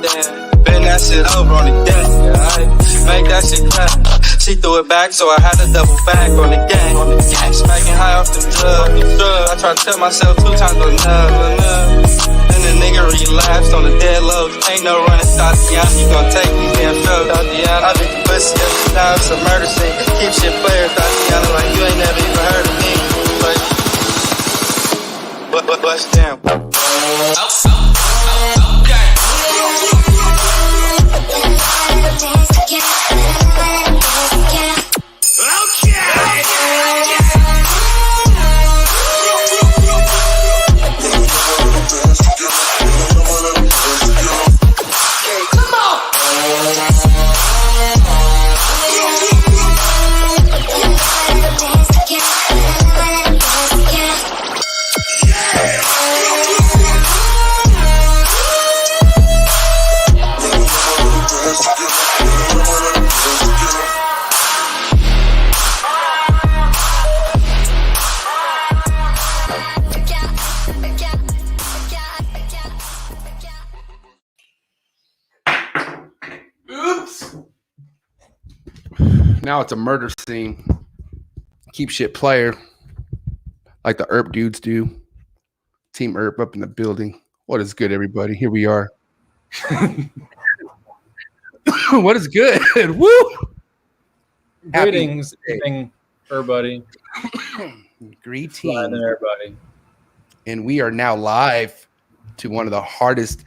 damn. Bend that shit over on the gang. Make that shit clap. She threw it back, so I had to double back on the gang. Smacking high off the drug. I tried to tell myself 2 times enough. Then the nigga relapsed on the dead low. Ain't no running, Tatiana. You gon' take these damn shows. I beat the pussy up, now it's a murder scene. Keep shit player, Tatiana, like you ain't never even heard of me. But bust down. Now it's a murder scene. Keep shit player. Like the ERP dudes do. Team ERP up in the building. What is good, everybody? Here we are. What is good? Woo! Greetings, everybody. Greetings, everybody. And we are now live to one of the hardest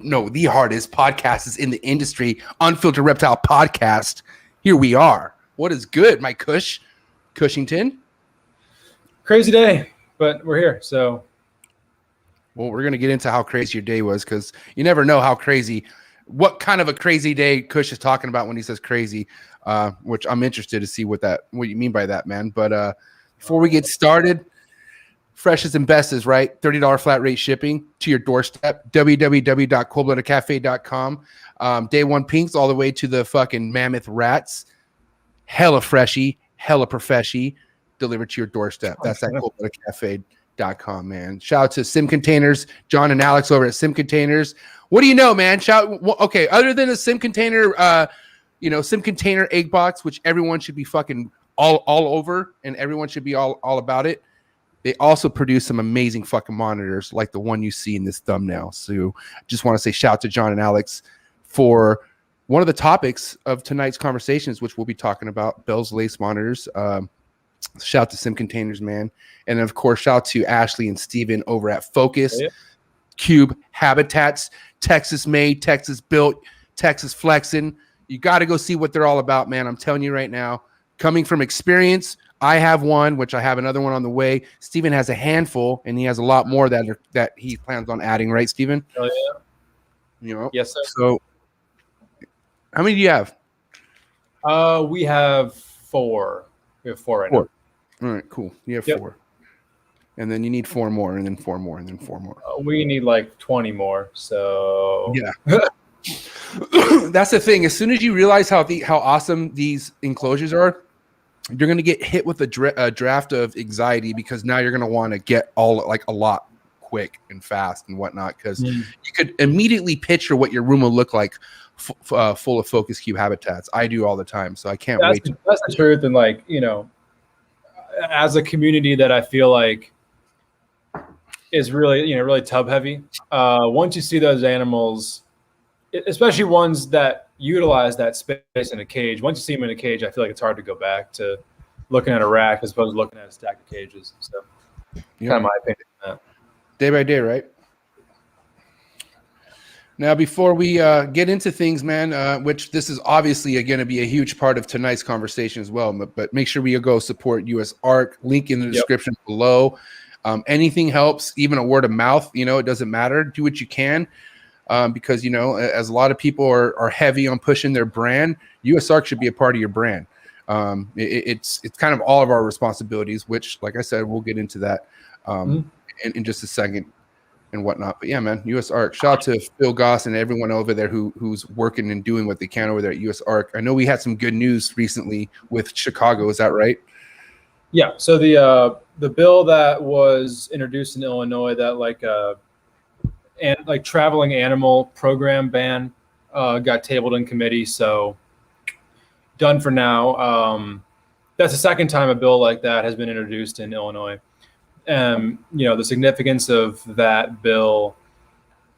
podcasts in the industry, Unfiltered Reptile Podcast. Here we are. What is good, my Cushington? Crazy day, but we're here. So, well, we're gonna get into how crazy your day was because you never know what kind of a crazy day Cush is talking about when he says crazy. Which I'm interested to see what you mean by that, man. But before we get started, freshest and best is right. $30 flat rate shipping to your doorstep. www.coldbloodedcafe.com. Day one pinks all the way to the fucking mammoth rats. Hella freshy, hella profeshy, delivered to your doorstep. That's at coldbloodedcafe.com, man. Shout out to Sim Containers, John and Alex over at Sim Containers. What do you know, man? Okay, other than a Sim Container, Sim Container egg box, which everyone should be fucking all over, and everyone should be all about it. They also produce some amazing fucking monitors like the one you see in this thumbnail. So I just want to say shout out to John and Alex for one of the topics of tonight's conversations, which we'll be talking about, Bels lace monitors. Shout out to Sim Containers, man. And of course, shout out to Ashley and Steven over at Focus Cube Habitats, Texas made, Texas built, Texas flexing. You got to go see what they're all about, man. I'm telling you right now, coming from experience, I have one, which I have another one on the way. Steven has a handful, and he has a lot more that he plans on adding, right, Steven? Oh, yeah. Yes, sir. So, how many do you have? We have 4. We have 4 right now. All right, cool. You have 4. And then you need 4 more, and then 4 more, and then 4 more. We need like 20 more. So yeah. That's the thing. As soon as you realize how awesome these enclosures are, you're going to get hit with a draft of anxiety because now you're going to want to get a lot quick and fast and whatnot because you could immediately picture what your room will look like full of Focus Cube Habitats. I do all the time, so I can't wait. That's the truth. And as a community that I feel like is really, really tub heavy, once you see those animals, especially ones that utilize that space in a cage. Once you see them in a cage, I feel like it's hard to go back to looking at a rack as opposed to looking at a stack of cages. So, kind of my opinion on that. Day by day, right? Now, before we get into things, man, which this is obviously going to be a huge part of tonight's conversation as well, but make sure we go support US ARC. Link in the description below. Anything helps, even a word of mouth. It doesn't matter. Do what you can. Because, as a lot of people are heavy on pushing their brand, US ARC should be a part of your brand. It's kind of all of our responsibilities, which, like I said, we'll get into that in just a second and whatnot. But yeah, man, US ARC. Shout out to Phil Goss and everyone over there who's working and doing what they can over there at US ARC. I know we had some good news recently with Chicago. Is that right? Yeah. So the bill that was introduced in Illinois that and like traveling animal program ban got tabled in committee, so done for now. That's the second time a bill like that has been introduced in Illinois. The significance of that bill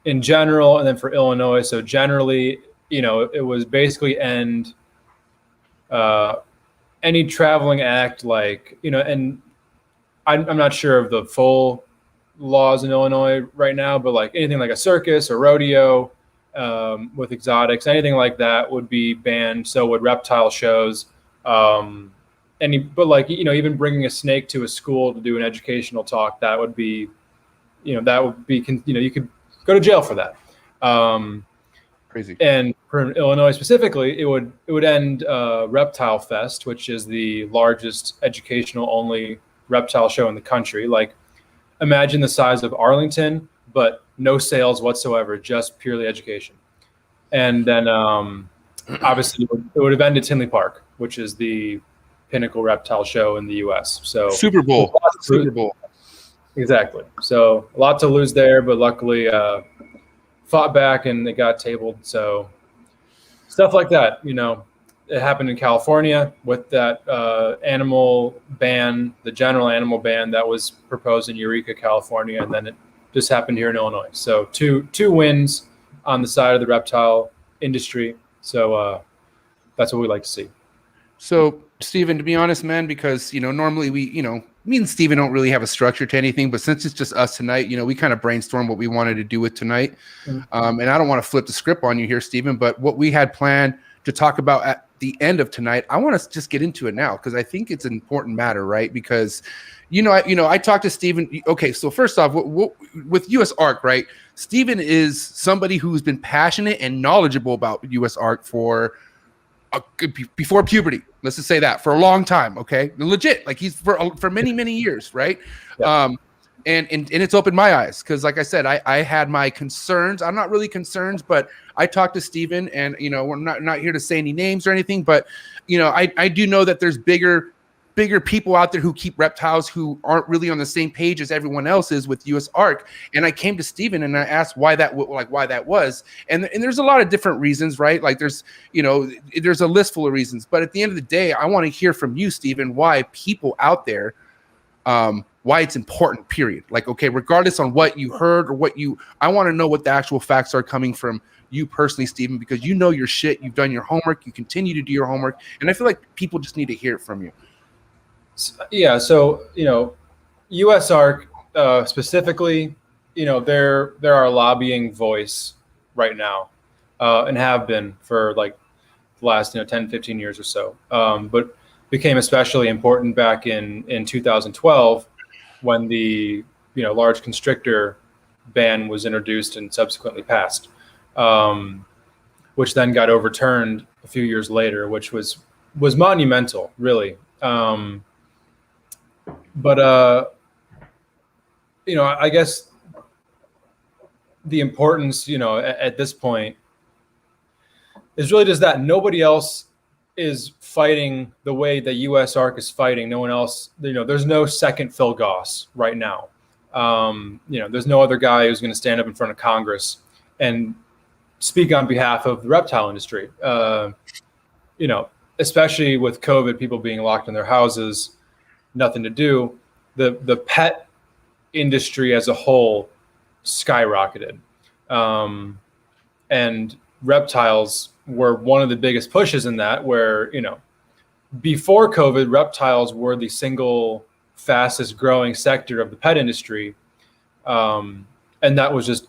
in general, and then for Illinois. So generally, it was basically end any traveling act and I'm not sure of the full laws in Illinois right now, but like anything like a circus or rodeo with exotics, anything like that would be banned. So would reptile shows. Even bringing a snake to a school to do an educational talk, that would be, you could go to jail for that. Crazy. And for Illinois specifically, it would end Reptile Fest, which is the largest educational only reptile show in the country. Like, imagine the size of Arlington, but no sales whatsoever, just purely education. And then obviously it would have ended Tinley Park, which is the pinnacle reptile show in the U.S. So Super Bowl. Exactly. So a lot to lose there, but luckily fought back and it got tabled. So stuff like that, it happened in California with that animal ban, the general animal ban that was proposed in Eureka, California, and then it just happened here in Illinois. So two wins on the side of the reptile industry. So that's what we like to see. So, Steven, to be honest, man, because, normally me and Steven don't really have a structure to anything, but since it's just us tonight, we kind of brainstorm what we wanted to do with tonight. Mm-hmm. And I don't want to flip the script on you here, Steven, but what we had planned to talk about at the end of tonight, I want to just get into it now because I think it's an important matter, right? Because, I talked to Steven. Okay, so first off, with US ARC, right? Steven is somebody who's been passionate and knowledgeable about US ARC for before puberty. Let's just say that for a long time. Okay. Legit. Like he's for many, many years. Right. Yeah. And it's opened my eyes. Cause like I said, I had my concerns. I'm not really concerned, but I talked to Steven and, we're not here to say any names or anything, but I do know that there's bigger people out there who keep reptiles who aren't really on the same page as everyone else is with US ARC. And I came to Steven and I asked why that was. And there's a lot of different reasons, right? Like there's a list full of reasons, but at the end of the day, I want to hear from you, Steven, why people out there, why it's important, period. Like, okay, regardless on what you heard or I want to know what the actual facts are coming from you personally, Steven, because you know your shit, you've done your homework, you continue to do your homework. And I feel like people just need to hear it from you. Yeah, so US ARC specifically, they're our lobbying voice right now, and have been for like the last 10, 15 years or so. But became especially important back in 2012 when the large constrictor ban was introduced and subsequently passed, which then got overturned a few years later, which was monumental, really. But I guess the importance, at this point is really just that nobody else is fighting the way that US ARC is fighting. No one else, there's no second Phil Goss right now. There's no other guy who's going to stand up in front of Congress and speak on behalf of the reptile industry. Especially with COVID, people being locked in their houses, nothing to do, the pet industry as a whole skyrocketed. And reptiles were one of the biggest pushes in that, where, before COVID, reptiles were the single fastest growing sector of the pet industry. And that was just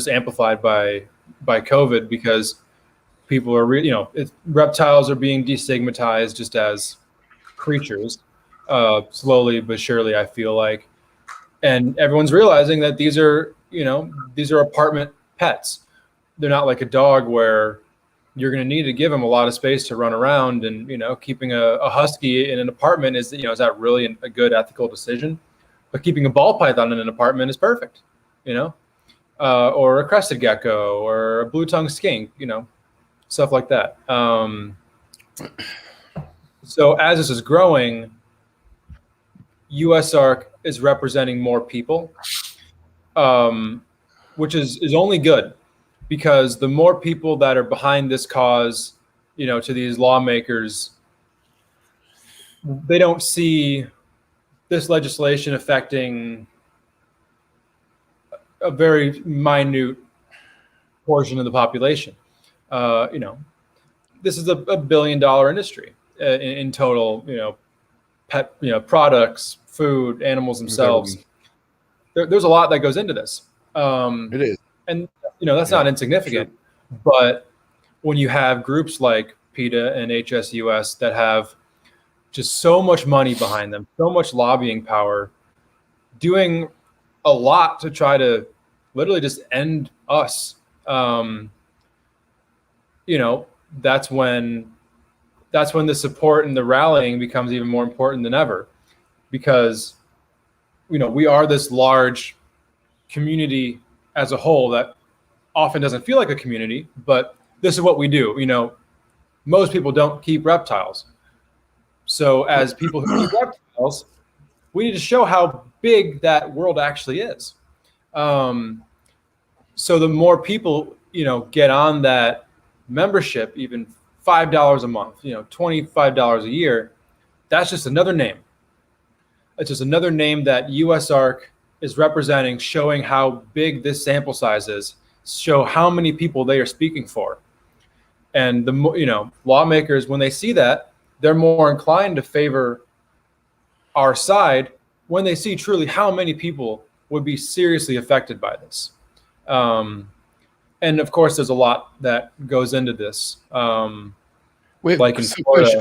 amplified by COVID, because people are, reptiles are being destigmatized just as creatures. Slowly but surely, I feel like, and everyone's realizing that these are apartment pets. They're not like a dog where you're going to need to give them a lot of space to run around, and keeping a husky in an apartment is that really a good ethical decision? But keeping a ball python in an apartment is perfect, or a crested gecko or a blue-tongued skink, stuff like that. So as this is growing, US ARC is representing more people. which is only good, because the more people that are behind this cause, to these lawmakers, they don't see this legislation affecting a very minute portion of the population. This is a $1 billion industry in total, pet, products, food, animals themselves. There's a lot that goes into this. It is. And, that's not insignificant. Sure. But when you have groups like PETA and HSUS that have just so much money behind them, so much lobbying power, doing a lot to try to literally just end us, that's when the support and the rallying becomes even more important than ever, because we are this large community as a whole that often doesn't feel like a community, but this is what we do. Most people don't keep reptiles. So as people who keep reptiles, we need to show how big that world actually is. So the more people, get on that membership, even $5 a month, $25 a year, that's just another name. It's just another name that USARK is representing, showing how big this sample size is, show how many people they are speaking for. And lawmakers, when they see that, they're more inclined to favor our side when they see truly how many people would be seriously affected by this. And of course, there's a lot that goes into this. Wait, like in so Florida,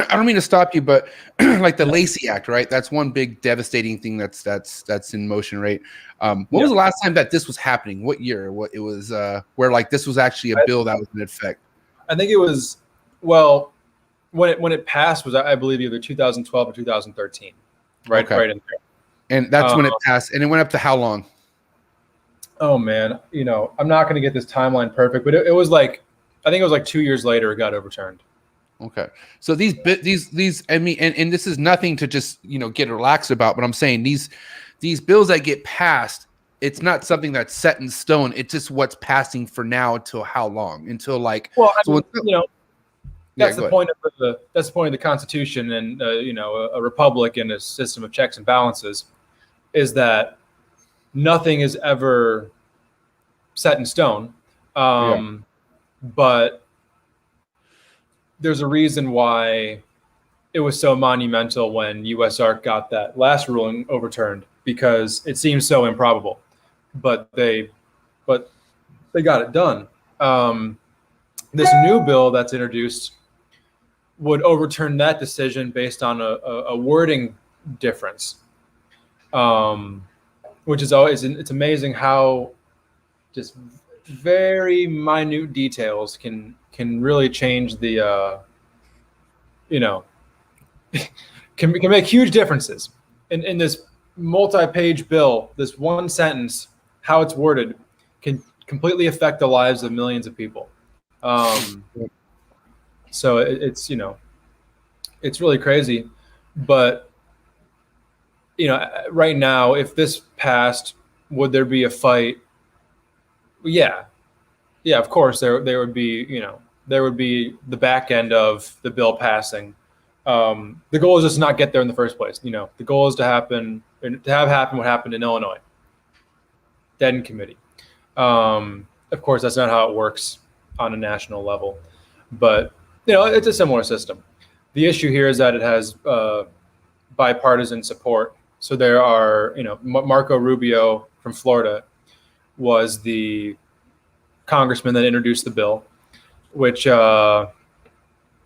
I don't mean to stop you, but like the Lacey Act, right? That's one big devastating thing that's in motion, right? When was the last time that this was happening? What year? What it was where like this was actually a bill that was in effect? I think it was when it passed was, I believe, either 2012 or 2013, right? Okay. Right in there. And that's when it passed, and it went up to how long? Oh man, I'm not going to get this timeline perfect, but it was like, I think it was like 2 years later it got overturned. Okay, so these I mean, and this is nothing to just get relaxed about, but I'm saying these bills that get passed, it's not something that's set in stone. It's just what's passing for now until how long? Until like, well, that's the point of the Constitution and a republic and a system of checks and balances, is that nothing is ever set in stone. But there's a reason why it was so monumental when USARK got that last ruling overturned, because it seems so improbable, but they got it done. This new bill that's introduced would overturn that decision based on a wording difference, which is always, it's amazing how just very minute details can really change the can make huge differences in this multi-page bill. This one sentence, how it's worded, can completely affect the lives of millions of people. So it's it's really crazy, but right now, if this passed, would there be a fight? Yeah, of course there would be, there would be the back end of the bill passing. The goal is just to not get there in the first place. The goal is to have happen what happened in Illinois. Dead in committee. Of course, that's not how it works on a national level, but it's a similar system. The issue here is that it has bipartisan support. So there are, Marco Rubio from Florida was the congressman that introduced the bill, which that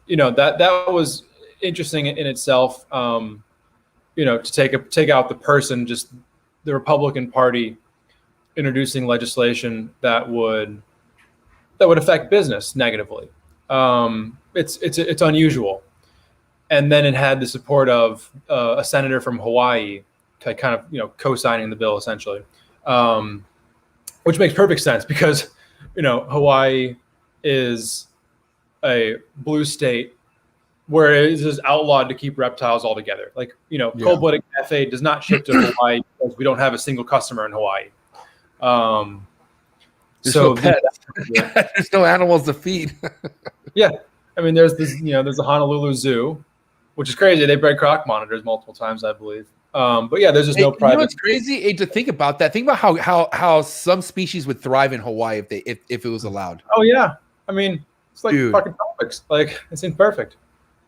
was interesting in itself. To take out the person, just the Republican Party introducing legislation that would affect business negatively. It's unusual. And then it had the support of a senator from Hawaii, kind of co-signing the bill essentially, which makes perfect sense because Hawaii is a blue state where it is outlawed to keep reptiles altogether. Like Cold-Blooded Cafe does not ship to Hawaii because we don't have a single customer in Hawaii. There's So no there's no animals to feed. yeah, I mean, there's this, there's the Honolulu Zoo, which is crazy. They bred croc monitors multiple times, I believe. But yeah, there's just no private. You know what's crazy? Hey, to think about that. Think about how some species would thrive in Hawaii if it was allowed. Oh yeah, I mean, it's like fucking tropics. Like it seems perfect.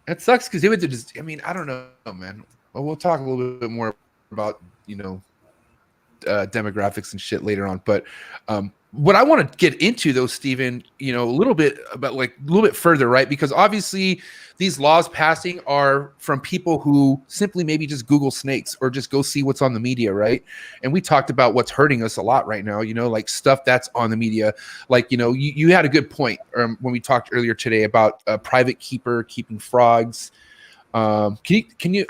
That sucks because it would just. I mean, I don't know, man. Well, we'll talk a little bit more about demographics and shit later on, but what I want to get into though, Steven, a little bit about a little bit further, right? Because obviously these laws passing are from people who simply maybe just Google snakes or just go see what's on the media, right? And we talked about what's hurting us a lot right now, like stuff that's on the media. Like, you had a good point when we talked earlier today about a private keeper keeping frogs. Can we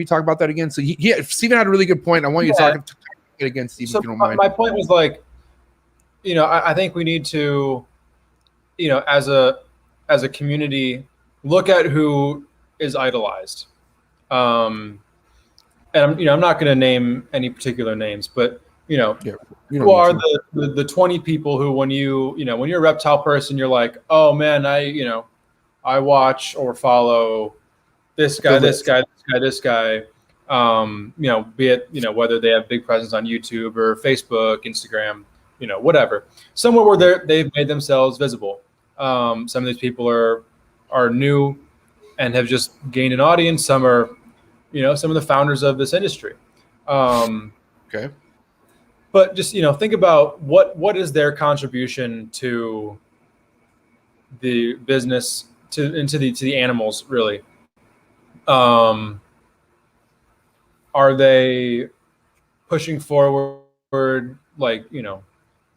talk about that again? So Steven had a really good point. I want you to talk it again, Steven, if you don't mind. My point was I think we need to, as a community, look at who is idolized. And I'm not going to name any particular names, but who are the 20 people who, when when you're a reptile person, you're like, oh man, I watch or follow this guy, this guy, this guy. Be it whether they have big presence on YouTube or Facebook, Instagram. Whatever, somewhere where they've made themselves visible. Some of these people are new and have just gained an audience. Some are, some of the founders of this industry. Okay. But just, think about what is their contribution to the business, to the animals, really. Are they pushing forward,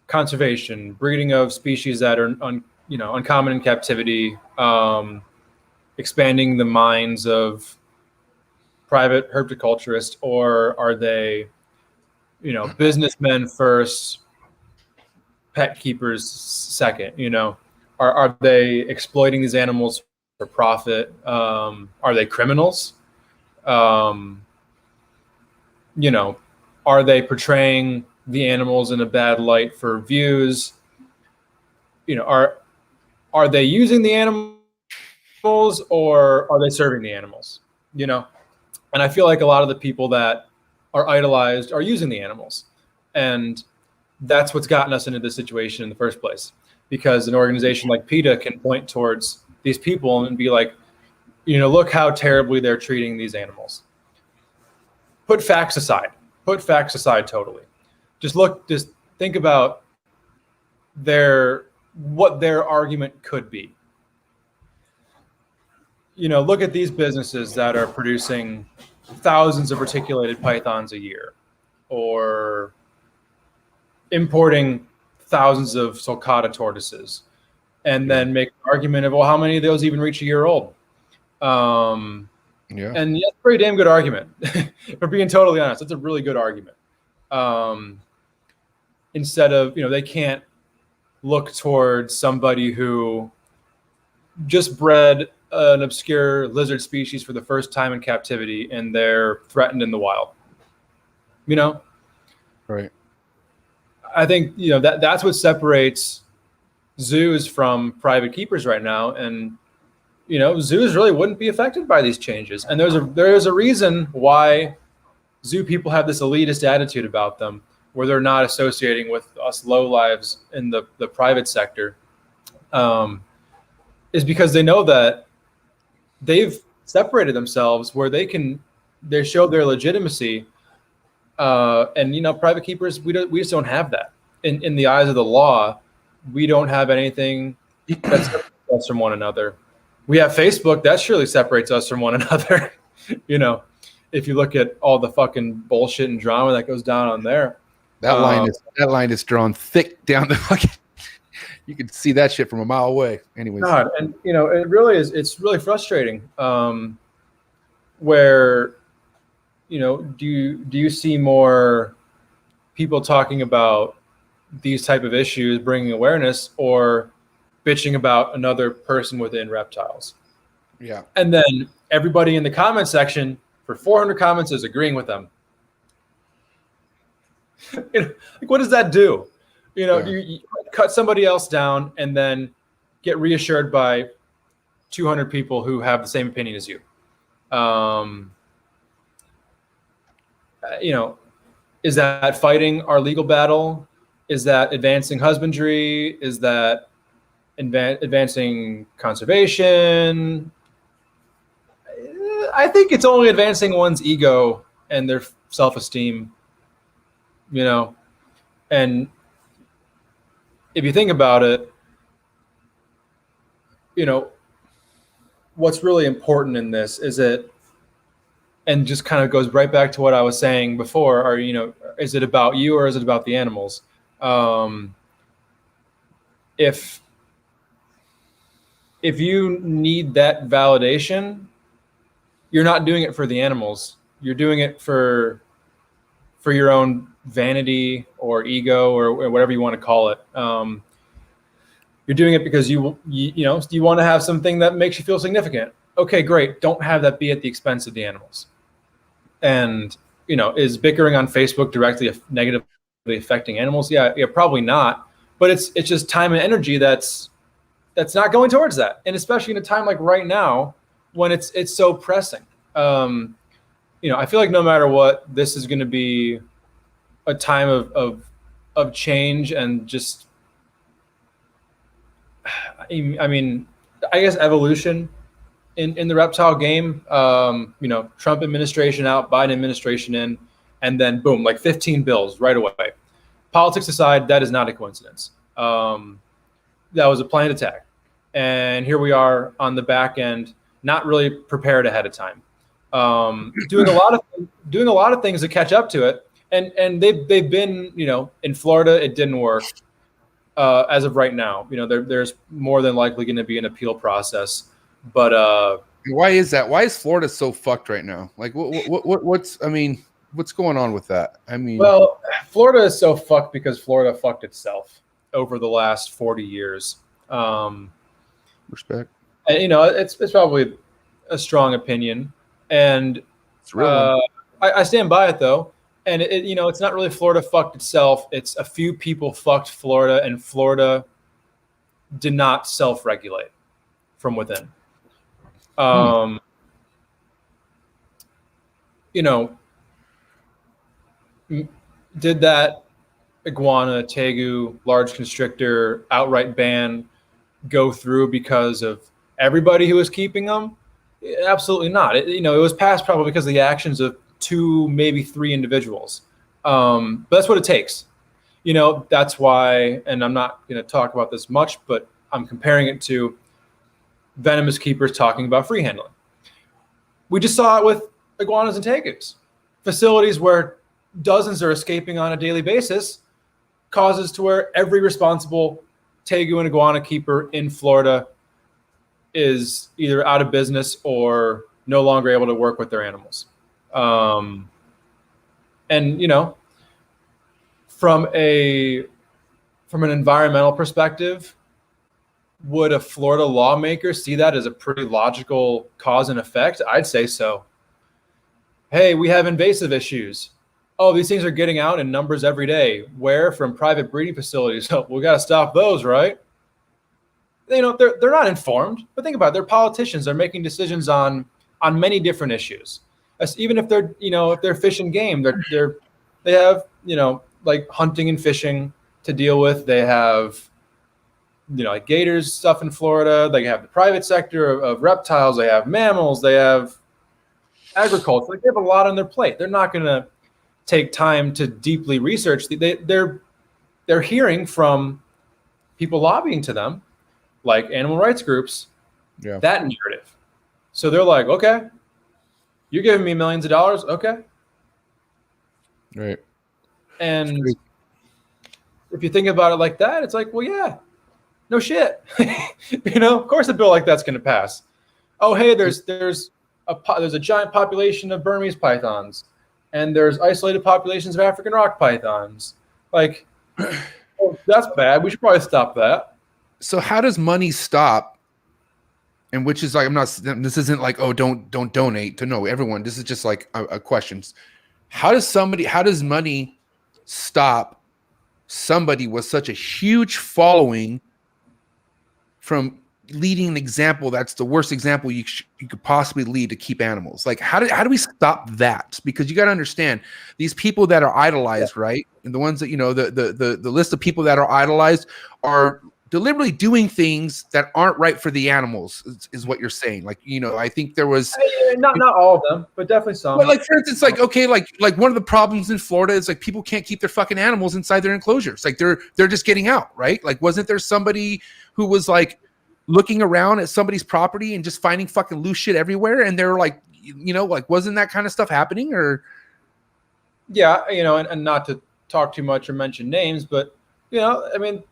conservation, breeding of species that are uncommon in captivity, expanding the minds of private herpetoculturists, or are they, businessmen first, pet keepers second? Are they exploiting these animals for profit? Are they criminals? Are they portraying the animals in a bad light for views? Are they using the animals, or are they serving the animals? And I feel like a lot of the people that are idolized are using the animals, and that's what's gotten us into this situation in the first place. Because an organization like PETA can point towards these people and be like, look how terribly they're treating these animals. Put facts aside totally. Just think about what their argument could be. Look at these businesses that are producing thousands of reticulated pythons a year, or importing thousands of sulcata tortoises, and then make an argument of, well, how many of those even reach a year old? And that's a pretty damn good argument. For being totally honest, that's a really good argument. Instead of, they can't look towards somebody who just bred an obscure lizard species for the first time in captivity and they're threatened in the wild. Right. I think, that's what separates zoos from private keepers right now. And, zoos really wouldn't be affected by these changes. And there's a reason why zoo people have this elitist attitude about them, where they're not associating with us lowlives in the private sector, is because they know that they've separated themselves where they show their legitimacy. And private keepers, we just don't have that in the eyes of the law. We don't have anything that separates us from one another. We have Facebook, that surely separates us from one another. If you look at all the fucking bullshit and drama that goes down on there. That line is drawn thick down the fucking. You can see that shit from a mile away. Anyways, God, and it really is. It's really frustrating. Where, do you see more people talking about these type of issues, bringing awareness, or bitching about another person within reptiles? Yeah, and then everybody in the comment section for 400 comments is agreeing with them. What does that do? You cut somebody else down and then get reassured by 200 people who have the same opinion as you. Is that fighting our legal battle? Is that advancing husbandry? Is that advancing conservation? I think it's only advancing one's ego and their self-esteem, and if you think about it, what's really important in this is and just kind of goes right back to what I was saying before, is it about you or is it about the animals? If you need that validation, you're not doing it for the animals. You're doing it for your own vanity or ego or whatever you want to call it. You're doing it because you want to have something that makes you feel significant. Okay, great. Don't have that be at the expense of the animals. And is bickering on Facebook directly negatively affecting animals? Yeah, probably not. But it's just time and energy that's not going towards that. And especially in a time like right now when it's so pressing. I feel like no matter what, this is going to be a time of change and just, I guess evolution in the reptile game. Trump administration out, Biden administration in, and then boom, like 15 bills right away. Politics aside, that is not a coincidence. That was a planned attack, and here we are on the back end, not really prepared ahead of time, doing a lot of things to catch up to it, and they've been in Florida, it didn't work. As of right now, there's more than likely going to be an appeal process. But why is that? Why is Florida so fucked right now? Like, what's going on with that? Well, Florida is so fucked because Florida fucked itself over the last 40 years. Respect. And, it's probably a strong opinion, and it's real. I stand by it though. And it's not really Florida fucked itself. It's a few people fucked Florida, and Florida did not self-regulate from within. Did that iguana, tegu, large constrictor outright ban go through because of everybody who was keeping them? Absolutely not. It was passed probably because of the actions of 2, maybe 3 individuals. But that's what it takes. That's why, and I'm not going to talk about this much, but I'm comparing it to venomous keepers talking about free handling. We just saw it with iguanas and tegus. Facilities where dozens are escaping on a daily basis causes to where every responsible tegu and iguana keeper in Florida is either out of business or no longer able to work with their animals. And from an environmental perspective, would a Florida lawmaker see that as a pretty logical cause and effect? I'd say so. Hey, we have invasive issues. Oh, these things are getting out in numbers every day. Where? From private breeding facilities. Oh, we got to stop those, right? They're not informed, but think about it. They're politicians. They're making decisions on many different issues. Even if they're, if they're fish and game, they have, like hunting and fishing to deal with. They have, like gators stuff in Florida. They have the private sector of reptiles. They have mammals. They have agriculture. Like they have a lot on their plate. They're not going to take time to deeply research. They're hearing from people lobbying to them, like animal rights groups, that narrative. So they're like, okay, you're giving me millions of dollars. Okay. Right. And if you think about it like that, it's like, well, yeah, no shit. Of course a bill like that's going to pass. Oh, hey, there's a giant population of Burmese pythons, and there's isolated populations of African rock pythons. Like, oh, that's bad. We should probably stop that. So how does money stop? And which is like, this isn't like, oh, don't donate to no everyone. This is just like a question. How does money stop somebody with such a huge following from leading an example that's the worst example you could possibly lead to keep animals? Like, how do we stop that? Because you got to understand, these people that are idolized, right? And the ones that, the list of people that are idolized are deliberately doing things that aren't right for the animals, is what you're saying. Like, I think there was not all of them, but definitely some. But like, for instance, like, okay, like one of the problems in Florida is like people can't keep their fucking animals inside their enclosures. Like they're just getting out, right? Like, wasn't there somebody who was like looking around at somebody's property and just finding fucking loose shit everywhere? And they're like, like, wasn't that kind of stuff happening? Or yeah, and not to talk too much or mention names, but I mean,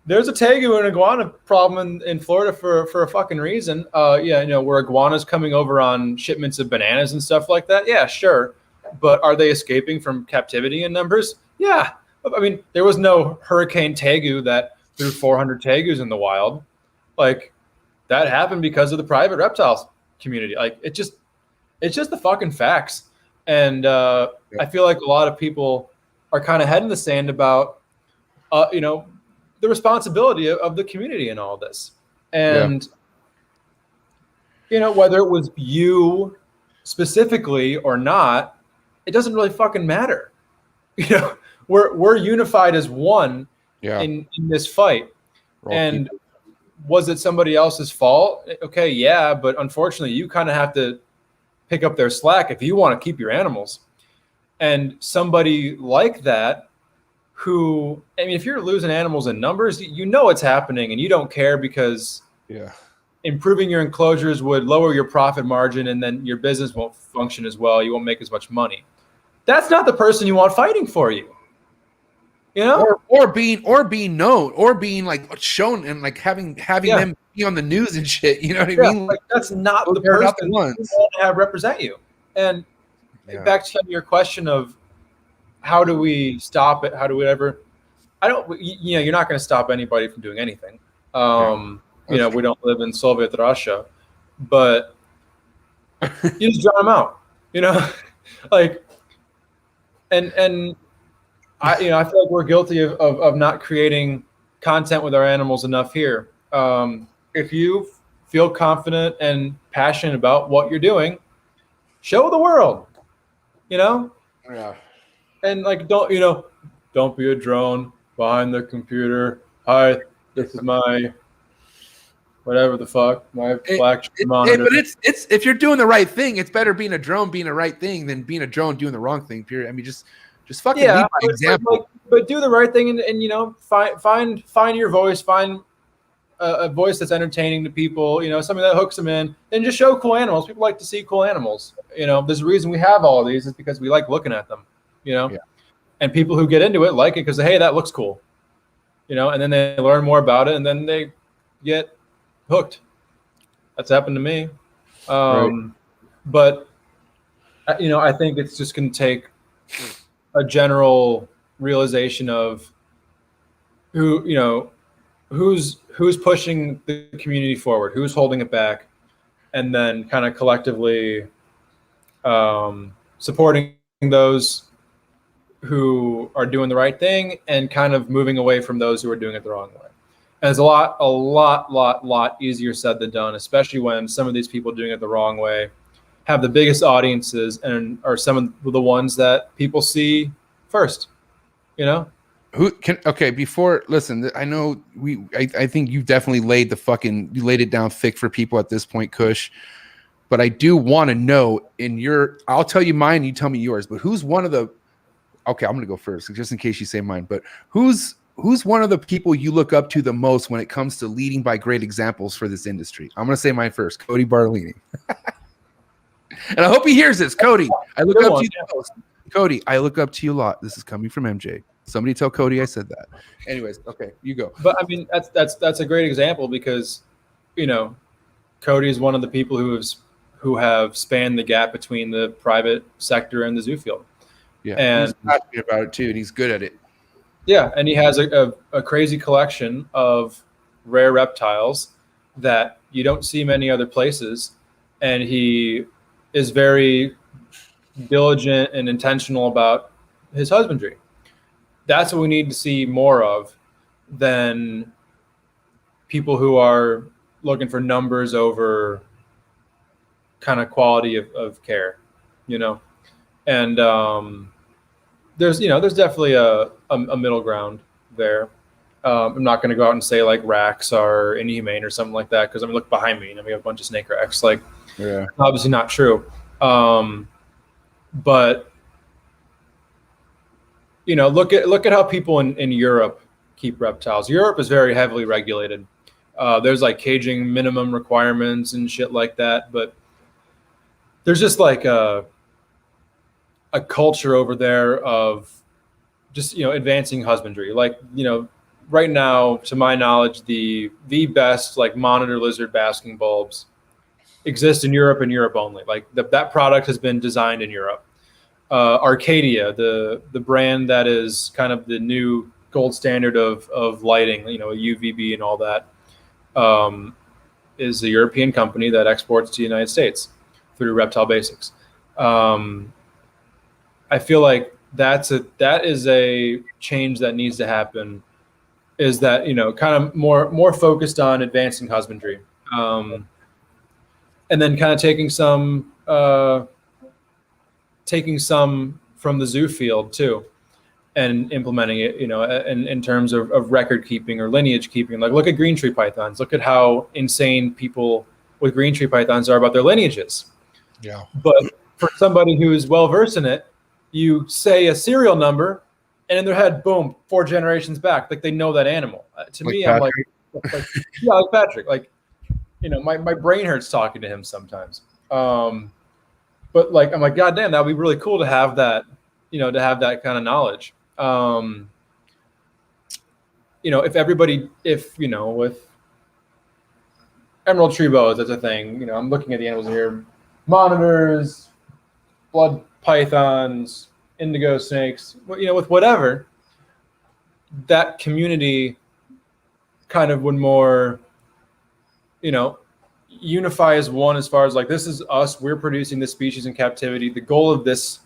there's a tegu and iguana problem in Florida for a fucking reason. Where iguanas coming over on shipments of bananas and stuff like that. Yeah, sure. But are they escaping from captivity in numbers? Yeah. I mean, there was no hurricane tegu that threw 400 tegus in the wild. Like, that happened because of the private reptiles community. Like, it's just the fucking facts. And I feel like a lot of people are kind of head in the sand about, the responsibility of the community in all this. And, whether it was you specifically or not, it doesn't really fucking matter. We're unified as one in this fight. And was it somebody else's fault? Okay, yeah, but unfortunately you kind of have to pick up their slack if you want to keep your animals. And somebody like that, who, I mean, if you're losing animals in numbers, it's happening and you don't care because improving your enclosures would lower your profit margin and then your business won't function as well. You won't make as much money. That's not the person you want fighting for you. Or being known, or being like shown and like having them be on the news and shit. You know what I mean? Like, that's not the person you want to have represent you. And back to your question of, how do we stop it? How do we ever? You're not going to stop anybody from doing anything. We don't live in Soviet Russia, but you just drown them out. Like, and I feel like we're guilty of not creating content with our animals enough here. If you feel confident and passionate about what you're doing, show the world. Yeah. And like, don't be a drone behind the computer. Hi, this is my whatever the fuck, my black monitor. But it's if you're doing the right thing, it's better being a drone being the right thing than being a drone doing the wrong thing. Period. I mean, just fucking lead by example. But do the right thing and find your voice, find a voice that's entertaining to people. Something that hooks them in, and just show cool animals. People like to see cool animals. There's a reason we have all of these is because we like looking at them. And people who get into it like it because, hey, that looks cool, and then they learn more about it and then they get hooked. That's happened to me. But I think it's just going to take a general realization of who's pushing the community forward, who's holding it back, and then kind of collectively supporting those who are doing the right thing and kind of moving away from those who are doing it the wrong way. And it's a lot easier said than done, especially when some of these people doing it the wrong way have the biggest audiences and are some of the ones that people see first. Listen, I know I think you definitely laid it down thick for people at this point, Kush. But I do want to know I'll tell you mine, you tell me yours, but who's one of the okay, I'm going to go first just in case you say mine, but who's one of the people you look up to the most when it comes to leading by great examples for this industry? I'm going to say mine first, Cody Bartolini. And I hope he hears this. Cody, I look up to you the most. Cody, I look up to you a lot. This is coming from MJ. Somebody tell Cody I said that. Anyways, okay, you go. But I mean, that's a great example because, Cody is one of the people who have spanned the gap between the private sector and the zoo field. Yeah, and he's passionate about it too, and he's good at it. Yeah, and he has a crazy collection of rare reptiles that you don't see many other places, and he is very diligent and intentional about his husbandry. That's what we need to see more of than people who are looking for numbers over kind of quality of care, you know? And there's definitely a middle ground there. I'm not going to go out and say like racks are inhumane or something like that, because I mean, look behind me, we have a bunch of snake racks. Like, obviously not true. But look at how people in Europe keep reptiles. Europe is very heavily regulated. There's like caging minimum requirements and shit like that, but there's just like a culture over there of just advancing husbandry. Like right now, to my knowledge, the best like monitor lizard basking bulbs exist in Europe and Europe only. Like that product has been designed in Europe. Arcadia, the brand that is kind of the new gold standard of lighting, UVB and all that, is a European company that exports to the United States through Reptile Basics. I feel like that is a change that needs to happen. Is that kind of more focused on advancing husbandry, and then kind of taking some from the zoo field too, and implementing it, in terms of record keeping or lineage keeping. Like, look at green tree pythons. Look at how insane people with green tree pythons are about their lineages. Yeah. But for somebody who is well versed in it, you say a serial number, and in their head, boom, 4 generations back, like they know that animal. To like me, Patrick. I'm like yeah, like Patrick. Like, my brain hurts talking to him sometimes. But like, I'm like, God damn, that would be really cool to have that, to have that kind of knowledge. With emerald tree boas, that's a thing. I'm looking at the animals here: monitors, blood pythons, indigo snakes. With whatever, that community kind of would more, unify as one, as far as like, this is us, we're producing this species in captivity. The goal of this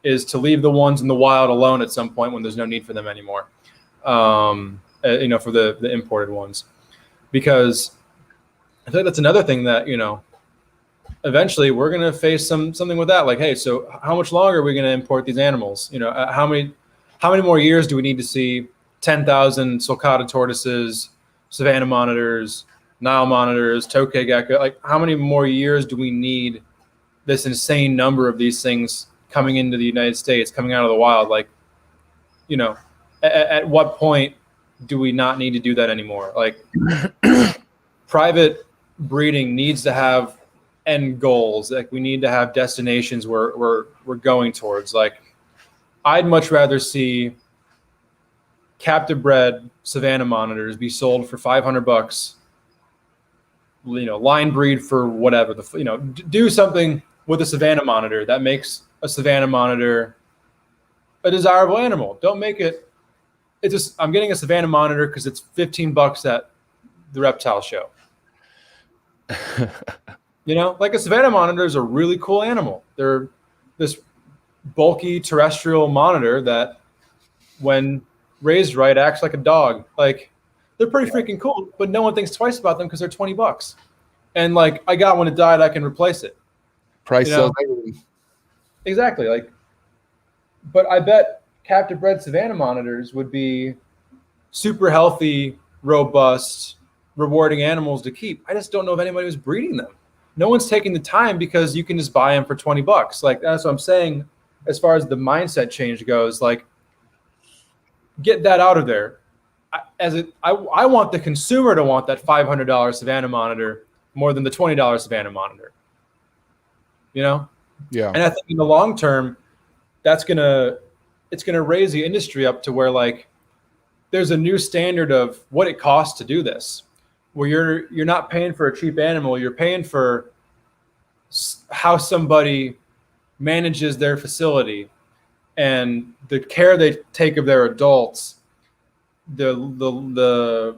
is to leave the ones in the wild alone at some point when there's no need for them anymore. For the imported ones, because I think that's another thing that, eventually we're going to face something with that. Like, hey, so how much longer are we going to import these animals? How many more years do we need to see 10,000 sulcata tortoises, savanna monitors, Nile monitors, tokay gecko? Like, how many more years do we need this insane number of these things coming into the United States, coming out of the wild? Like, at what point do we not need to do that anymore? Like, private breeding needs to have end goals. Like, we need to have destinations where we're going towards. Like, I'd much rather see captive bred savanna monitors be sold for $500, line breed for whatever, do something with a savanna monitor that makes a savanna monitor a desirable animal. Don't make it, it's just, I'm getting a savanna monitor because it's $15 at the reptile show. Like, a savanna monitor is a really cool animal. They're this bulky terrestrial monitor that, when raised right, acts like a dog. Like, they're pretty freaking cool, but no one thinks twice about them because they're $20. And like, I got one, it died, I can replace it. Price sells. Exactly. Like, but I bet captive bred savanna monitors would be super healthy, robust, rewarding animals to keep. I just don't know if anybody was breeding them. No one's taking the time, because you can just buy them for $20. Like, that's what I'm saying. As far as the mindset change goes, like, get that out of there. I want the consumer to want that $500 savanna monitor more than the $20 savanna monitor. Yeah. And I think in the long term, it's gonna raise the industry up to where, like, there's a new standard of what it costs to do this, where you're not paying for a cheap animal, you're paying for how somebody manages their facility and the care they take of their adults, the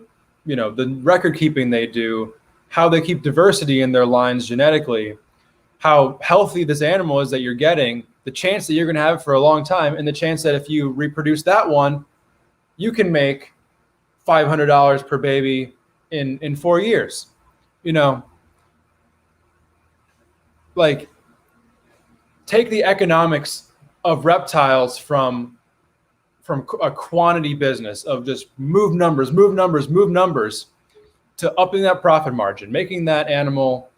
record keeping they do, how they keep diversity in their lines genetically, how healthy this animal is that you're getting, the chance that you're going to have it for a long time, and the chance that if you reproduce that one, you can make $500 per baby in 4 years. You know, like, take the economics of reptiles from a quantity business of just move numbers to upping that profit margin, making that animal,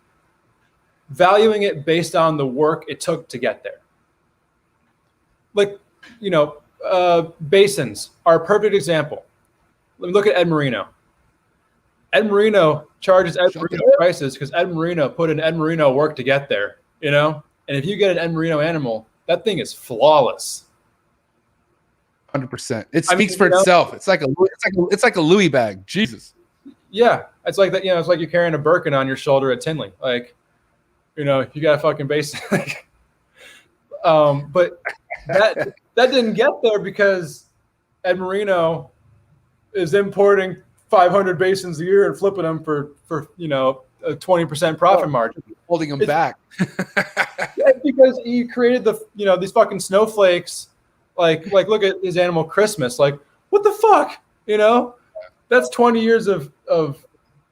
valuing it based on the work it took to get there. Like, you know, basins are a perfect example. Look at Ed Marino. Ed Marino charges Ed Marino prices because Ed Marino put in Ed Marino work to get there, you know? And if you get an Ed Marino animal, that thing is flawless. 100%. It speaks for itself. It's like a Louis bag. Jesus. Yeah, it's like that. You know, it's like you're carrying a Birkin on your shoulder at Tinley. Like, you know, you got a fucking base. But that didn't get there because Ed Marino is importing 500 basins a year and flipping them for you know, a 20% profit margin, holding them back. Yeah, because he created these fucking snowflakes. Like look at his animal Christmas. Like, what the fuck? You know, that's 20 years of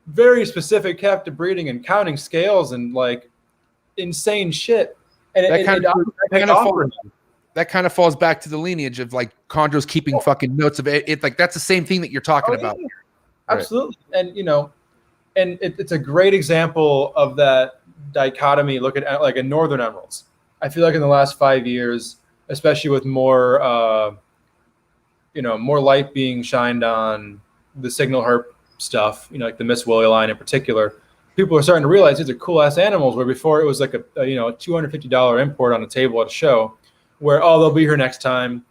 very specific captive breeding and counting scales and like insane shit. And that kind of falls back to the lineage of like chondros keeping fucking notes of it. Like, that's the same thing that you're talking about. Yeah. Absolutely. Right. And, you know, and it's a great example of that dichotomy. Look at like in Northern Emeralds. I feel like in the last 5 years, especially with more, more light being shined on the signal herp stuff, you know, like the Miss Willie line in particular, people are starting to realize these are cool ass animals, where before it was like a $250 import on a table at a show where, they'll be here next time.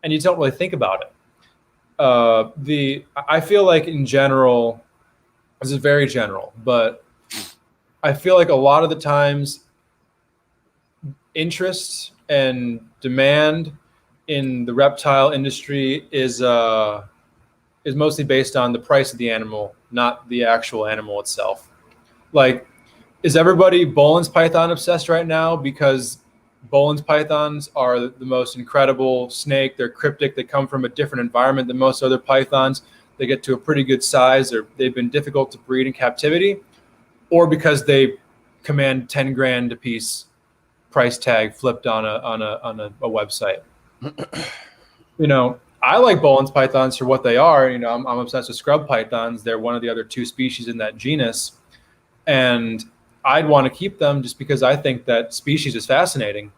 And you don't really think about it. I feel like in general, this is very general, but I feel like a lot of the times interest and demand in the reptile industry is mostly based on the price of the animal, not the actual animal itself. Like, is everybody Boelen's python obsessed right now because Boelen's pythons are the most incredible snake? They're cryptic. They come from a different environment than most other pythons. They get to a pretty good size. They've been difficult to breed in captivity, or because they command 10 grand a piece price tag flipped on a website. You know, I like Boelen's pythons for what they are. You know, I'm obsessed with scrub pythons. They're one of the other two species in that genus, and I'd want to keep them just because I think that species is fascinating.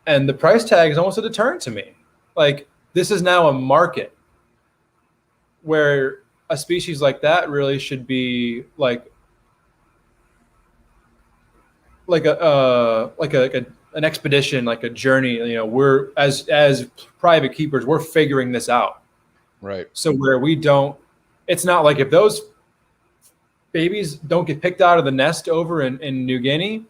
And the price tag is almost a deterrent to me. Like, this is now a market where a species like that really should be like an expedition, like a journey. You know, we're as private keepers, we're figuring this out. Right. So where we don't, it's not like if those babies don't get picked out of the nest over in New Guinea,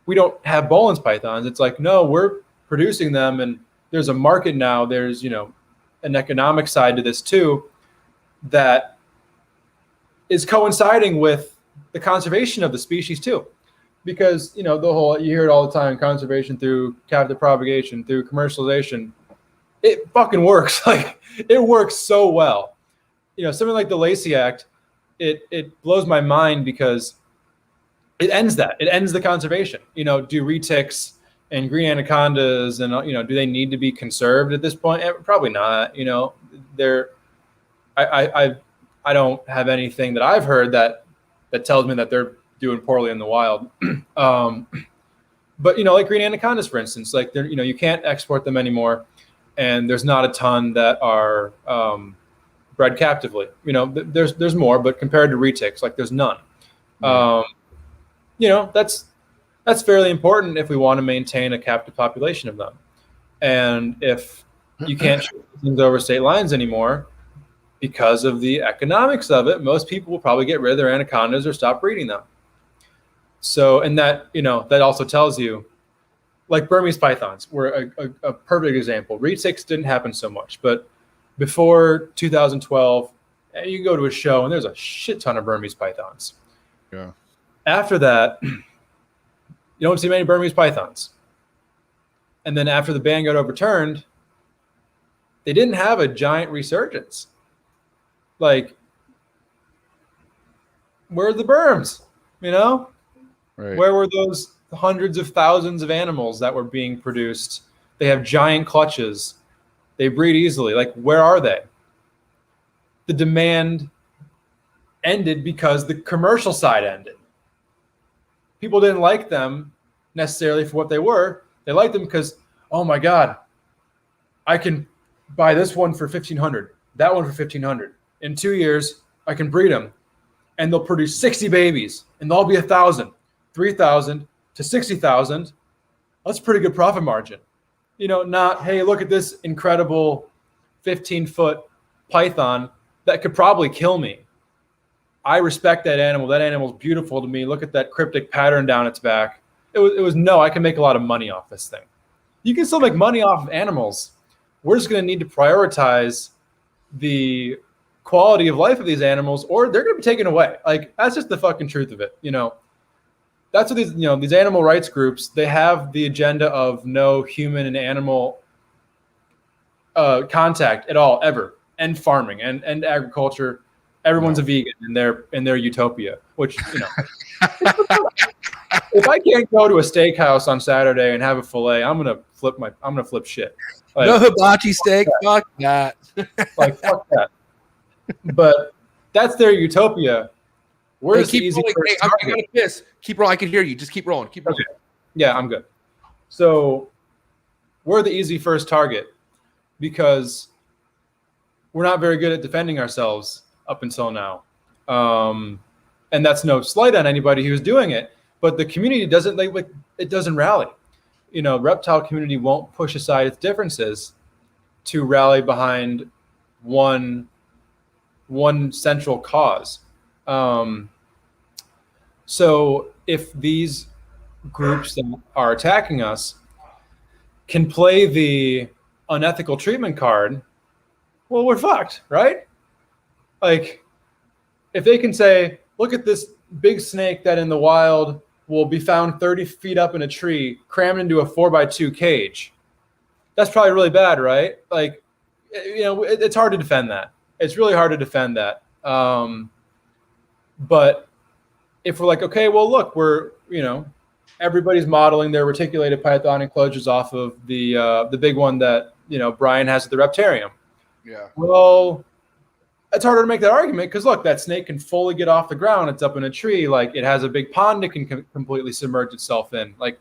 we don't have Boelen's pythons. It's like, no, we're producing them, and there's a market now. There's, you know, an economic side to this too that is coinciding with the conservation of the species too. Because, you know, you hear it all the time, conservation through captive propagation, through commercialization. It fucking works. Like, it works so well. You know, something like the Lacey Act, it blows my mind because it ends that. It ends the conservation. You know, do retics and green anacondas and, you know, do they need to be conserved at this point? Probably not. You know, I don't have anything that I've heard that tells me that they're doing poorly in the wild. But, you know, like green anacondas, for instance, like they're, you know, you can't export them anymore, and there's not a ton that are bred captively. You know, there's more, but compared to retics, like there's none. You know, that's fairly important if we want to maintain a captive population of them. And if you can't ship things over state lines anymore because of the economics of it, most people will probably get rid of their anacondas or stop breeding them. So, and that, you know, that also tells you, like Burmese pythons were a perfect example. Retics didn't happen so much, but before 2012, you can go to a show and there's a shit ton of Burmese pythons. Yeah. After that, you don't see many Burmese pythons. And then after the ban got overturned, they didn't have a giant resurgence. Like, where are the berms? You know, Right. where were those hundreds of thousands of animals that were being produced? They have giant clutches. They breed easily. Like, where are they? The demand ended because the commercial side ended. People didn't like them necessarily for what they were. They liked them because, oh my God, I can buy this one for $1,500, that one for $1,500. In 2 years, I can breed them, and they'll produce 60 babies, and they'll be 1,000, 3,000 to 60,000. That's a pretty good profit margin. You know, not, hey, look at this incredible 15-foot python that could probably kill me. I respect that animal. That animal's beautiful to me. Look at that cryptic pattern down its back. It was no, I can make a lot of money off this thing. You can still make money off of animals. We're just going to need to prioritize the quality of life of these animals, or they're going to be taken away. Like, that's just the fucking truth of it. You know, that's what these animal rights groups, they have the agenda of no human and animal contact at all, ever. And farming and agriculture. Everyone's a vegan in their utopia, which, you know, if I can't go to a steakhouse on Saturday and have a fillet, I'm gonna flip shit. Like, no hibachi steak, fuck that. Like, fuck that. But that's their utopia. Where's the easy rolling. Hey, I'm gonna piss. Keep rolling. I can hear you. Just keep rolling. Keep rolling. Okay. Yeah, I'm good. So we're the easy first target because we're not very good at defending ourselves up until now. And that's no slight on anybody who's doing it, but the community doesn't it doesn't rally. You know, reptile community won't push aside its differences to rally behind one central cause. So if these groups that are attacking us can play the unethical treatment card, well, we're fucked, right? Like, if they can say, look at this big snake that in the wild will be found 30 feet up in a tree, crammed into a 4x2 cage, that's probably really bad, right? Like, you know, it's hard to defend that. It's really hard to defend that. But if we're like, okay, well, look, everybody's modeling their reticulated python enclosures off of the big one that, you know, Brian has at the Reptarium. Yeah. Well, it's harder to make that argument because, look, that snake can fully get off the ground. It's up in a tree. Like, it has a big pond it can completely submerge itself in. Like,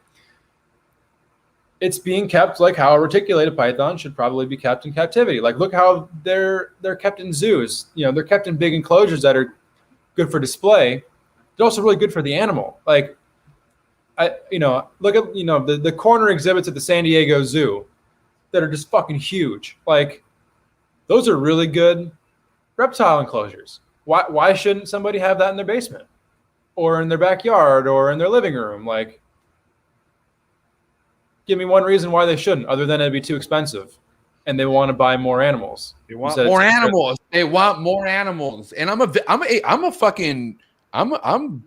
it's being kept like how a reticulated python should probably be kept in captivity. Like, look how they're kept in zoos. You know, they're kept in big enclosures that are good for display. They're also really good for the animal. Like, look at, the corner exhibits at the San Diego Zoo that are just fucking huge. Like, those are really good reptile enclosures. Why shouldn't somebody have that in their basement or in their backyard or in their living room? Like, give me one reason why they shouldn't, other than it'd be too expensive and they want to buy more animals. They want more animals. They want more animals. And I'm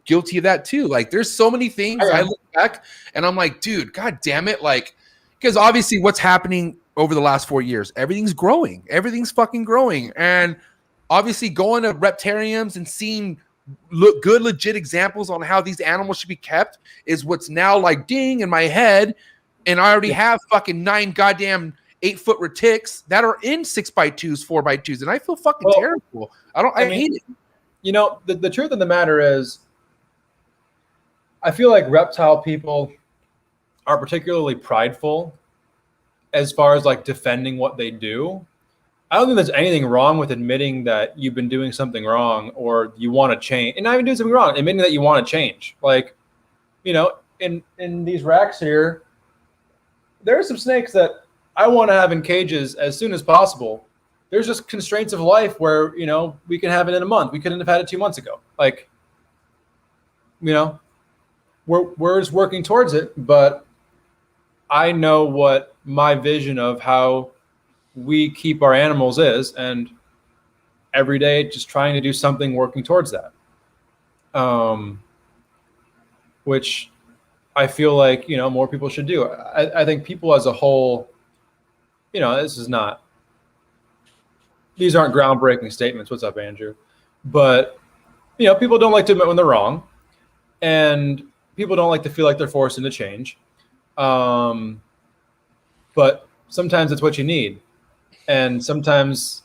guilty of that too. Like, there's so many things I look back and I'm like, dude, God damn it. Like, because obviously what's happening over the last 4 years, everything's growing. Everything's fucking growing. And obviously going to reptariums and seeing good, legit examples on how these animals should be kept is what's now like ding in my head. And I already have fucking 9 goddamn 8-foot retics that are in 6x2s, 4x2s. And I feel fucking terrible. I hate it. You know, the truth of the matter is, I feel like reptile people are particularly prideful as far as like defending what they do. I don't think there's anything wrong with admitting that you've been doing something wrong or you want to change, and not even doing something wrong, admitting that you want to change. Like, you know, in these racks here, there are some snakes that I want to have in cages as soon as possible. There's just constraints of life where, you know, we can have it in a month. We couldn't have had it 2 months ago. Like, you know, we're just working towards it, but I know what my vision of how we keep our animals is, and every day just trying to do something working towards that. Which I feel like, you know, more people should do. I think people as a whole, you know, this is not these aren't groundbreaking statements. What's up, Andrew? But, people don't like to admit when they're wrong, and people don't like to feel like they're forced into change. But sometimes it's what you need. And sometimes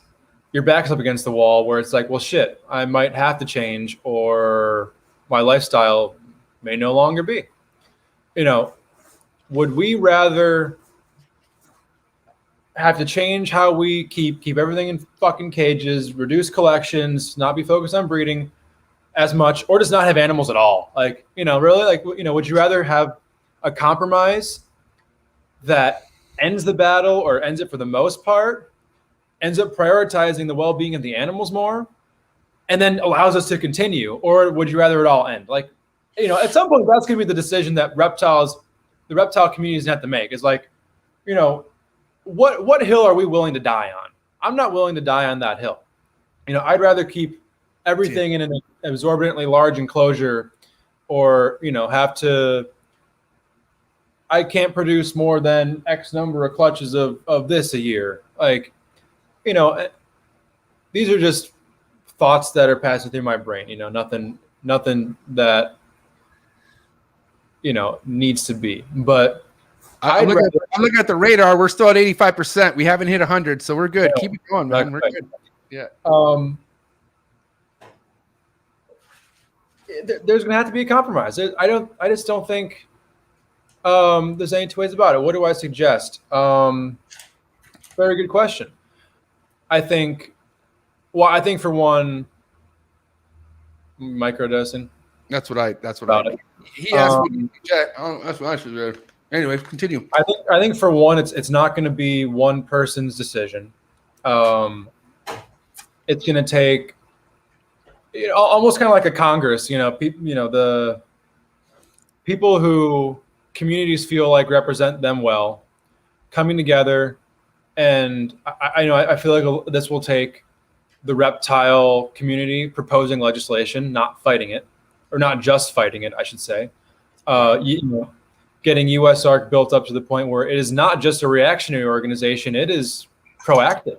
your back's up against the wall where it's like, well, shit, I might have to change, or my lifestyle may no longer be. Would we rather have to change how we keep everything in fucking cages, reduce collections, not be focused on breeding as much, or just not have animals at all? Like, really, like, would you rather have a compromise that ends the battle, or ends it for the most part, ends up prioritizing the well-being of the animals more, and then allows us to continue? Or would you rather it all end? Like, at some point, that's going to be the decision that the reptile community is going to have to make. Is like, what hill are we willing to die on? I'm not willing to die on that hill. I'd rather keep everything in an exorbitantly large enclosure, or, I can't produce more than X number of clutches of this a year. Like, these are just thoughts that are passing through my brain, nothing that, needs to be. But I'm looking at the radar. We're still at 85%. We haven't hit 100, so we're good. Keep it going, man. We're good. Yeah. There's going to have to be a compromise. I just don't think there's any two ways about it. What do I suggest? Very good question. I think for one, microdosing. That's what I. He asked me. That's what I should do. Anyway, continue. I think for one, it's not going to be one person's decision. It's going to take, almost kind of like a Congress. The people who communities feel like represent them well, coming together, and I feel like this will take the reptile community proposing legislation, not fighting it, or not just fighting it, I should say. Getting USARC built up to the point where it is not just a reactionary organization, it is proactive.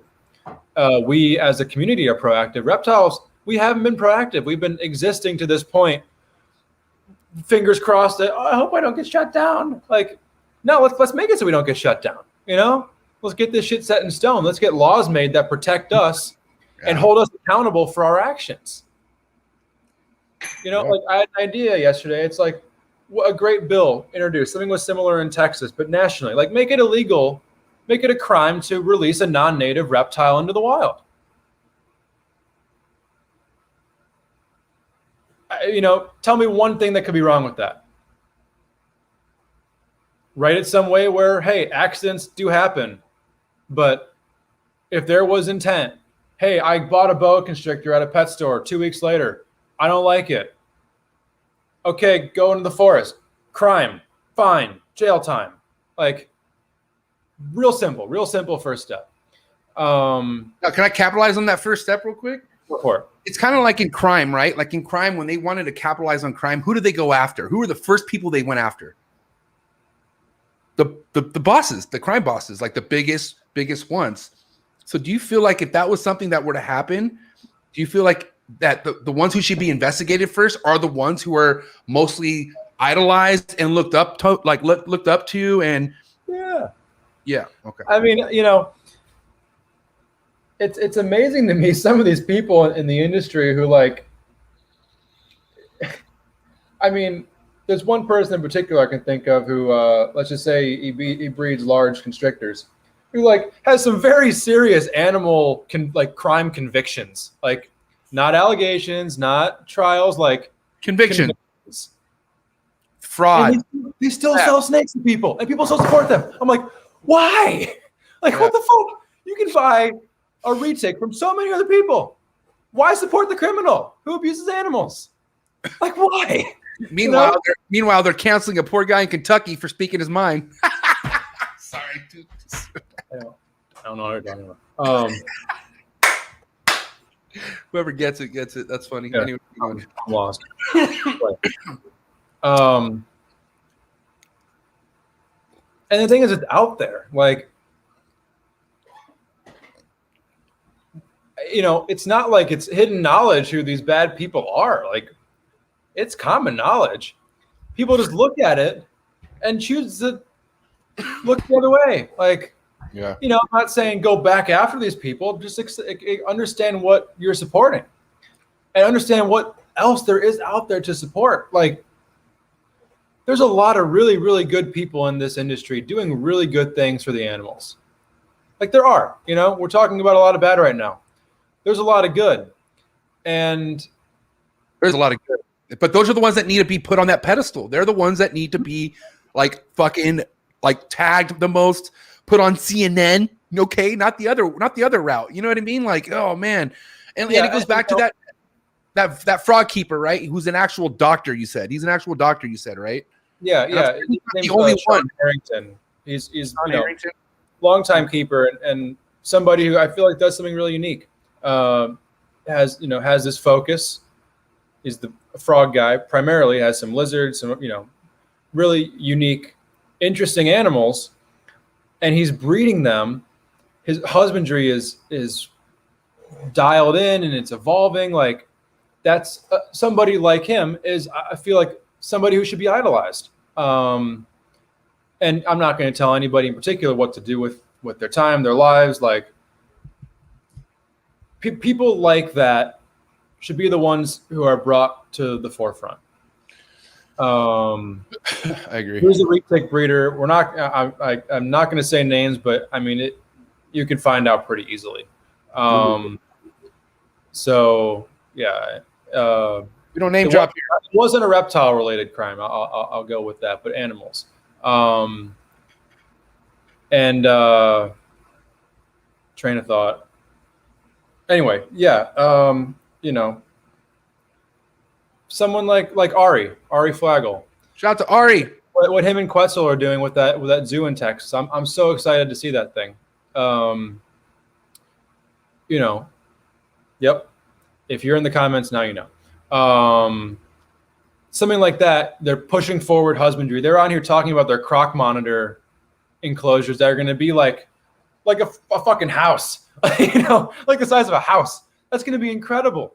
We as a community are proactive. Reptiles, we haven't been proactive. We've been existing to this point. Fingers crossed that, I hope I don't get shut down. Like, no, let's make it so we don't get shut down. Let's get this shit set in stone. Let's get laws made that protect us and hold us accountable for our actions. Like, I had an idea yesterday. It's like, a great bill introduced. Something was similar in Texas, but nationally. Like, make it illegal, make it a crime to release a non-native reptile into the wild. Tell me one thing that could be wrong with that. Write it some way where, hey, accidents do happen, but if there was intent, hey, I bought a boa constrictor at a pet store 2 weeks later, I don't like it. Okay, go into the forest. Crime, fine, jail time. Like, real simple first step. Now, can I capitalize on that first step real quick? Before. It's kind of like in crime, right? Like in crime, when they wanted to capitalize on crime, who did they go after? Who were the first people they went after? The bosses, the crime bosses, like the biggest ones. So do you feel like if that was something that were to happen, do you feel like that the ones who should be investigated first are the ones who are mostly idolized and looked up to and yeah, okay. I mean, it's amazing to me, some of these people in the industry who, like, I mean, there's one person in particular I can think of who, let's just say he breeds large constrictors, who, like, has some very serious animal crime convictions, like, not allegations, not trials, like convictions. Fraud. They still sell snakes to people, and people still support them. I'm like, why? Like, what the fuck? You can buy a retake from so many other people. Why support the criminal who abuses animals? Like, why? Meanwhile, they're canceling a poor guy in Kentucky for speaking his mind. Sorry, dude. I don't know what you're talking about. Whoever gets it gets it. That's funny. Yeah. Anyway, I'm lost. And the thing is, it's out there. Like, it's not like it's hidden knowledge who these bad people are. Like, it's common knowledge. People just look at it and choose to look the other way. Like, yeah, I'm not saying go back after these people. Just understand what you're supporting and understand what else there is out there to support. Like, there's a lot of really, really good people in this industry doing really good things for the animals. Like, there are, we're talking about a lot of bad right now. There's a lot of good. And there's a lot of good. But those are the ones that need to be put on that pedestal. They're the ones that need to be like fucking like tagged the most, put on CNN. Okay, not the other route. You know what I mean? Like, oh man. And it goes back to that frog keeper, right? Who's an actual doctor, you said. He's an actual doctor, you said, right? Yeah, yeah. He's the only one. Harrington. He's longtime keeper and somebody who I feel like does something really unique. Has this focus. He's the frog guy, primarily has some lizards, some really unique, interesting animals, and he's breeding them. His husbandry is dialed in and it's evolving. Like, that's somebody like him is, I feel like, somebody who should be idolized. And I'm not going to tell anybody in particular what to do with their time, their lives. Like, people like that should be the ones who are brought to the forefront. I agree. Here's a retic breeder. We're not. I'm not going to say names, but I mean it. You can find out pretty easily. So yeah. We don't name drop here. It wasn't a reptile related crime. I'll go with that, but animals. Train of thought. Anyway, yeah. Someone like Ari Flagel. Shout out to Ari. What him and Quetzal are doing with that zoo in Texas. I'm so excited to see that thing. Yep. If you're in the comments now, something like that. They're pushing forward husbandry. They're on here talking about their Croc monitor enclosures that are going to be like a fucking house, like the size of a house. That's going to be incredible.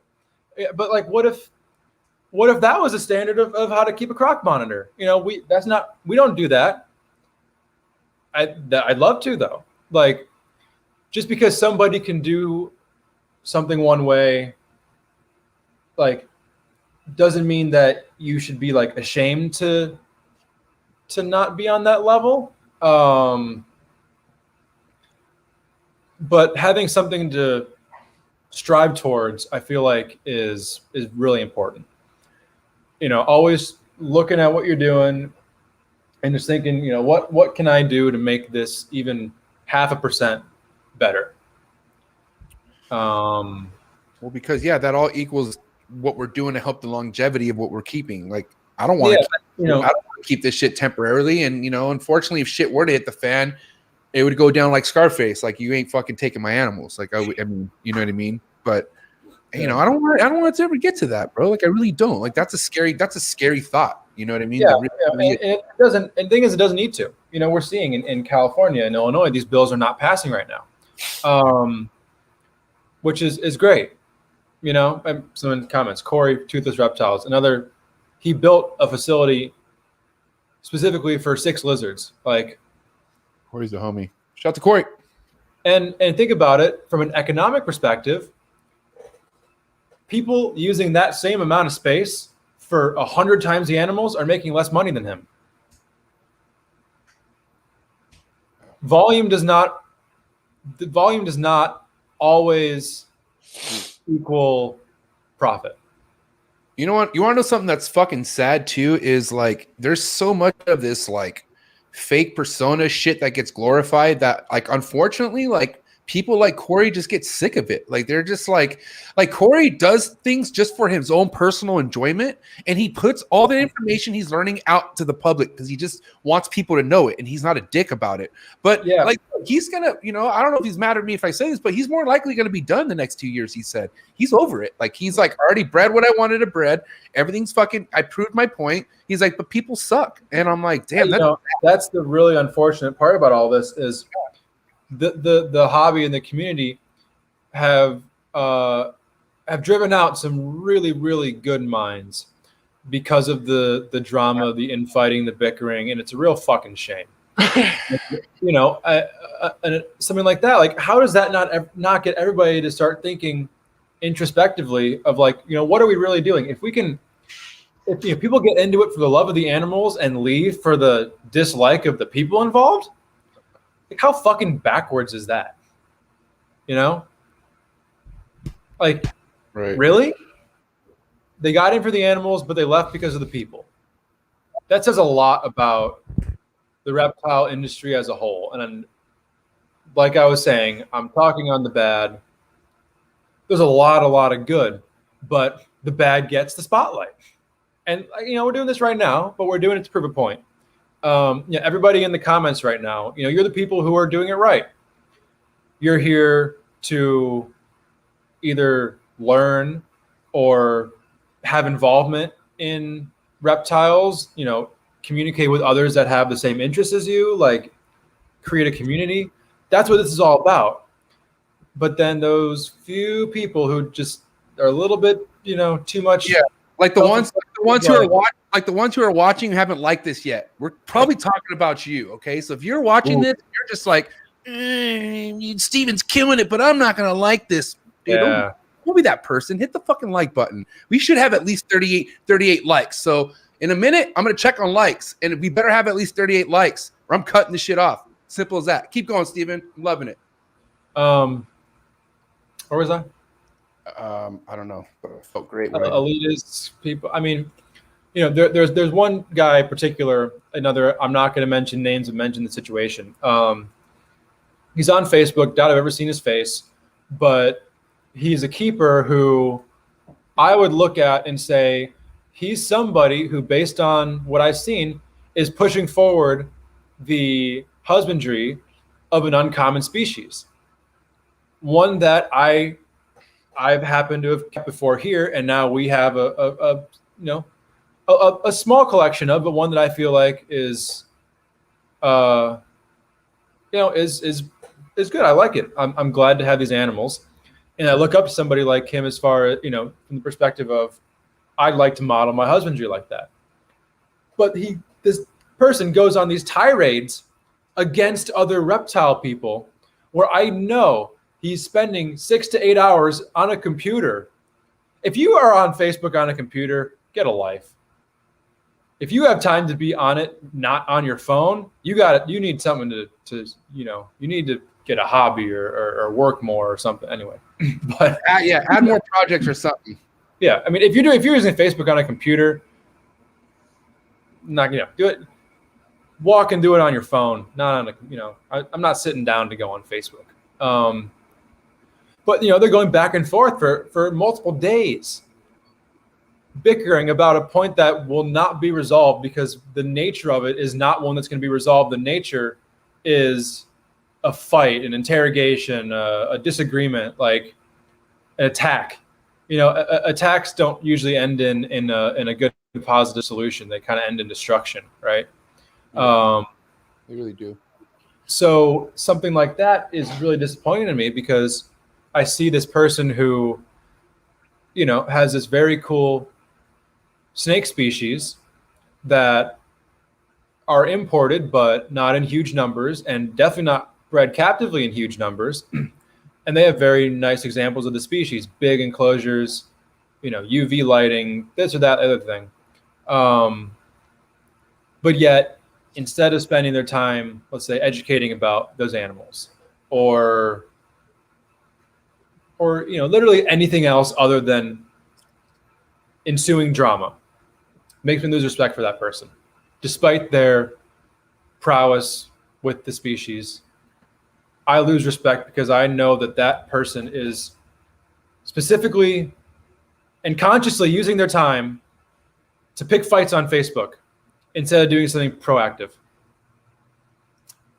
But like, what if that was a standard of how to keep a Croc monitor? We don't do that. I'd love to though. Like, just because somebody can do something one way, like, doesn't mean that you should be like ashamed to not be on that level. But having something to strive towards, I feel like is really important. Always looking at what you're doing and just thinking, what can I do to make this even 0.5% better? Well, because that all equals what we're doing to help the longevity of what we're keeping. Like, I don't want to, I don't want to keep this shit temporarily. And unfortunately, if shit were to hit the fan, it would go down like Scarface. Like, you ain't fucking taking my animals. Like, I mean, you know what I mean? But I don't want it to ever get to that, bro. Like, I really don't. Like, that's a scary thought. You know what I mean? Yeah. And it doesn't. And the thing is, it doesn't need to. We're seeing in California and Illinois, these bills are not passing right now, which is great. And someone comments, Corey, Toothless Reptiles, he built a facility specifically for 6 lizards. Like, Corey's a homie. Shout out to Corey. And think about it from an economic perspective. People using that same amount of space for 100 times the animals are making less money than him. Volume does not always equal profit. You know what? You want to know something that's fucking sad too? Is like, there's so much of this like fake persona shit that gets glorified that, like, unfortunately, like, people like Corey just get sick of it. Like, they're just like Corey does things just for his own personal enjoyment, and he puts all the information he's learning out to the public because he just wants people to know it, and he's not a dick about it. But like, he's gonna, I don't know if he's mad at me if I say this, but he's more likely gonna be done the next 2 years. He said he's over it. Like, he's like, already bred what I wanted to bred. Everything's fucking. I proved my point. He's like, but people suck, and I'm like, damn. That's the really unfortunate part about all this is the hobby and the community have have driven out some really, really good minds because of the drama, the infighting, the bickering, and it's a real fucking shame. You know, and something like that. Like, how does that not get everybody to start thinking introspectively of like, you know, what are we really doing? If people get into it for the love of the animals and leave for the dislike of the people involved, like how fucking backwards is that? You know, like, right. Really? They got in for the animals, but they left because of the people. That says a lot about the reptile industry as a whole. And like I was saying, I'm talking on the bad. There's a lot of good, but the bad gets the spotlight. And, you know, we're doing this right now, but we're doing it to prove a point. Yeah, everybody in the comments right now, you know, you're the people who are doing it right. You're here to either learn or have involvement in reptiles, you know, communicate with others that have the same interests as you, like create a community. That's what this is all about. But then those few people who just are a little bit, you know, too much. Yeah. Like the ones who are watching haven't liked this yet. We're probably talking about you. Okay. So if you're watching this, you're just like, Steven's killing it, but I'm not going to like this. Dude, yeah. Don't be that person. Hit the fucking like button. We should have at least 38 likes. So in a minute, I'm going to check on likes, and we better have at least 38 likes or I'm cutting this shit off. Simple as that. Keep going, Steven. I'm loving it. Where was I? I don't know, but it felt great. Elitist people. I mean, you know, there's one guy in particular, another, I'm not going to mention names and mention the situation. He's on Facebook. Doubt I've ever seen his face, but he's a keeper who I would look at and say, he's somebody who, based on what I've seen, is pushing forward the husbandry of an uncommon species. One that I've happened to have kept before here, and now we have a small collection of, but one that I feel like is good. I like it. I'm glad to have these animals, and I look up to somebody like him as far as, you know, from the perspective of, I'd like to model my husbandry like that. But this person goes on these tirades against other reptile people, where I know he's spending 6 to 8 hours on a computer. If you are on Facebook on a computer, get a life. If you have time to be on it, not on your phone, you need something to you need to get a hobby or work more or something. Anyway, but add more projects or something. Yeah, I mean, if you're using Facebook on a computer, do it. Walk and do it on your phone, not on I'm not sitting down to go on Facebook. But they're going back and forth for multiple days, bickering about a point that will not be resolved, because the nature of it is not one that's going to be resolved. The nature is a fight, an interrogation, a disagreement, like an attack. Attacks don't usually end in a good positive solution. They kind of end in destruction, right? They really do. So something like that is really disappointing to me, because I see this person who, has this very cool snake species that are imported, but not in huge numbers, and definitely not bred captively in huge numbers. And they have very nice examples of the species, big enclosures, UV lighting, this or that other thing. But yet, instead of spending their time, let's say, educating about those animals, or literally anything else other than ensuing drama, makes me lose respect for that person, despite their prowess with the species. I lose respect because I know that person is specifically and consciously using their time to pick fights on Facebook instead of doing something proactive.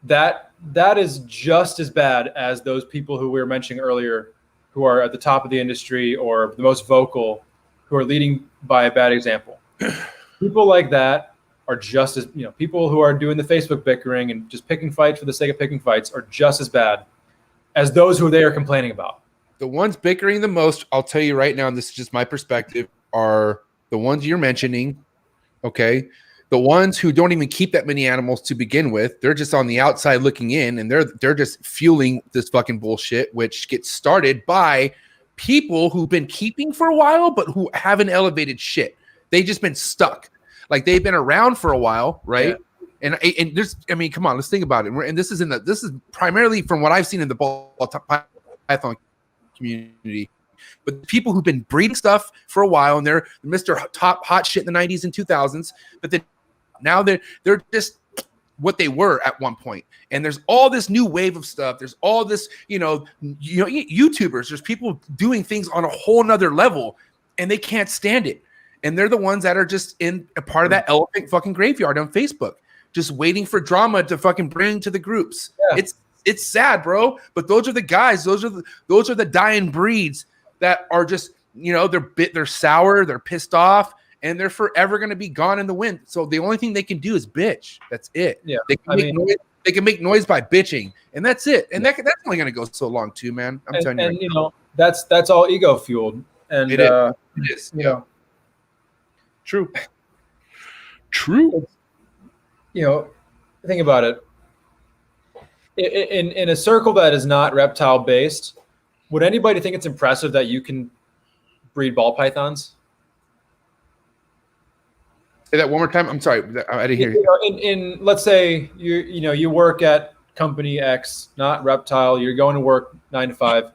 That is just as bad as those people who we were mentioning earlier, who are at the top of the industry or the most vocal, who are leading by a bad example. People like that are just as, people who are doing the Facebook bickering and just picking fights for the sake of picking fights are just as bad as those who they are complaining about. The ones bickering the most, I'll tell you right now, and this is just my perspective, are the ones you're mentioning. Okay. The ones who don't even keep that many animals to begin with, they're just on the outside looking in, and they're just fueling this fucking bullshit, which gets started by people who've been keeping for a while, but who haven't elevated shit. They've just been stuck. Like they've been around for a while, right? Yeah. And there's, I mean, come on, let's think about it. And this is primarily from what I've seen in the ball python community. But people who've been breeding stuff for a while, and they're Mr. Top hot shit in the 90s and 2000s, but then now they're just what they were at one point. And there's all this new wave of stuff. There's all this, YouTubers. There's people doing things on a whole nother level, and they can't stand it. And they're the ones that are just in a part of that elephant fucking graveyard on Facebook, just waiting for drama to fucking bring to the groups. Yeah. It's sad, bro. But those are the guys. Those are the dying breeds that are just, they're sour, they're pissed off, and they're forever going to be gone in the wind. So the only thing they can do is bitch. That's it. Yeah. They can make noise by bitching, and that's it. And that's only going to go so long too, man. I'm telling you. And that's all ego fueled. And it is. Yeah. True. Think about it. In a circle that is not reptile based, would anybody think it's impressive that you can breed ball pythons? Say that one more time. I'm sorry, I didn't hear you. In let's say you work at company X, not reptile. You're going to work 9 to 5.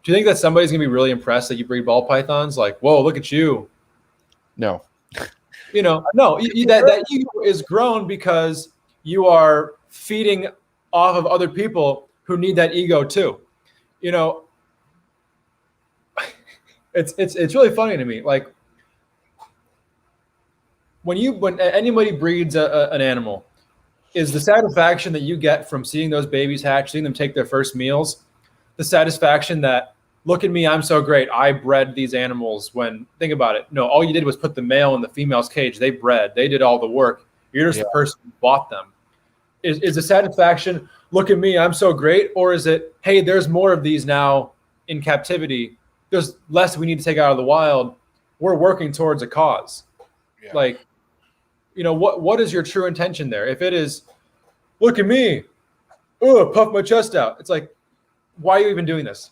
Do you think that somebody's gonna be really impressed that you breed ball pythons? Like, whoa, look at you. No. No. That ego is grown because you are feeding off of other people who need that ego too. It's really funny to me. Like when anybody breeds an animal, is the satisfaction that you get from seeing those babies hatch, seeing them take their first meals, the satisfaction that, look at me, I'm so great, I bred these animals. When, think about it, no, all you did was put the male in the female's cage. They bred, they did all the work. You're just the person who bought them. Is the satisfaction, look at me, I'm so great? Or is it, hey, there's more of these now in captivity. There's less we need to take out of the wild. We're working towards a cause. Yeah. Like, what is your true intention there? If it is, look at me, puff my chest out. It's like, why are you even doing this?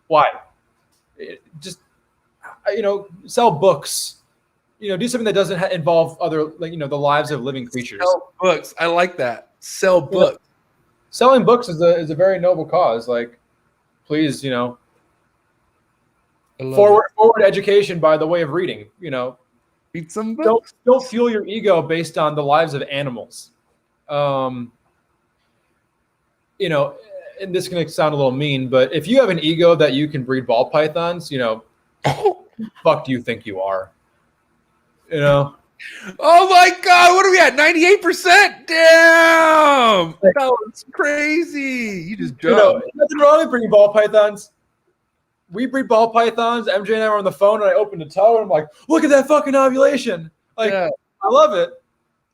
Why? Sell books. Do something that doesn't involve other, the lives of living creatures. Sell books. I like that. Sell books. Selling books is a very noble cause. Like, please, forward education by the way of reading. Read some books. Don't fuel your ego based on the lives of animals. And this is going to sound a little mean, but if you have an ego that you can breed ball pythons, fuck do you think you are? Oh my God, what are we at? 98%? Damn! That was crazy. You just nothing wrong with breeding ball pythons. We breed ball pythons. MJ and I were on the phone, and I opened a toe, and I'm like, look at that fucking ovulation. I love it.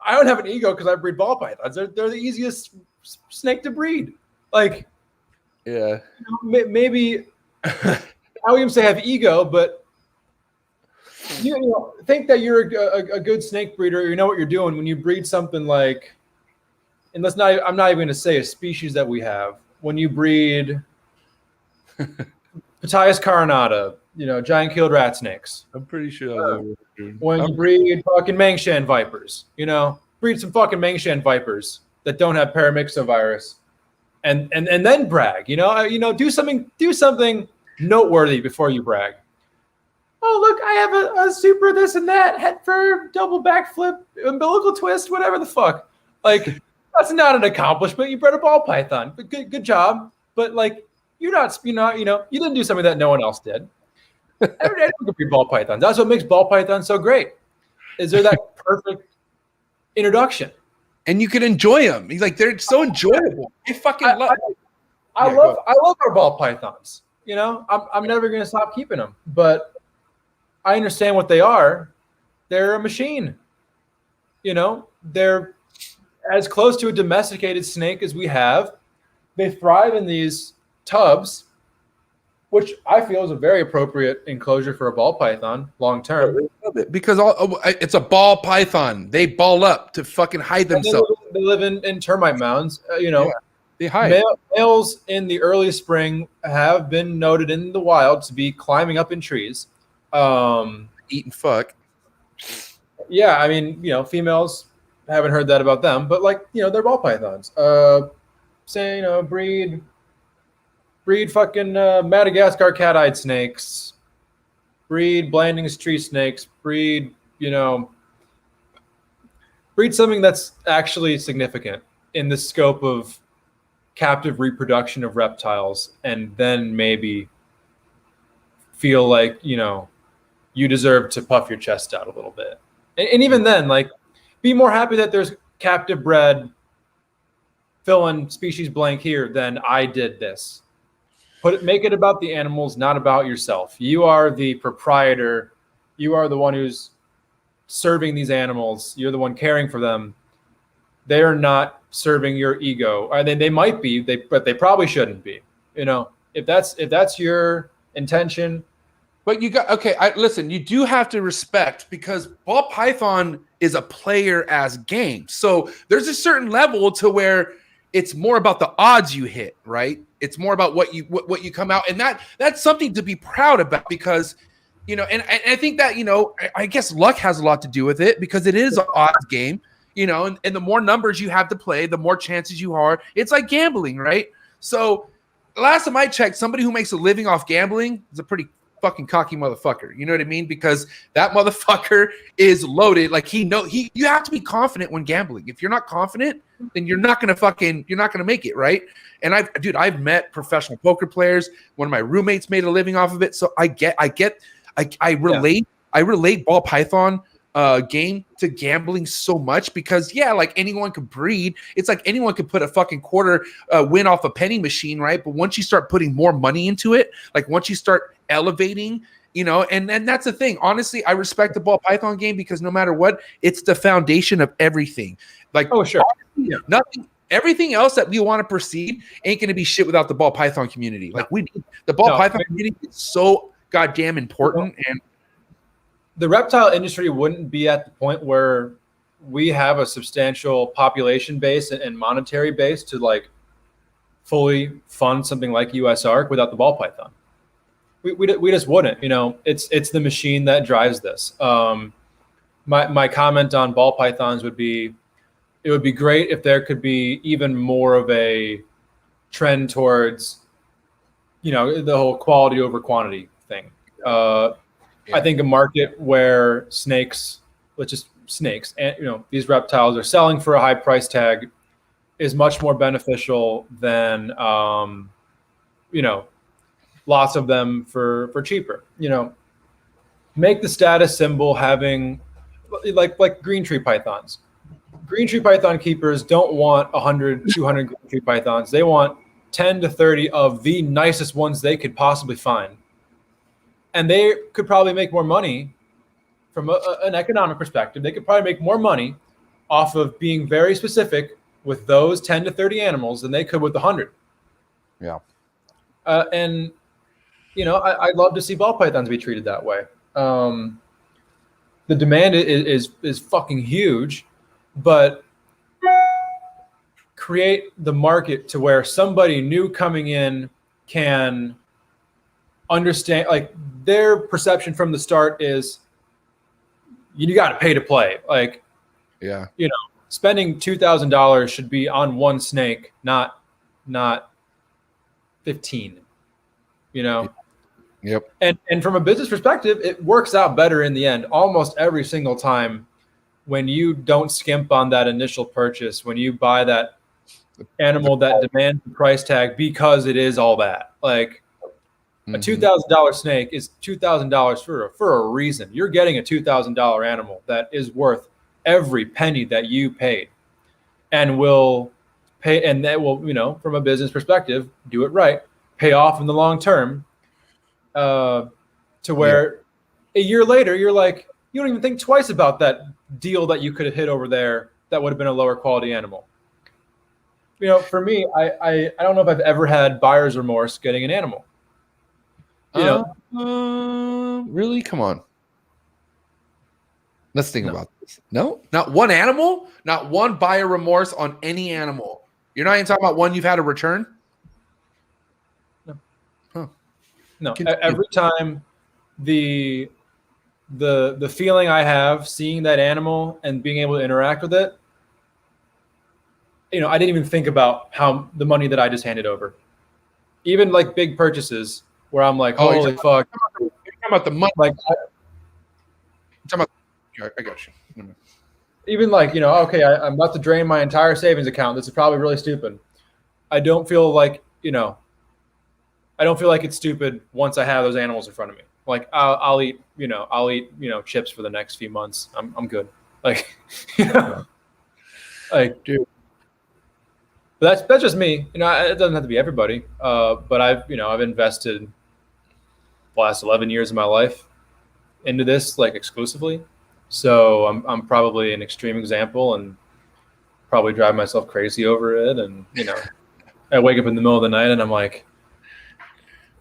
I don't have an ego because I breed ball pythons. They're the easiest snake to breed. Maybe I wouldn't even say have ego, but think that you're a good snake breeder. You know what you're doing when you breed something like, and I'm not even going to say a species that we have. When you breed Pitayas carinata, giant-keeled rat snakes. I'm pretty sure. When you breed fucking Mangshan vipers, breed some fucking Mangshan vipers that don't have paramyxovirus, and then brag. Do something noteworthy before you brag. Oh, look, I have a super this and that, head fur, double backflip, umbilical twist, whatever the fuck. That's not an accomplishment. You bred a ball python. But good job. But you didn't do something that no one else did. Everyone can breed ball pythons. That's what makes ball pythons so great. Is there that perfect introduction? And you can enjoy them. He's like, they're so enjoyable. I fucking love. I love our ball pythons. I'm never going to stop keeping them, but I understand what they are. They're a machine. They're as close to a domesticated snake as we have. They thrive in these tubs, which I feel is a very appropriate enclosure for a ball python long term. Because it's a ball python. They ball up to fucking hide themselves. They live in termite mounds. They hide. Males in the early spring have been noted in the wild to be climbing up in trees. Eating fuck. Yeah, I mean, females, haven't heard that about them, but they're ball pythons. Say, breed fucking Madagascar cat-eyed snakes, breed Blanding's tree snakes, breed something that's actually significant in the scope of captive reproduction of reptiles, and then maybe feel like, you deserve to puff your chest out a little bit. And even then, be more happy that there's captive bred, fill in species blank here, than I did this. Make it about the animals, not about yourself. You are the proprietor. You are the one who's serving these animals. You're the one caring for them. They're not serving your ego. Or they might be, but they probably shouldn't be. If that's your intention. But listen, you do have to respect, because ball python is a player as game. So there's a certain level to where it's more about the odds you hit, right? It's more about what you come out, and that's something to be proud about, because and I think that I guess luck has a lot to do with it, because it is an odds game, and the more numbers you have to play, the more chances you are. It's like gambling, right? So last time I checked, somebody who makes a living off gambling is a pretty fucking cocky motherfucker. You know what I mean? Because that motherfucker is loaded. You have to be confident when gambling. If you're not confident, then you're not gonna make it, right? And I've met professional poker players. One of my roommates made a living off of it. So I relate. Yeah. I relate ball python game to gambling so much, because anyone could breed. It's like anyone could put a fucking quarter win off a penny machine, right? But once you start putting more money into it, once you start elevating, and that's the thing. Honestly, I respect the ball python game, because no matter what, it's the foundation of everything. Oh sure, nothing. Everything else that we want to proceed ain't going to be shit without the ball python community. We need the ball python community. It's so goddamn important. And the reptile industry wouldn't be at the point where we have a substantial population base and monetary base to fully fund something like USARK without the ball python. We just wouldn't. It's the machine that drives this. My comment on ball pythons would be, it would be great if there could be even more of a trend towards, the whole quality over quantity thing. I think a market where snakes, and these reptiles are selling for a high price tag is much more beneficial than lots of them for cheaper. Make the status symbol having like green tree pythons. Green tree python keepers don't want 100, 200 green tree pythons. They want 10 to 30 of the nicest ones they could possibly find. And they could probably make more money from an economic perspective. They could probably make more money off of being very specific with those 10 to 30 animals than they could with 100. Yeah. And, I'd love to see ball pythons be treated that way. The demand is fucking huge, but create the market to where somebody new coming in can understand, their perception from the start is you got to pay to play. Spending $2,000 should be on one snake, not 15, Yep. And from a business perspective, it works out better in the end almost every single time when you don't skimp on that initial purchase, when you buy that animal that demands the price tag because it is all that. A $2,000 snake is $2,000 for a reason. You're getting a $2,000 animal that is worth every penny that you paid, and will pay, and that will, from a business perspective, do it right, pay off in the long term. To where a year later, you're like, you don't even think twice about that deal that you could have hit over there that would have been a lower quality animal. for me, I don't know if I've ever had buyer's remorse getting an animal. Really? Come on. Let's think about this. No, not one animal, not one buyer remorse on any animal. You're not even talking about one you've had a return? No. Huh. No. Every time the feeling I have seeing that animal and being able to interact with it, I didn't even think about how the money that I just handed over. Even like big purchases where I'm like, holy fuck. You're talking about the money. Like, I got you. Even like, okay, I'm about to drain my entire savings account. This is probably really stupid. I don't feel like, I don't feel like it's stupid once I have those animals in front of me. Like I'll eat chips for the next few months. I'm good. Like, like, dude. But that's just me. It doesn't have to be everybody. But I've invested the last 11 years of my life into this, like, exclusively. So I'm probably an extreme example and probably drive myself crazy over it. And, I wake up in the middle of the night and I'm like,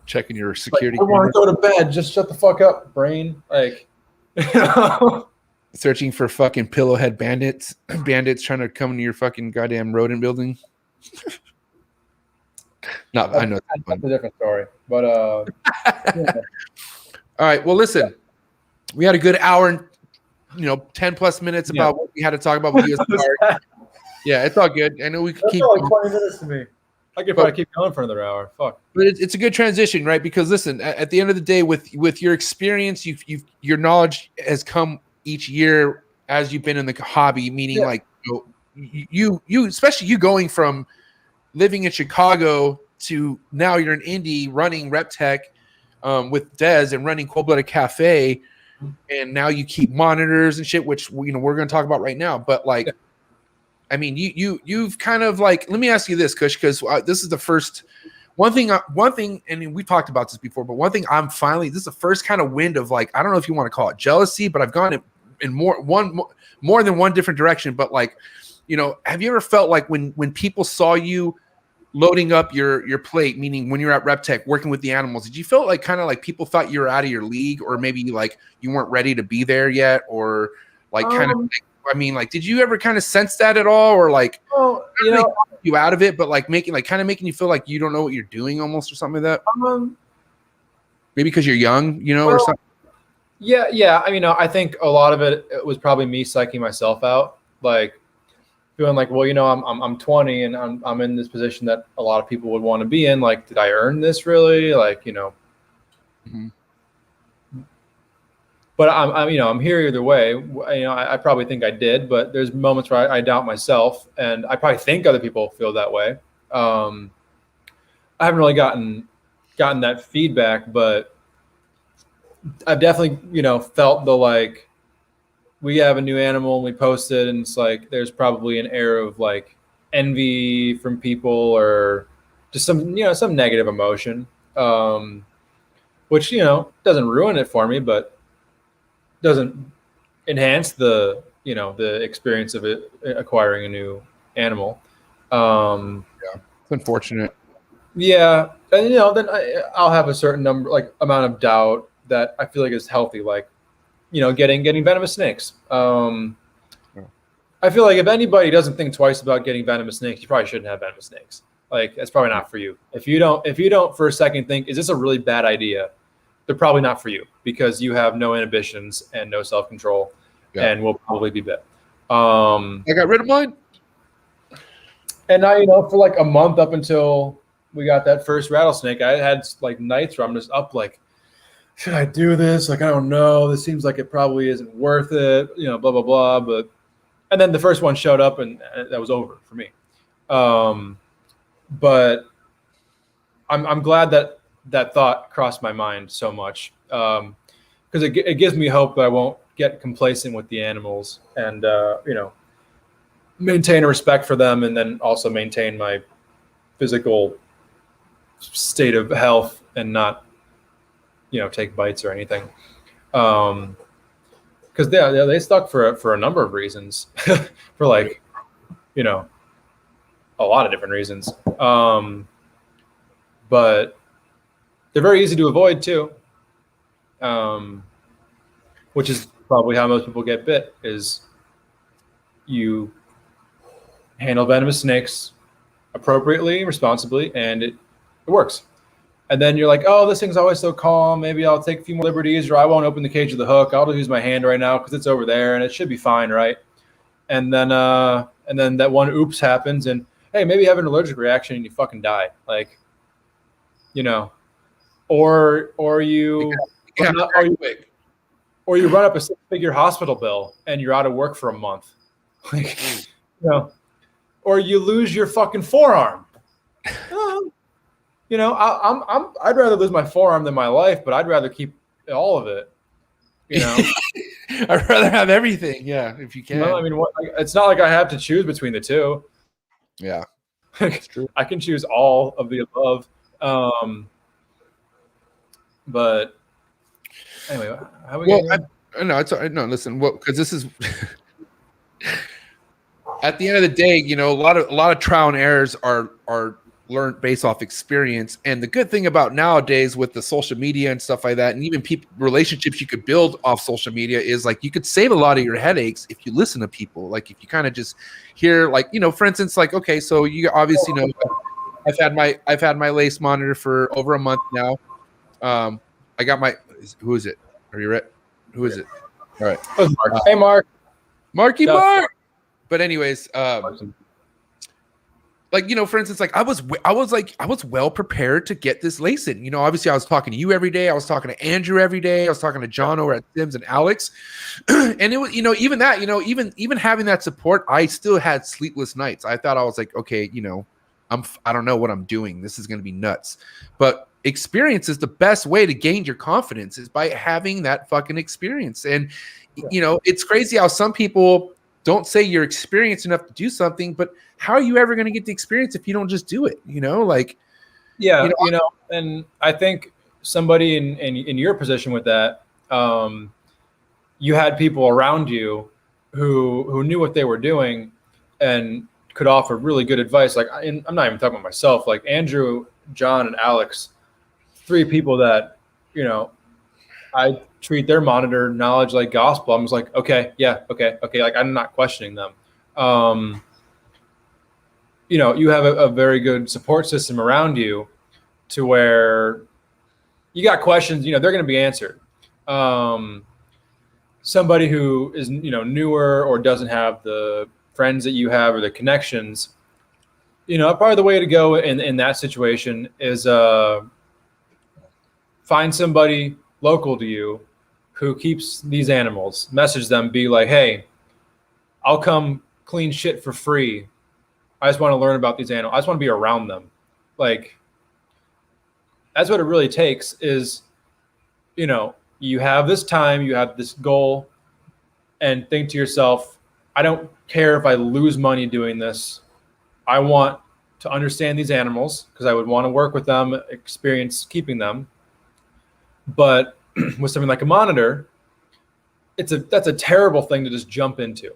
checking your security. I want to go to bed. Just shut the fuck up, brain. Like, searching for fucking pillowhead bandits trying to come into your fucking goddamn rodent building. I know that's a different story. But yeah. All right. Well, listen, we had a good hour and 10 plus minutes about what we had to talk about with US Park. Yeah, it's all good. I know we could keep like 20 minutes to me. I could probably keep going for another hour. Fuck. But it's a good transition, right? Because listen, at the end of the day, with your experience, your knowledge has come each year as you've been in the hobby. Meaning, like you, especially you going from living in Chicago to now you're in Indy running Rep Tech with Dez and running Cold Blooded Cafe, and now you keep monitors and shit, which we're going to talk about right now. But like. I mean, you've kind of like. Let me ask you this, Kush, because this is the first one thing, and we talked about this before. But one thing this is the first kind of wind of like, I don't know if you want to call it jealousy, but I've gone in more than one different direction. But like, have you ever felt like when people saw you loading up your plate, meaning when you're at Rep Tech working with the animals, did you feel like kind of like people thought you were out of your league, or maybe like you weren't ready to be there yet, or like kind of. I mean, like, did you ever kind of sense that at all, or like, you out of it, but like making you feel like you don't know what you're doing, almost, or something like that? Maybe because you're young, or something. Yeah. I mean, I think a lot of it was probably me psyching myself out, like feeling like, well, I'm 20 and I'm in this position that a lot of people would want to be in. Like, did I earn this really? Like, Mm-hmm. But I'm here either way. I probably think I did, but there's moments where I doubt myself, and I probably think other people feel that way. I haven't really gotten that feedback, but I've definitely, felt the like, we have a new animal and we post it, and it's like there's probably an air of like envy from people, or just some negative emotion, which doesn't ruin it for me, but doesn't enhance the experience of it acquiring a new animal. It's unfortunate. Yeah, and then I'll have a certain amount of doubt that I feel like is healthy, like getting venomous snakes. I feel like if anybody doesn't think twice about getting venomous snakes, you probably shouldn't have venomous snakes. Like, that's probably not for you. If you don't for a second think, is this a really bad idea? They're probably not for you, because you have no inhibitions and no self-control, and will probably be bit. I got rid of mine. And now, for like a month up until we got that first rattlesnake, I had like nights where I'm just up like, should I do this? Like, I don't know. This seems like it probably isn't worth it, blah, blah, blah. And then the first one showed up, and that was over for me. But I'm glad that thought crossed my mind so much, because it gives me hope that I won't get complacent with the animals, and maintain a respect for them, and then also maintain my physical state of health and not take bites or anything, because they stuck for a number of reasons. For like a lot of different reasons. But they're very easy to avoid too. Which is probably how most people get bit, is you handle venomous snakes appropriately, responsibly, and it works. And then you're like, oh, this thing's always so calm. Maybe I'll take a few more liberties, or I won't open the cage of the hook. I'll just use my hand right now because it's over there and it should be fine, right? And then that one oops happens, and hey, maybe you have an allergic reaction and you fucking die. Like, you know, or you run up a six-figure hospital bill and you're out of work for a month. Like, you know, or you lose your fucking forearm. You know, I'd rather lose my forearm than my life, but I'd rather keep all of it. You know, I'd rather have everything. Yeah, if you can. Well, I mean, it's not like I have to choose between the two. Yeah, that's true. I can choose all of the above. But anyway, how we? No. Listen, because this is. At the end of the day, you know, a lot of trial and errors are learned based off experience. And the good thing about nowadays with the social media and stuff like that, and even relationships you could build off social media, is like you could save a lot of your headaches if you listen to people. Like if you kind of just hear, like, you know, for instance, like, okay, so you obviously know I've had my lace monitor for over a month now. I got my, who is it? Are you ready? Who is it? All right. Mark. Hey, Mark. Marky Mark. But anyways, like, you know, for instance, like I was well prepared to get this lace in. You know, obviously I was talking to you every day. I was talking to Andrew every day. I was talking to John over at Sims and Alex. And it was, you know, even that, you know, even having that support, I still had sleepless nights. I thought I was like, okay, you know, I don't know what I'm doing. This is going to be nuts. But experience is the best way to gain your confidence, is by having that fucking experience. And, you know, it's crazy how some people don't say you're experienced enough to do something, but how are you ever going to get the experience if you don't just do it? You know, like, yeah, you know, and I think somebody in your position with that, you had people around you who knew what they were doing and could offer really good advice. Like, I'm not even talking about myself, like Andrew, John, and Alex, 3 people that, you know, I treat their monitor knowledge like gospel. I'm just like, okay. Like, I'm not questioning them. You know, you have a very good support system around you to where you got questions, you know, they're going to be answered. Somebody who is, you know, newer or doesn't have the friends that you have or the connections, you know, probably the way to go in that situation is find somebody local to you who keeps these animals. Message them, be like, hey, I'll come clean shit for free. I just want to learn about these animals. I just want to be around them. Like, that's what it really takes is, you know, you have this time, you have this goal, and think to yourself, I don't care if I lose money doing this. I want to understand these animals because I would want to work with them, experience keeping them. But with something like a monitor, that's a terrible thing to just jump into.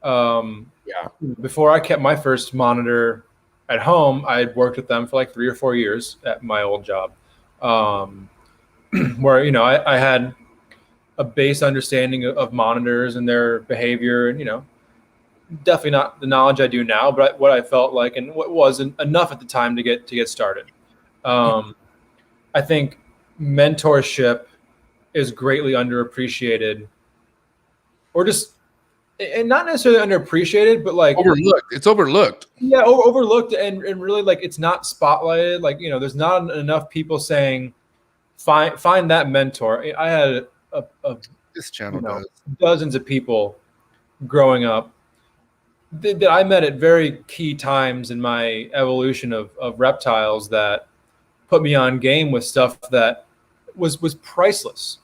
Yeah. Before I kept my first monitor at home, I had worked with them for like 3 or 4 years at my old job, where, you know, I had a base understanding of monitors and their behavior, and, you know, definitely not the knowledge I do now, but what I felt like and what wasn't enough at the time to get started. I think mentorship is greatly underappreciated, or just, and not necessarily underappreciated, but like overlooked. It's overlooked. Yeah, overlooked, and really, like, it's not spotlighted. Like, you know, there's not enough people saying, find that mentor. I had This channel, you know, dozens of people growing up that I met at very key times in my evolution of reptiles that put me on game with stuff that was priceless.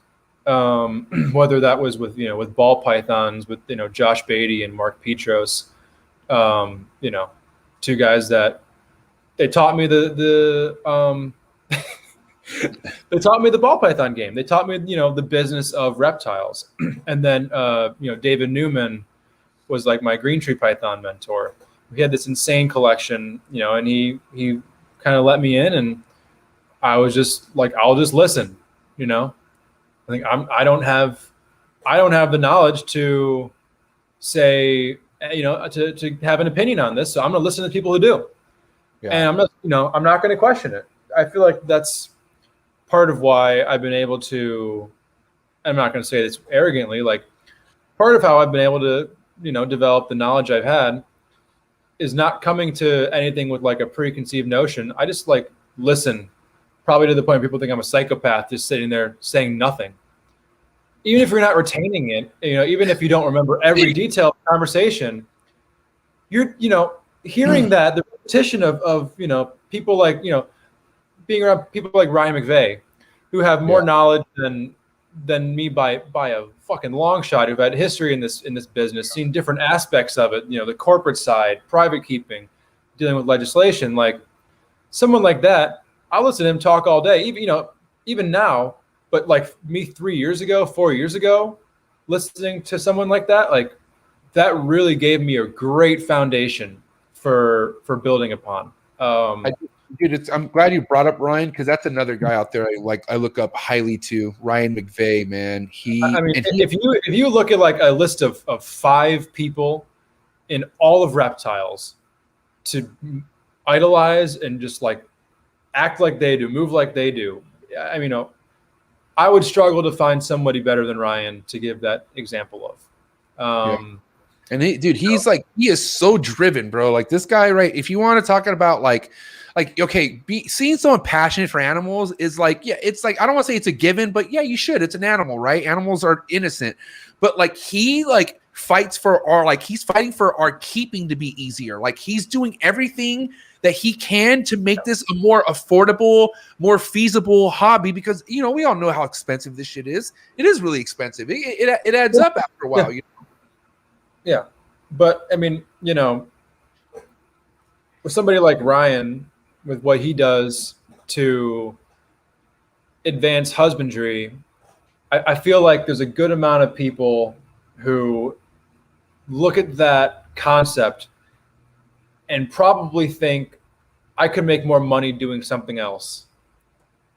Whether that was with, you know, with ball pythons, with, you know, Josh Beatty and Mark Petros, you know, 2 guys that they taught me the they taught me the ball python game. They taught me, you know, the business of reptiles. And then, you know, David Newman was like my green tree python mentor. he had this insane collection, and he kind of let me in, and I was just like, I'll just listen, I think I don't have the knowledge to say, to have an opinion on this. So I'm going to listen to people who do. Yeah. And I'm not going to question it. I feel like that's part of why I've been able to, I'm not going to say this arrogantly, like part of how I've been able to, develop the knowledge I've had is not coming to anything with like a preconceived notion. I just like listen, probably to the point people think I'm a psychopath, just sitting there saying nothing. Even if you're not retaining it, even if you don't remember every detail of the conversation, you're, hearing that the repetition of people like, being around people like Ryan McVeigh, who have more knowledge than me by a fucking long shot, who've had history in this business, seen different aspects of it, the corporate side, private keeping, dealing with legislation. Like someone like that, I'll listen to him talk all day, even now. But like me 4 years ago, listening to someone like that, like that really gave me a great foundation for building upon. Dude, I'm glad you brought up Ryan, because that's another guy out there I look up highly to. Ryan McVeigh, man. If you look at like a list of 5 people in all of reptiles to idolize and just like act like they do, move like they do, I would struggle to find somebody better than Ryan to give that example of. And he is so driven, bro. Like this guy, right? If you want to talk about seeing someone passionate for animals is like, it's like, I don't want to say it's a given, but yeah, you should. It's an animal, right? Animals are innocent, but like he like fights for he's fighting for our keeping to be easier. Like he's doing everything that he can to make this a more affordable, more feasible hobby, because we all know how expensive this shit is. It is really expensive. It adds up after a while. Yeah, but with somebody like Ryan, with what he does to advance husbandry, I feel like there's a good amount of people who look at that concept and probably think I could make more money doing something else,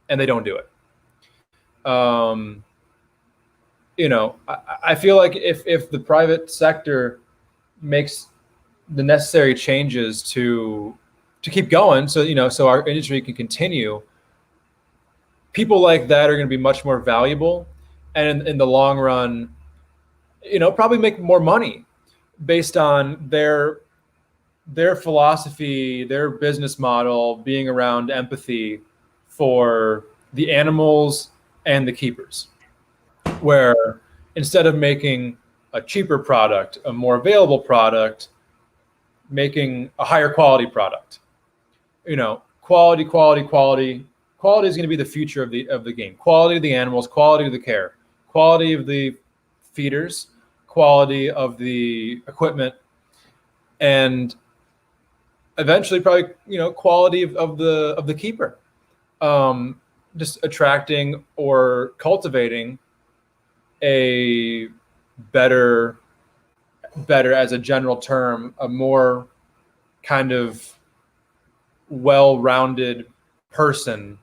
and they don't do it. I feel like if the private sector makes the necessary changes to keep going, so our industry can continue, people like that are going to be much more valuable, and in the long run, probably make more money based on their philosophy, their business model being around empathy for the animals and the keepers, where instead of making a cheaper product, a more available product, making a higher quality product. Quality is going to be the future of the game. Quality of the animals, quality of the care, quality of the feeders, quality of the equipment, and eventually probably quality of the keeper. Just attracting or cultivating a better as a general term, a more kind of well-rounded person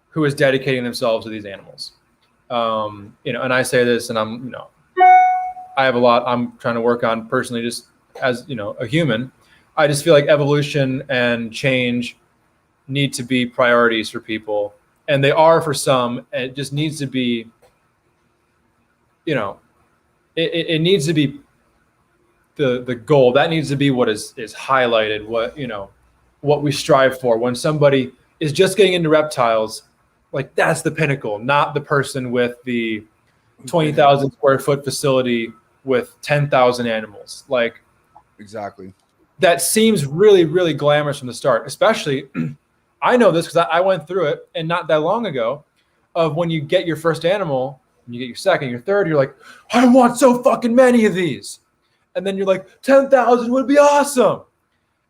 who is dedicating themselves to these animals. And I say this, and I have a lot I'm trying to work on personally, just as a human. I just feel like evolution and change need to be priorities for people, and they are for some. It just needs to be, it needs to be the goal. That needs to be what is highlighted, what we strive for. When somebody is just getting into reptiles, like that's the pinnacle, not the person with the 20,000 square foot facility with 10,000 animals. Like, exactly. That seems really, really glamorous from the start, especially I know this because I went through it, and not that long ago, of when you get your first animal, and you get your second, your third, you're like, I want so fucking many of these. And then you're like, 10,000 would be awesome.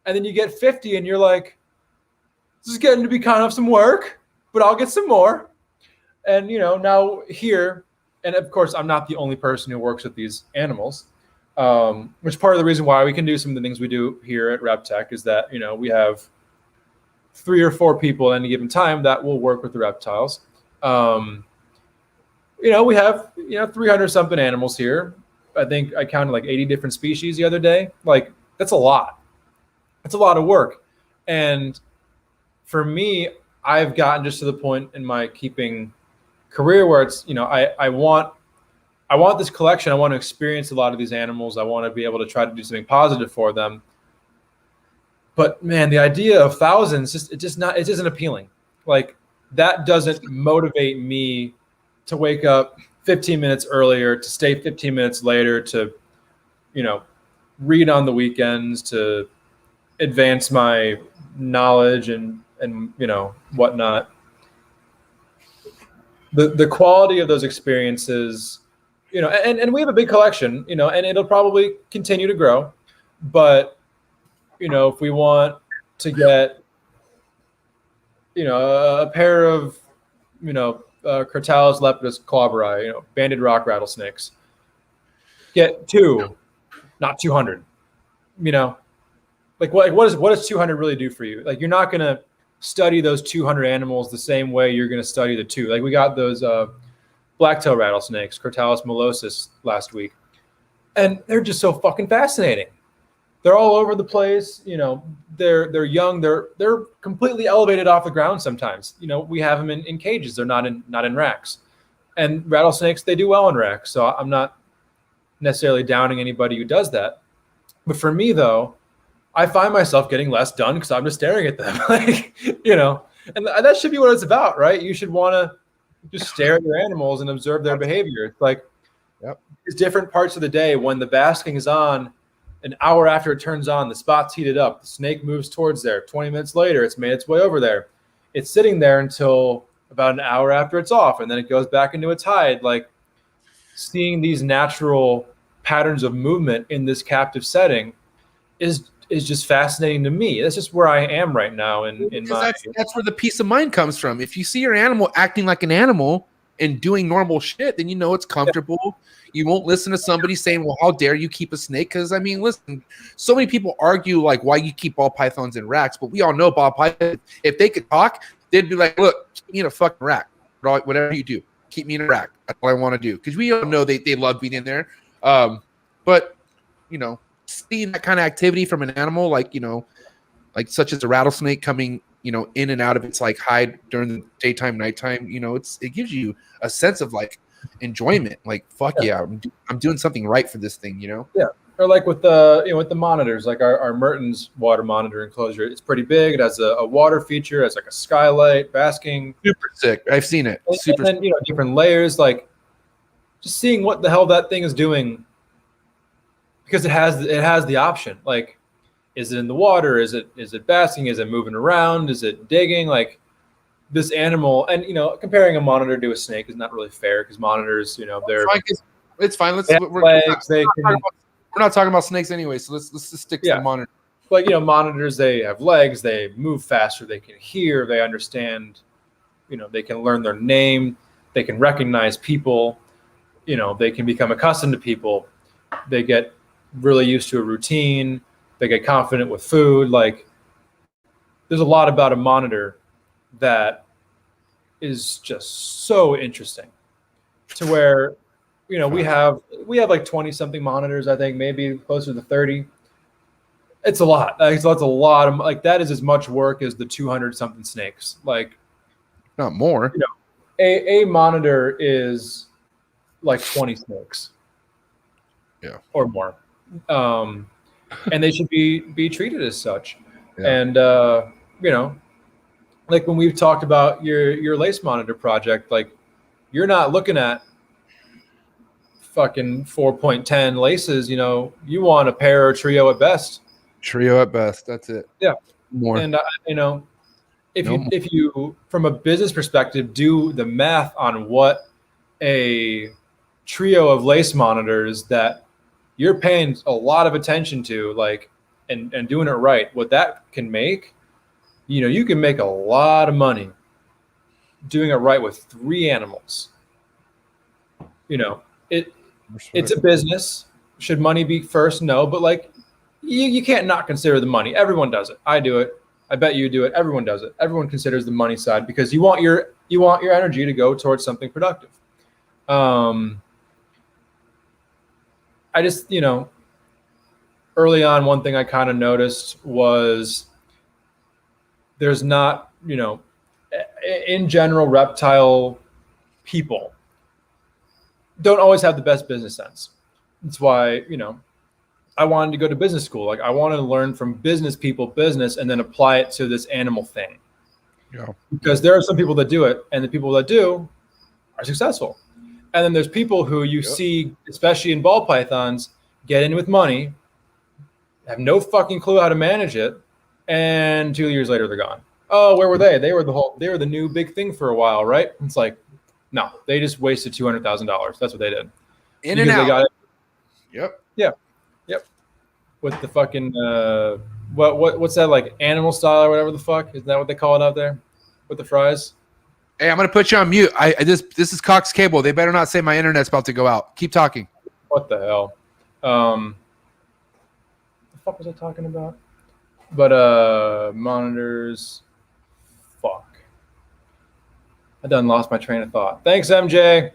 And then you get 50 and you're like, this is getting to be kind of some work, but I'll get some more. And, now here, and of course, I'm not the only person who works with these animals. which part of the reason why we can do some of the things we do here at RepTech is that, we have 3 or 4 people at any given time that will work with the reptiles. We have, 300 something animals here. I think I counted like 80 different species the other day. Like, that's a lot. That's a lot of work. And for me, I've gotten just to the point in my keeping career where it's, I want this collection. I want to experience a lot of these animals. I want to be able to try to do something positive for them. But man, the idea of thousands, it isn't appealing. Like, that doesn't motivate me to wake up 15 minutes earlier, to stay 15 minutes later, to, read on the weekends, to advance my knowledge and whatnot. The quality of those experiences, and we have a big collection, and it'll probably continue to grow. But, if we want to get, a pair of, Crotalus lepidus clawberi, banded rock rattlesnakes, get 2, not 200, Like what does 200 really do for you? Like, you're not going to study those 200 animals the same way you're going to study the 2. Like, we got those black-tailed rattlesnakes, Crotalus molossus, last week, and they're just so fucking fascinating. They're all over the place. They're young. They're completely elevated off the ground sometimes. We have them in cages. They're not in racks. And rattlesnakes, they do well in racks. So I'm not necessarily downing anybody who does that. But for me, though, I find myself getting less done because I'm just staring at them. And that should be what it's about, right? You should want to just stare at your animals and observe their behavior. It's like, There's different parts of the day when the basking is on. An hour after it turns on, the spot's heated up. The snake moves towards there. 20 minutes later, it's made its way over there. It's sitting there until about an hour after it's off, and then it goes back into its hide. Like, seeing these natural patterns of movement in this captive setting is just fascinating to me. That's just where I am right now. That's where the peace of mind comes from. If you see your animal acting like an animal and doing normal shit, then it's comfortable. Yeah. You won't listen to somebody saying, well, how dare you keep a snake? Because, listen, so many people argue, like, why you keep ball pythons in racks. But we all know ball pythons, if they could talk, they'd be like, look, keep me in a fucking rack. Whatever you do, keep me in a rack. That's what I want to do. Because we all know they love being in there. But, seeing that kind of activity from an animal, like such as a rattlesnake coming, in and out of its, like, hide during the daytime, nighttime, it gives you a sense of, like, enjoyment. Like, fuck yeah, I'm doing something right for this thing, Yeah. Or like with the monitors, like our Mertens water monitor enclosure, it's pretty big. It has a water feature. It has like a skylight, basking. Super sick. I've seen it. And then, different layers, like just seeing what the hell that thing is doing, because it has the option. Like, is it in the water? Is it basking? Is it moving around? Is it digging? Like, this animal, and comparing a monitor to a snake is not really fair, because monitors, they're it's fine. We're not talking about snakes anyway, so let's just stick to the monitor. Like, monitors, they have legs, they move faster, they can hear, they understand, they can learn their name, they can recognize people, they can become accustomed to people, they get really used to a routine, they get confident with food. Like, there's a lot about a monitor that is just so interesting, to where, we have like 20 something monitors, I think, maybe closer to 30. It's a lot. That's a lot of, like, that is as much work as the 200 something snakes. Like, not more. A monitor is like 20 snakes. Yeah. Or more. And they should be treated as such. Yeah. And like when we've talked about your lace monitor project, like, you're not looking at fucking 4.10 laces. You want a pair or trio at best. Trio at best. That's it. Yeah. More. And if you from a business perspective do the math on what a trio of lace monitors that you're paying a lot of attention to, like, and doing it right, what that can make. You can make a lot of money doing it right with 3 animals. It's a business. Should money be first? No, but like you can't not consider the money. Everyone does it. I do it. I bet you do it. Everyone does it. Everyone considers the money side because you want your energy to go towards something productive. I just, early on, one thing I kind of noticed was there's not, in general, reptile people don't always have the best business sense. That's why, I wanted to go to business school. Like I wanted to learn from business people, business, and then apply it to this animal thing. Yeah. Because there are some people that do it, and the people that do are successful. And then there's people who you see, especially in ball pythons, get in with money, have no fucking clue how to manage it, and 2 years later they're gone. Oh, where were they? They were the new big thing for a while, right? It's like, no, they just wasted $200,000. That's what they did. In and out. They got it. Yep. Yeah. Yep. With the fucking what's that, like animal style or whatever the fuck? Isn't that what they call it out there? With the fries? Hey, I'm gonna put you on mute. This is Cox Cable. They better not say my internet's about to go out. Keep talking. What the hell? The fuck was I talking about? But monitors. Fuck. I done lost my train of thought. Thanks, MJ.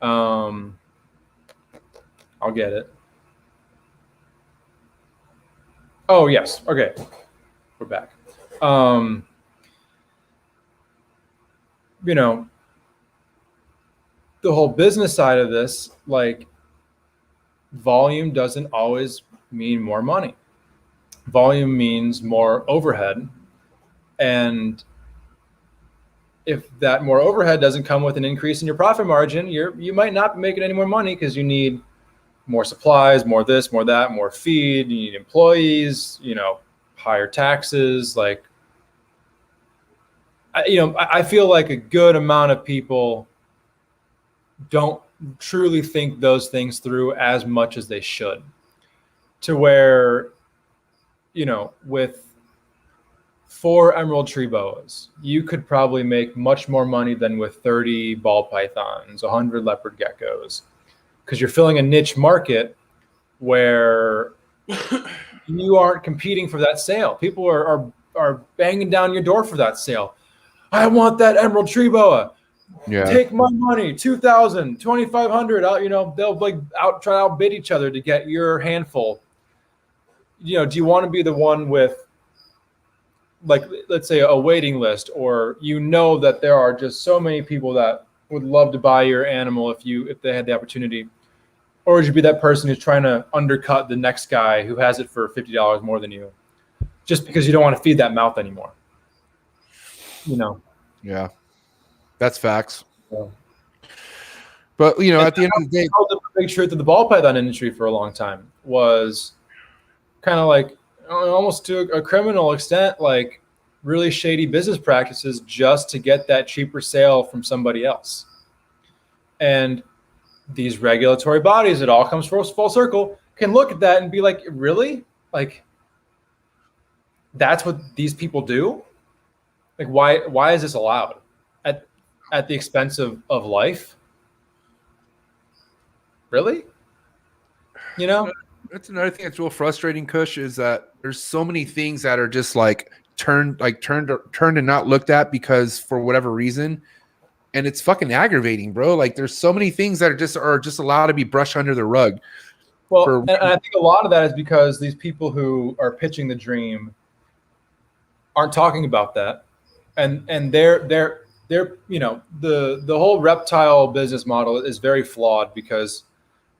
I'll get it. Oh, yes. Okay. We're back. The whole business side of this, like volume doesn't always mean more money. Volume means more overhead. And if that more overhead doesn't come with an increase in your profit margin, you might not be making any more money because you need more supplies, more this, more that, more feed, you need employees, higher taxes. Like, I feel like a good amount of people don't truly think those things through as much as they should, to where, with 4 emerald tree boas, you could probably make much more money than with 30 ball pythons, 100 leopard geckos, because you're filling a niche market where you aren't competing for that sale. People are banging down your door for that sale. I want that emerald tree boa. Yeah. Take my money, $2,000, $2,500. They'll try to outbid each other to get your handful. Do you want to be the one with, like, let's say a waiting list, or that there are just so many people that would love to buy your animal if they had the opportunity? Or would you be that person who's trying to undercut the next guy who has it for $50 more than you, just because you don't want to feed that mouth anymore? Yeah, that's facts. Yeah. But at the end of the day, the big truth of the ball python industry for a long time was kind of like almost to a criminal extent, like really shady business practices just to get that cheaper sale from somebody else. And these regulatory bodies, it all comes full circle, can look at that and be like, really? Like, that's what these people do? Like, why is this allowed at the expense of life? Really? That's another thing that's real frustrating, Kush, is that there's so many things that are just like turned and not looked at because for whatever reason, and it's fucking aggravating, bro. Like there's so many things that are just allowed to be brushed under the rug. Well, and I think a lot of that is because these people who are pitching the dream aren't talking about that, and they're the whole reptile business model is very flawed because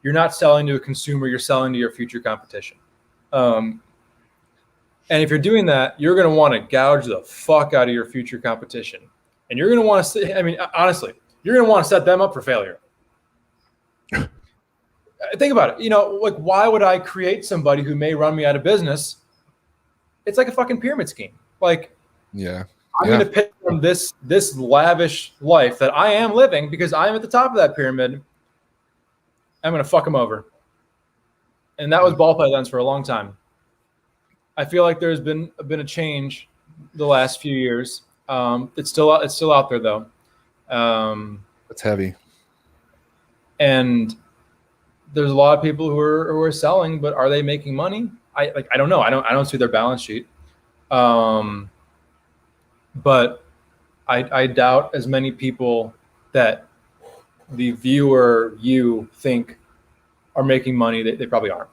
you're not selling to a consumer, you're selling to your future competition. And if you're doing that, you're going to want to gouge the fuck out of your future competition. And you're going to want to, honestly, you're going to want to set them up for failure. Think about it. Like, why would I create somebody who may run me out of business? It's like a fucking pyramid scheme. Like, yeah, I'm going to pick from this lavish life that I am living because I am at the top of that pyramid. I'm going to fuck them over. And that was ball pythons for a long time. I feel like there's been a change the last few years. It's still out there though. It's heavy. And there's a lot of people who are selling, but are they making money? I don't know. I don't see their balance sheet. But I doubt as many people that the viewer you think are making money. They probably aren't.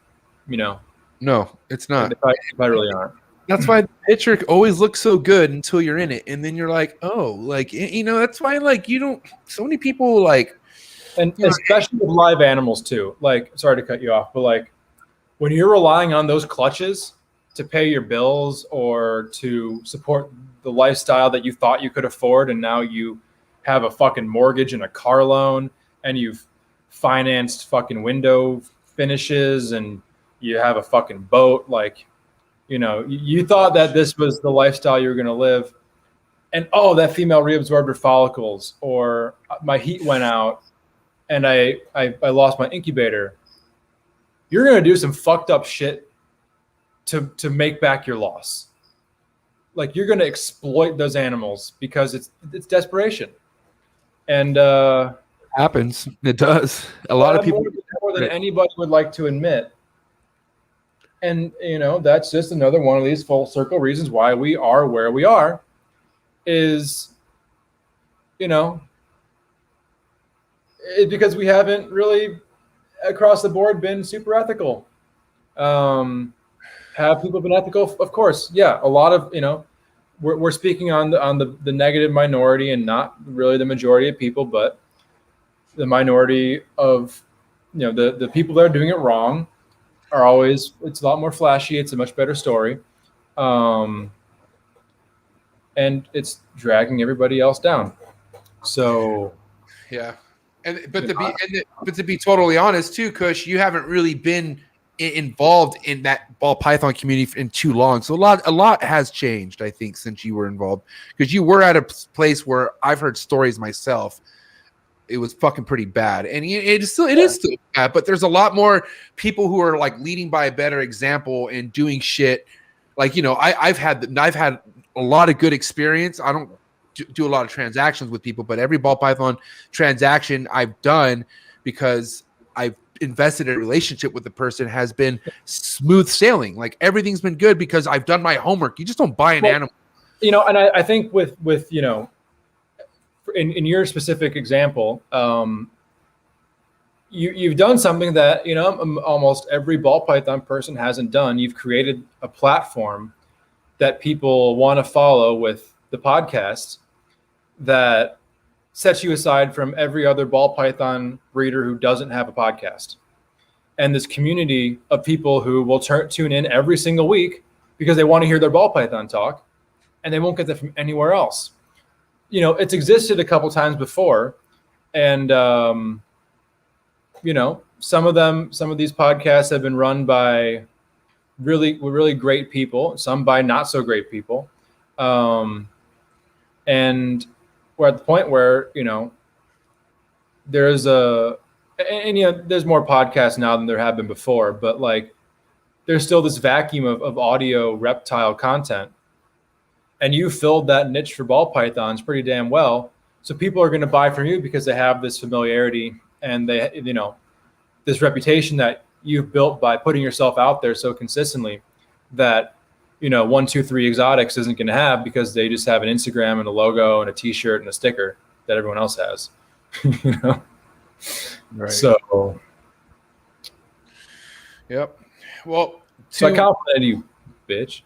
No, it's not. They probably really aren't. That's why the picture always looks so good until you're in it, and then you're like, oh, like that's why you don't. So many people like, and especially with live animals too. Like, sorry to cut you off, but like when you're relying on those clutches to pay your bills or to support the lifestyle that you thought you could afford, and now you have a fucking mortgage and a car loan, and you've financed fucking window finishes, and you have a fucking boat, like. You thought that this was the lifestyle you were going to live, and that female reabsorbed her follicles, or my heat went out, and I lost my incubator. You're going to do some fucked up shit to make back your loss. Like, you're going to exploit those animals because it's desperation, and happens. It does. A lot of people more than anybody would like to admit. And, that's just another one of these full circle reasons why we are where we are is, it's because we haven't really across the board been super ethical. Have people been ethical? Of course. Yeah. A lot of, we're speaking on the negative minority and not really the majority of people, but the minority of, the people that are doing it wrong are always, it's a lot more flashy. It's a much better story. And it's dragging everybody else down. So, yeah. But to be totally honest too, Kush, you haven't really been involved in that ball python community in too long. So a lot has changed, I think, since you were involved, because you were at a place where I've heard stories myself. It was fucking pretty bad, and it is still bad. But there's a lot more people who are like leading by a better example and doing shit. Like, I've had a lot of good experience. I don't do a lot of transactions with people, but every ball python transaction I've done, because I've invested in a relationship with the person, has been smooth sailing. Like, everything's been good because I've done my homework. You just don't buy an animal, And I think with in your specific example, you've done something that almost every ball python person hasn't done. You've created a platform that people want to follow with the podcast that sets you aside from every other ball python breeder who doesn't have a podcast, and this community of people who will tune in every single week because they want to hear their ball python talk, and they won't get that from anywhere else. It's existed a couple times before, and some of these podcasts have been run by really great people, some by not so great people, and we're at the point where there's more podcasts now than there have been before, but like there's still this vacuum of audio reptile content. And you filled that niche for ball pythons pretty damn well. So people are going to buy from you because they have this familiarity and they, this reputation that you've built by putting yourself out there so consistently that, 123 Exotics isn't going to have, because they just have an Instagram and a logo and a t-shirt and a sticker that everyone else has, Right. So, yep. Well, so I complimented you, bitch.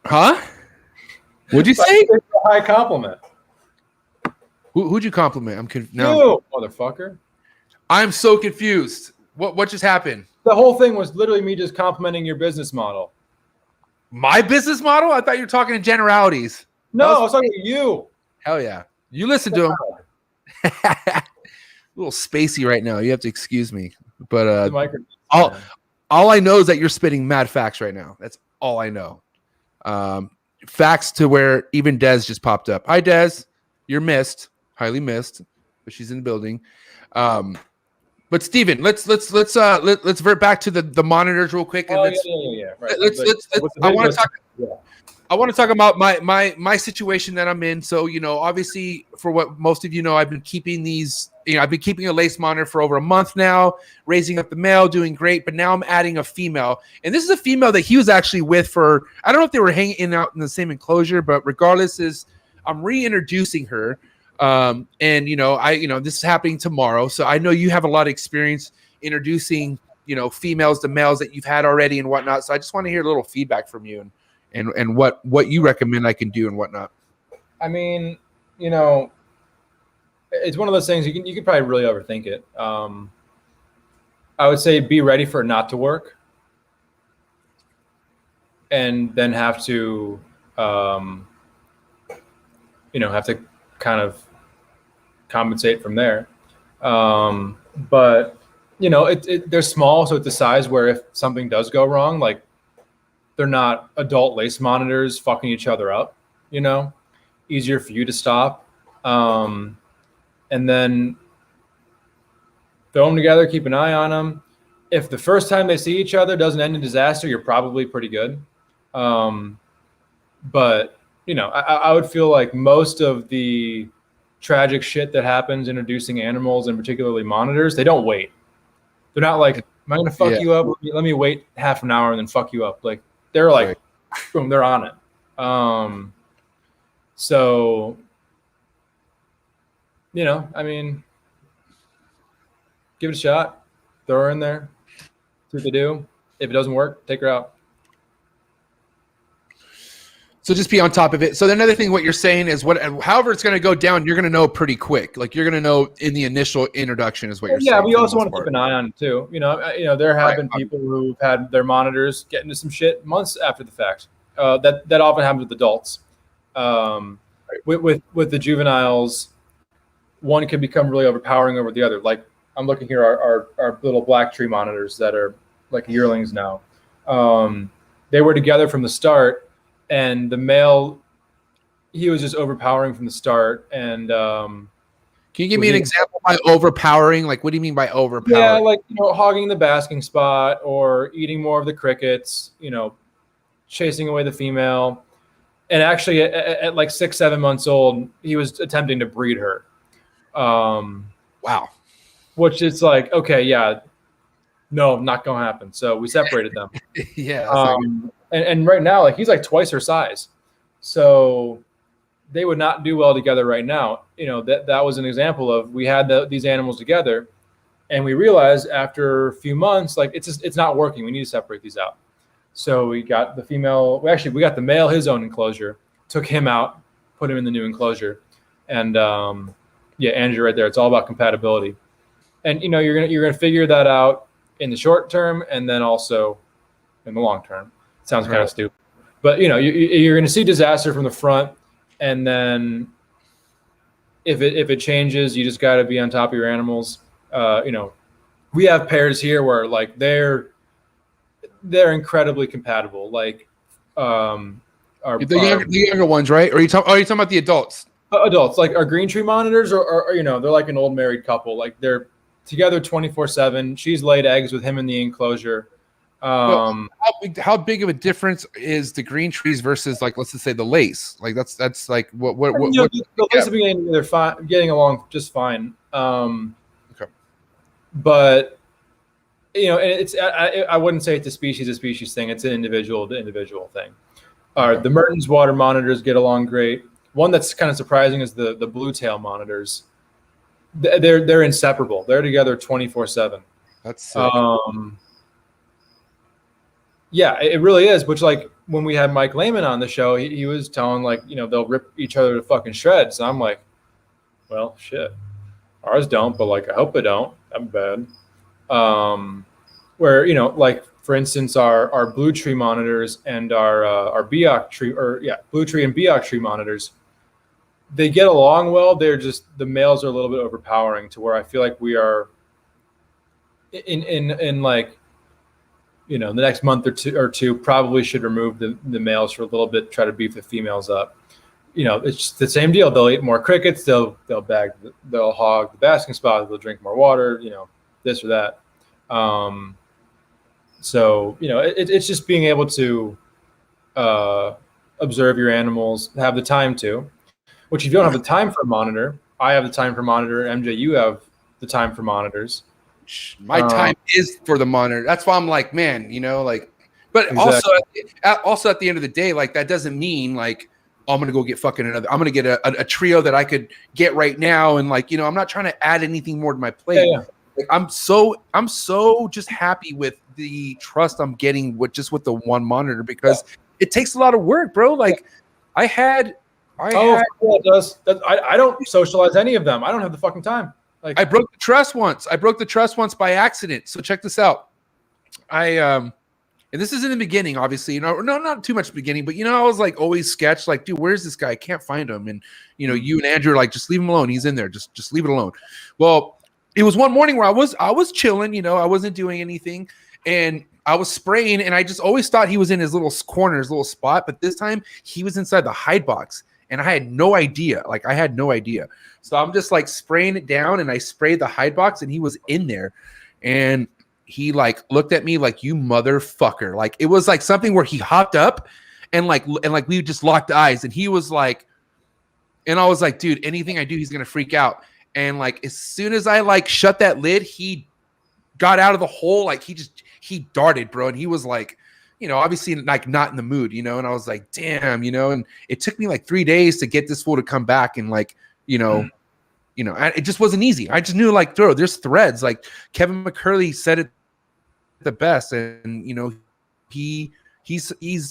Huh? What'd you say? It's a high compliment. Who'd you compliment? I'm confused. No. You, motherfucker. I'm so confused. What just happened? The whole thing was literally me just complimenting your business model. My business model? I thought you were talking in generalities. No, I was talking to you. Hell yeah. You listen to him. A little spacey right now. You have to excuse me. But all I know is that you're spitting mad facts right now. That's all I know. Facts to where even Des just popped up. Hi, Des. You're missed, highly missed, but she's in the building. But Steven, let's vert back to the monitors real quick. And yeah. Right. I want to talk. Yeah. I want to talk about my situation that I'm in. So, obviously, for what most of you know, I've been keeping I've been keeping a lace monitor for over a month now, raising up the male, doing great. But now I'm adding a female. And this is a female that he was actually with for, I don't know if they were hanging out in the same enclosure, but regardless I'm reintroducing her. And, this is happening tomorrow. So I know you have a lot of experience introducing, females to males that you've had already and whatnot. So I just want to hear a little feedback from you and what you recommend I can do and whatnot. I mean, it's one of those things you could probably really overthink it. I would say be ready for it not to work, and then have to, have to kind of compensate from there. But they're small, so it's the size where if something does go wrong, like, they're not adult lace monitors fucking each other up, easier for you to stop. And then throw them together, keep an eye on them. If the first time they see each other doesn't end in disaster, you're probably pretty good. But, I would feel like most of the tragic shit that happens introducing animals, and particularly monitors, they don't wait. They're not like, am I going to fuck you up? Let me wait half an hour and then fuck you up. Like, they're like, boom, they're on it. So, I mean, give it a shot. Throw her in there. See what they do. If it doesn't work, take her out. So just be on top of it. So another thing, what you're saying is however it's going to go down, you're going to know pretty quick. Like, you're going to know in the initial introduction is what you're saying. Yeah, we also want to keep an eye on it too. There have been people who've had their monitors get into some shit months after the fact. That often happens with adults. With the juveniles, one can become really overpowering over the other. Like, I'm looking here, our little black tree monitors that are like yearlings now. They were together from the start. And the male, he was just overpowering from the start. And can you give me an example by overpowering? Like, what do you mean by overpowering? Yeah, like, hogging the basking spot or eating more of the crickets, chasing away the female. And actually, at like 6-7 months old, he was attempting to breed her. Wow. Which is like, okay, yeah, no, not going to happen. So we separated them. Yeah. And right now, like, he's like twice her size. So they would not do well together right now. That was an example of, we had these animals together, and we realized after a few months, like, it's not working. We need to separate these out. So we got the female. We got the male his own enclosure, took him out, put him in the new enclosure. And Andrew right there. It's all about compatibility. And you're gonna figure that out in the short term, and then also in the long term. Sounds kind of stupid, but you're going to see disaster from the front, and then if it changes, you just got to be on top of your animals. We have pairs here where, like, they're incredibly compatible. Like, the younger ones, right? Or are you talking about the adults? Adults, like our green tree monitors, or they're like an old married couple. Like, they're together 24/7. She's laid eggs with him in the enclosure. How big of a difference is the green trees versus, like, let's just say the lace? Like, that's like what the lace have been getting along just fine. Okay. But and it's I wouldn't say it's a species thing. It's an individual to individual thing. The Mertens water monitors get along great. One that's kind of surprising is the blue tail monitors. They're inseparable. They're together 24/7. That's sick. Yeah, it really is. Which, like, when we had Mike Lehman on the show, he was telling, like, they'll rip each other to fucking shreds. And I'm like, well, shit. Ours don't, but, like, I hope they don't. That'd be bad. Where, like, for instance, our blue tree monitors and our Biak tree, blue tree and Biak tree monitors, they get along well. They're just, the males are a little bit overpowering to where I feel like we are in like, the next month or two probably should remove the males for a little bit, try to beef the females up. It's the same deal. They'll eat more crickets. They'll hog the basking spot. They'll drink more water, this or that. So, it's just being able to observe your animals, have the time to. Which if you don't have the time for a monitor, I have the time for monitor. MJ, you have the time for monitors. My time is for the monitor. That's why I'm like, man, like, but exactly. also at the end of the day, like that doesn't mean like I'm gonna go get fucking another. I'm gonna get a trio that I could get right now, and like I'm not trying to add anything more to my plate. Yeah. Like, I'm so just happy with the trust I'm getting with the one monitor because it takes a lot of work, bro. Like it does. I don't socialize any of them. I don't have the fucking time. Like I broke the trust once. By accident. So check this out. And this is in the beginning, obviously. No, not too much beginning, but I was like always sketched, like, dude, where's this guy? I can't find him. And you and Andrew are like, just leave him alone. He's in there. Just leave it alone. Well, it was one morning where I was chilling. I wasn't doing anything, and I was spraying, and I just always thought he was in his little corner, his little spot. But this time he was inside the hide box. And I had no idea. So I'm just like spraying it down, and I sprayed the hide box, and he was in there. And he like looked at me like, you motherfucker. Like it was like something where he hopped up and like we just locked eyes. And he was like, and I was like, dude, anything I do, he's going to freak out. And like, as soon as I like shut that lid, he got out of the hole. Like he darted, bro. And he was like, obviously like not in the mood, and I was like, damn, and it took me like 3 days to get this fool to come back. And like, it just wasn't easy. I just knew like, bro, there's threads. Like Kevin McCurley said it the best. And, he's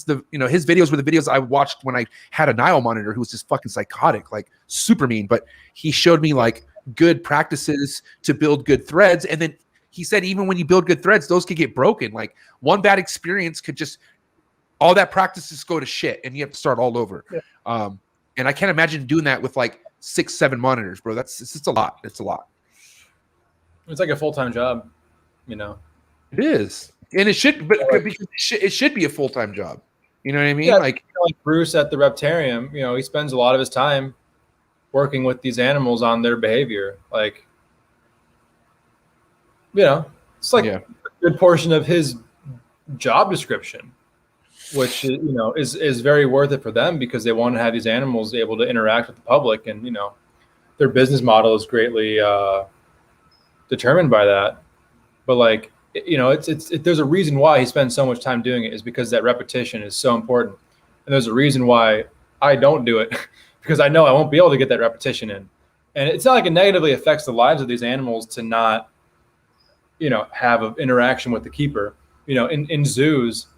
the, his videos were the videos I watched when I had a Nile monitor who was just fucking psychotic, like super mean, but he showed me like good practices to build good threads. And then he said, even when you build good threads, those could get broken. Like one bad experience could just, all that practice just go to shit and you have to start all over. Yeah. And I can't imagine doing that with like 6-7 monitors, bro. It's just a lot. It's a lot. It's like a full-time job, It is. And it should, but because it should be a full-time job. You know what I mean? Yeah, like Bruce at the Reptarium, he spends a lot of his time working with these animals on their behavior. Like, it's like a good portion of his job description, which is very worth it for them because they want to have these animals able to interact with the public, and their business model is greatly determined by that. But like there's a reason why he spends so much time doing it, is because that repetition is so important, and there's a reason why I don't do it because I know I won't be able to get that repetition in, and it's not like it negatively affects the lives of these animals to not have an interaction with the keeper. In zoos,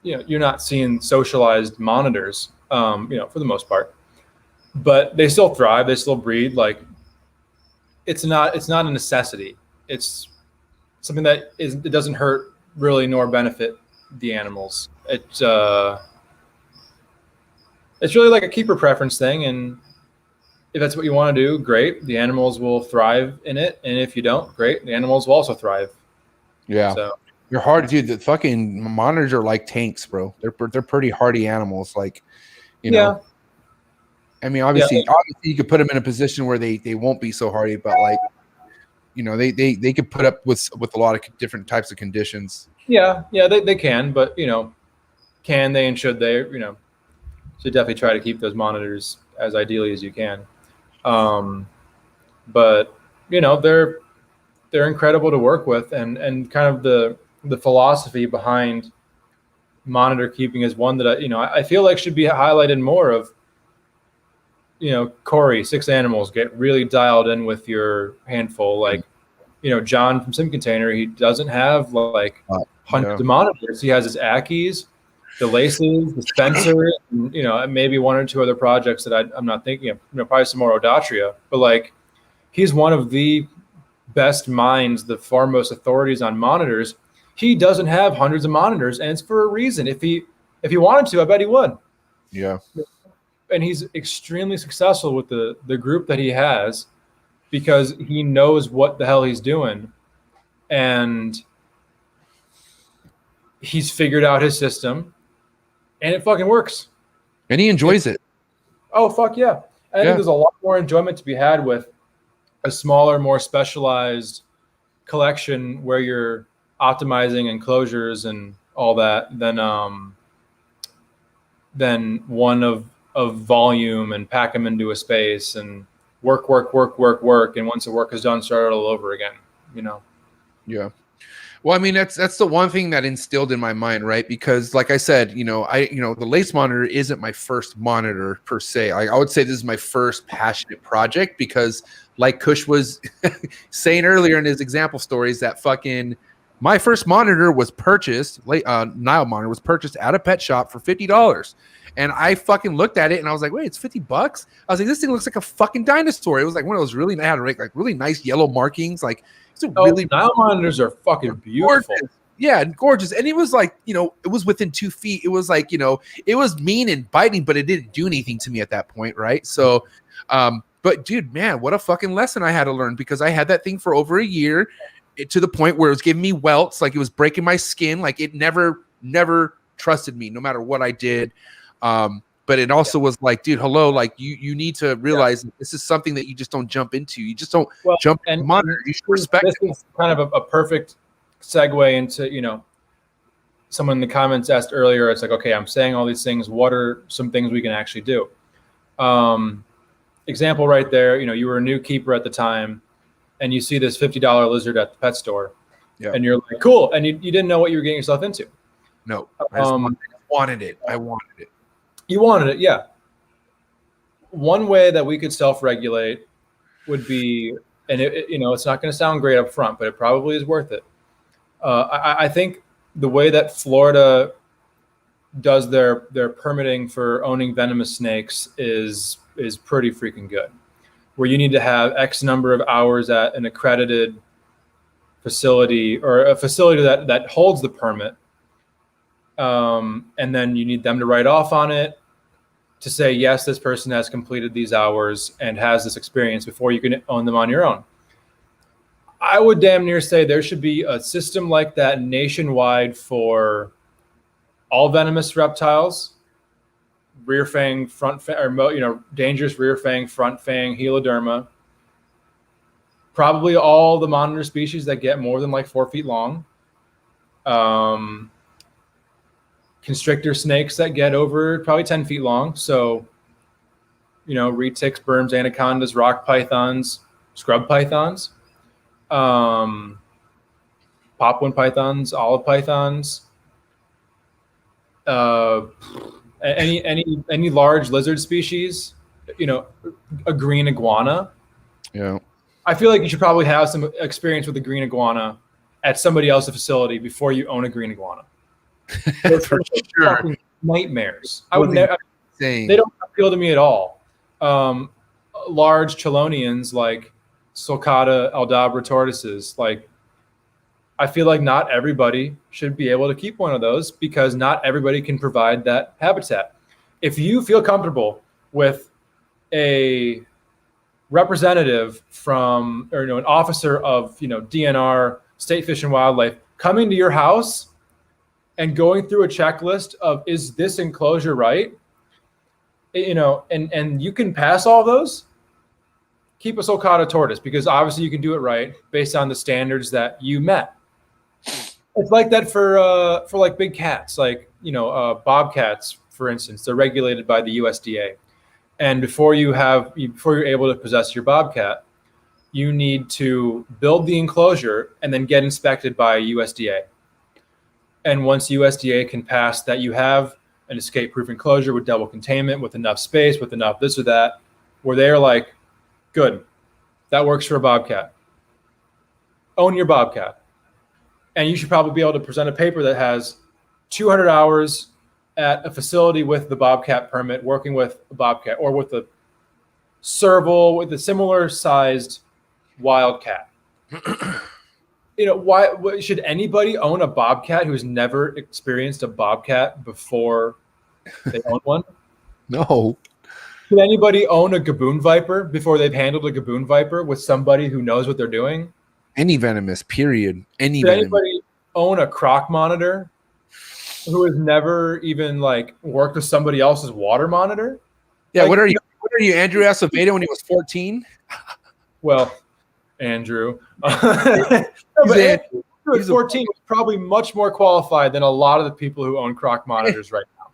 you're not seeing socialized monitors, for the most part, but they still thrive. They still breed. Like it's not a necessity. It's something that it doesn't hurt really, nor benefit the animals. It's really like a keeper preference thing. And if that's what you want to do, great. The animals will thrive in it. And if you don't, great. The animals will also thrive. Yeah. So you're hard, dude. The fucking monitors are like tanks, bro. They're pretty hardy animals. Like, I mean, obviously you could put them in a position where they won't be so hardy, but like, they could put up with a lot of different types of conditions. Yeah, they can, but can they and should they? Should definitely try to keep those monitors as ideally as you can. But they're incredible to work with, and kind of the philosophy behind monitor keeping is one that I feel like should be highlighted more of. Corey, 6 animals, get really dialed in with your handful. Like, John from Sim Container, he doesn't have like hundreds of monitors. He has his Ackies, the laces, the Spencers, and maybe 1 or 2 other projects that I'm not thinking of. Probably some more Odatria, but like, he's one of the best minds, the foremost authorities on monitors. He doesn't have hundreds of monitors, and it's for a reason. If he wanted to, I bet he would. Yeah. And he's extremely successful with the group that he has because he knows what the hell he's doing, and he's figured out his system, and it fucking works. And he enjoys it. Oh, fuck yeah. I think there's a lot more enjoyment to be had with a smaller, more specialized collection where you're optimizing enclosures and all that than than one of volume and pack them into a space and work. And once the work is done, start it all over again, you know? Yeah. Well, I mean, that's the one thing that instilled in my mind, right? Because like I said, the lace monitor isn't my first monitor per se. I would say this is my first passionate project because like Kush was saying earlier in his example stories that fucking my first monitor was purchased, Nile monitor was purchased at a pet shop for $50. And I fucking looked at it and I was like, wait, it's $50? I was like, this thing looks like a fucking dinosaur. It was like one of those really, had like really nice yellow markings. Like, really Nile monitors are fucking beautiful. Gorgeous. Yeah, gorgeous. And it was like, it was within 2 feet. It was like, it was mean and biting, but it didn't do anything to me at that point, right? So, but dude, man, what a fucking lesson I had to learn because I had that thing for over a year to the point where it was giving me welts, like it was breaking my skin. Like it never trusted me no matter what I did. But it also was like, dude, hello, like you need to realize that this is something that you just don't jump into. You just don't jump and monitor. You should respect it. This is kind of a perfect segue into, someone in the comments asked earlier, it's like, okay, I'm saying all these things. What are some things we can actually do? Example right there, you were a new keeper at the time and you see this $50 lizard at the pet store and you're like, cool. And you didn't know what you were getting yourself into. No, I wanted it. I wanted it. You wanted it, yeah. One way that we could self-regulate would be, and it's not going to sound great up front, but it probably is worth it. I think the way that Florida does their permitting for owning venomous snakes is pretty freaking good. Where you need to have X number of hours at an accredited facility or a facility that holds the permit. And then you need them to write off on it to say, yes, this person has completed these hours and has this experience before you can own them on your own. I would damn near say there should be a system like that nationwide for all venomous reptiles, rear fang, front fang, or dangerous rear fang, front fang, heloderma. Probably all the monitor species that get more than like 4 feet long. Constrictor snakes that get over probably 10 feet long. So, retics, berms, anacondas, rock pythons, scrub pythons, popwin pythons, olive pythons, any large lizard species, a green iguana. Yeah. I feel like you should probably have some experience with a green iguana at somebody else's facility before you own a green iguana. For sure. Nightmares. I would never. They don't appeal to me at all. Large chelonians like sulcata aldabra tortoises. Like, I feel like not everybody should be able to keep one of those because not everybody can provide that habitat. If you feel comfortable with a representative from, or an officer of DNR, State Fish and Wildlife, coming to your house and going through a checklist of, is this enclosure right? And you can pass all those, keep a sulcata tortoise because obviously you can do it right based on the standards that you met. It's like that for like big cats, like, bobcats, for instance, they're regulated by the USDA. And before you're able to possess your bobcat, you need to build the enclosure and then get inspected by USDA. And once USDA can pass that you have an escape-proof enclosure with double containment, with enough space, with enough this or that, where they're like, good, that works for a bobcat. Own your bobcat. And you should probably be able to present a paper that has 200 hours at a facility with the bobcat permit, working with a bobcat or with a serval, with a similar-sized wildcat. Why should anybody own a bobcat who's never experienced a bobcat before they own one? No. Should anybody own a gaboon viper before they've handled a gaboon viper with somebody who knows what they're doing? Any venomous, period. Should anybody own a Croc monitor who has never even worked with somebody else's water monitor? Yeah, what are you, Andrew Acevedo, when he was 14? Well, Andrew. Andrew at 14 was probably much more qualified than a lot of the people who own Croc monitors right now.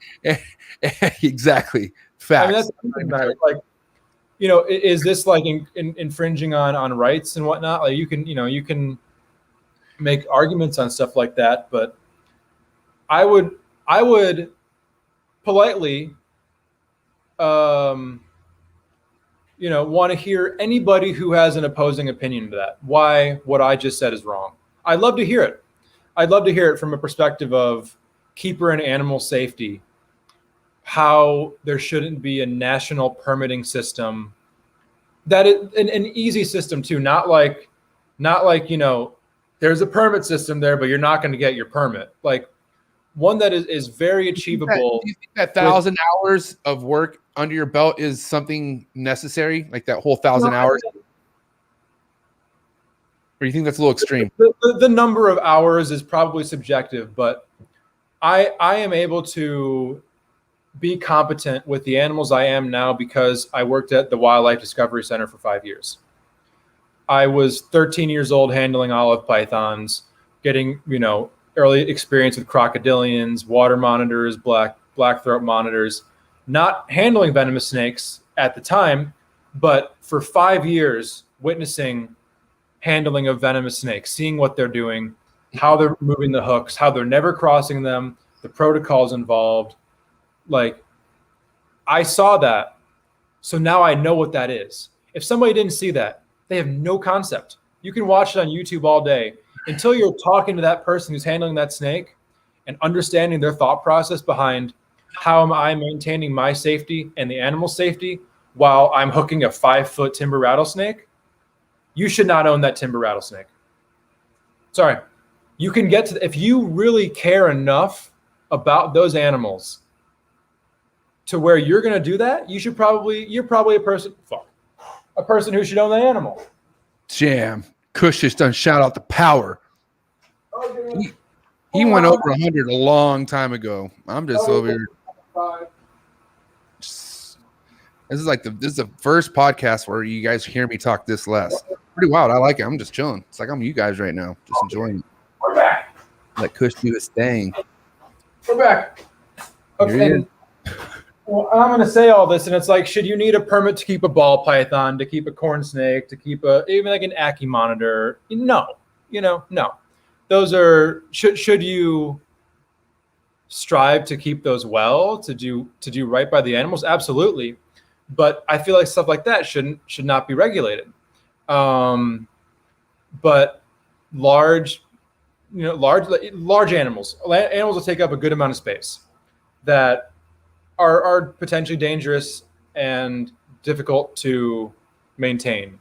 Exactly. Facts. I mean, that's like, is this like infringing on rights and whatnot? Like you can make arguments on stuff like that, but I would politely, want to hear anybody who has an opposing opinion to that. Why what I just said is wrong. I'd love to hear it. I'd love to hear it from a perspective of keeper and animal safety, how there shouldn't be a national permitting system that an easy system too, not like there's a permit system there, but you're not going to get your permit. Like one that is very achievable. Do you think that 1,000 hours of work under your belt is something necessary? Like that whole 1,000 hours? Or you think that's a little extreme? The number of hours is probably subjective, but I am able to be competent with the animals I am now because I worked at the Wildlife Discovery Center for 5 years. I was 13 years old handling olive pythons, getting, early experience with crocodilians, water monitors, black throat monitors, not handling venomous snakes at the time, but for 5 years witnessing handling of venomous snakes, seeing what they're doing, how they're moving the hooks, how they're never crossing them, the protocols involved. Like I saw that. So now I know what that is. If somebody didn't see that, they have no concept. You can watch it on YouTube all day until you're talking to that person who's handling that snake and understanding their thought process behind how am I maintaining my safety and the animal's safety while I'm hooking a 5-foot timber rattlesnake. You should not own that timber rattlesnake. Sorry. You can get to, if you really care enough about those animals to where you're going to do that, you're probably a person who should own the animal. Jam. Kush just done shout out the power. He went over 100 a long time ago. I'm just over here. This is the first podcast where you guys hear me talk this less. Pretty wild. I like it. I'm just chilling. It's like I'm you guys right now, just enjoying it. We're back. Let Kush do his thing. We're back. Okay. Well, I'm going to say all this, and it's like, should you need a permit to keep a ball python, to keep a corn snake, to keep even like an Ackie monitor? No, no. Those are should you strive to keep those well, to do right by the animals? Absolutely, but I feel like stuff like that should not be regulated. But large animals will take up a good amount of space that are potentially dangerous and difficult to maintain.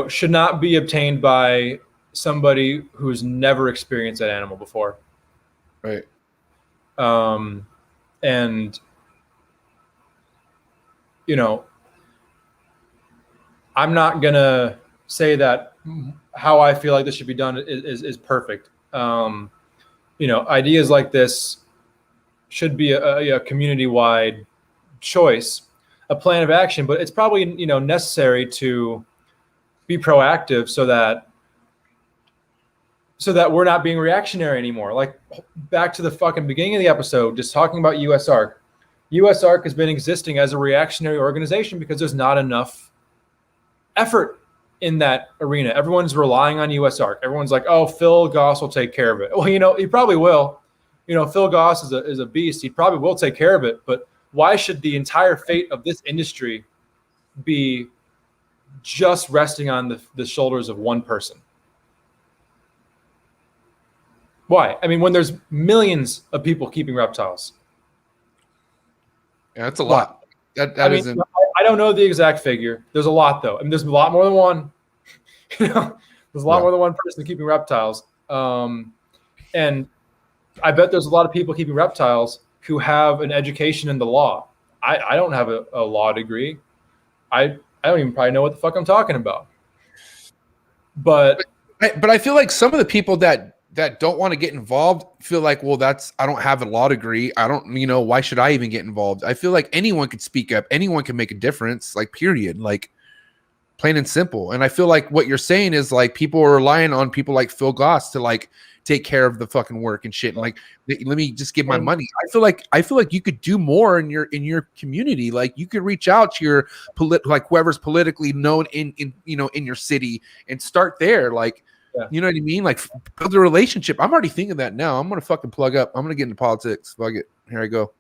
Should not be obtained by somebody who's never experienced that animal before. Right. And I'm not gonna say that how I feel like this should be done is perfect. Ideas like this should be a community-wide choice, a plan of action, but it's probably necessary to be proactive so that we're not being reactionary anymore. Like back to the fucking beginning of the episode, just talking about USARK. USARK has been existing as a reactionary organization because there's not enough effort in that arena. Everyone's relying on USARK. Everyone's like, oh, Phil Goss will take care of it. Well, he probably will. Phil Goss is a beast. He probably will take care of it. But why should the entire fate of this industry be just resting on the shoulders of one person? Why? I mean, when there's millions of people keeping reptiles. Yeah, that's a lot. That isn't. I don't know the exact figure. There's a lot, though. I mean, there's a lot more than one. There's a lot more than one person keeping reptiles. And I bet there's a lot of people keeping reptiles who have an education in the law. I don't have a law degree. I don't even probably know what the fuck I'm talking about. But I feel like some of the people that don't want to get involved feel like, well, I don't have a law degree. I don't, why should I even get involved? I feel like anyone could speak up. Anyone can make a difference, like period. Like plain and simple. And I feel like what you're saying is like people are relying on people like Phil Goss to like take care of the fucking work and shit. And like, let me just give my money. I feel like you could do more in your community. Like you could reach out to your like whoever's politically known in your city and start there. Like, you know what I mean? Like build a relationship. I'm already thinking that now. I'm going to fucking plug up. I'm going to get into politics. Fuck it. Here I go.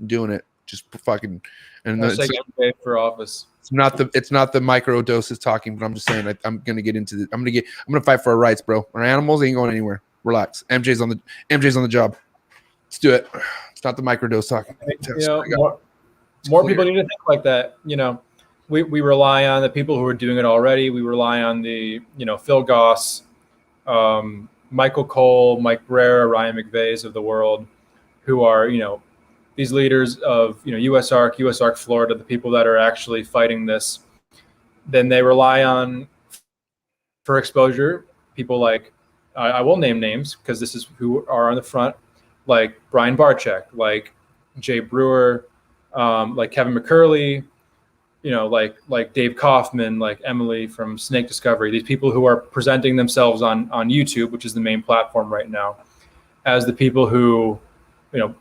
I'm doing it. Just fucking. And it's for office. It's not the micro doses talking, but I'm just saying I'm going to get into I'm going to fight for our rights, bro. Our animals ain't going anywhere. Relax. MJ's on the job. Let's do it. It's not the microdose talking. More people need to think like that. We rely on the people who are doing it already. We rely on the Phil Goss, Michael Cole, Mike Barrera, Ryan McVeighs of the world, who are these leaders of USARK Florida, the people that are actually fighting this. Then they rely on for exposure people like. I will name names because this is who are on the front, like Brian Barczyk, like Jay Brewer, like Kevin McCurley, like Dave Kaufman, like Emily from Snake Discovery. These people who are presenting themselves on YouTube, which is the main platform right now, as the people who,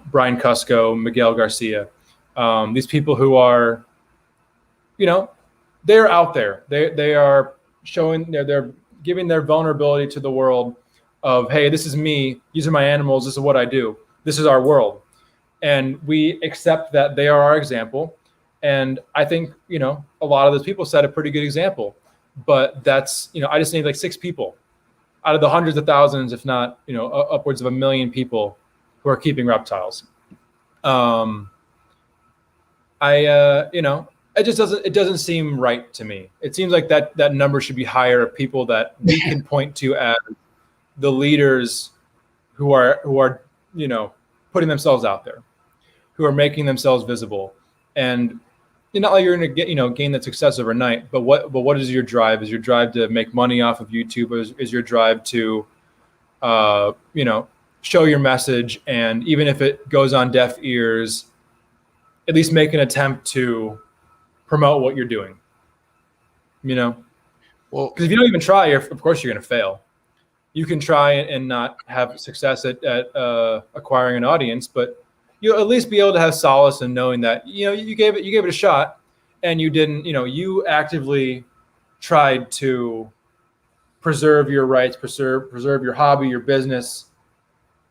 Brian Cusco, Miguel Garcia, these people who are, they're out there. They are showing, they're giving their vulnerability to the world of, hey, this is me. These are my animals. This is what I do. This is our world. And we accept that they are our example. And I think, a lot of those people set a pretty good example. But that's, I just need like 6 people out of the hundreds of thousands, if not, upwards of 1 million people who are keeping reptiles. It doesn't seem right to me. It seems like that number should be higher of people that we can point to as the leaders who are putting themselves out there, who are making themselves visible. And not like you're going to get gain that success overnight, but what is your drive? Is your drive to make money off of YouTube? Or is your drive to show your message, and even if it goes on deaf ears, at least make an attempt to promote what you're doing, well, because if you don't even try, of course you're going to fail. You can try and not have success at acquiring an audience, but you'll at least be able to have solace in knowing that, you gave it a shot, and you didn't, you actively tried to preserve your rights, preserve your hobby, your business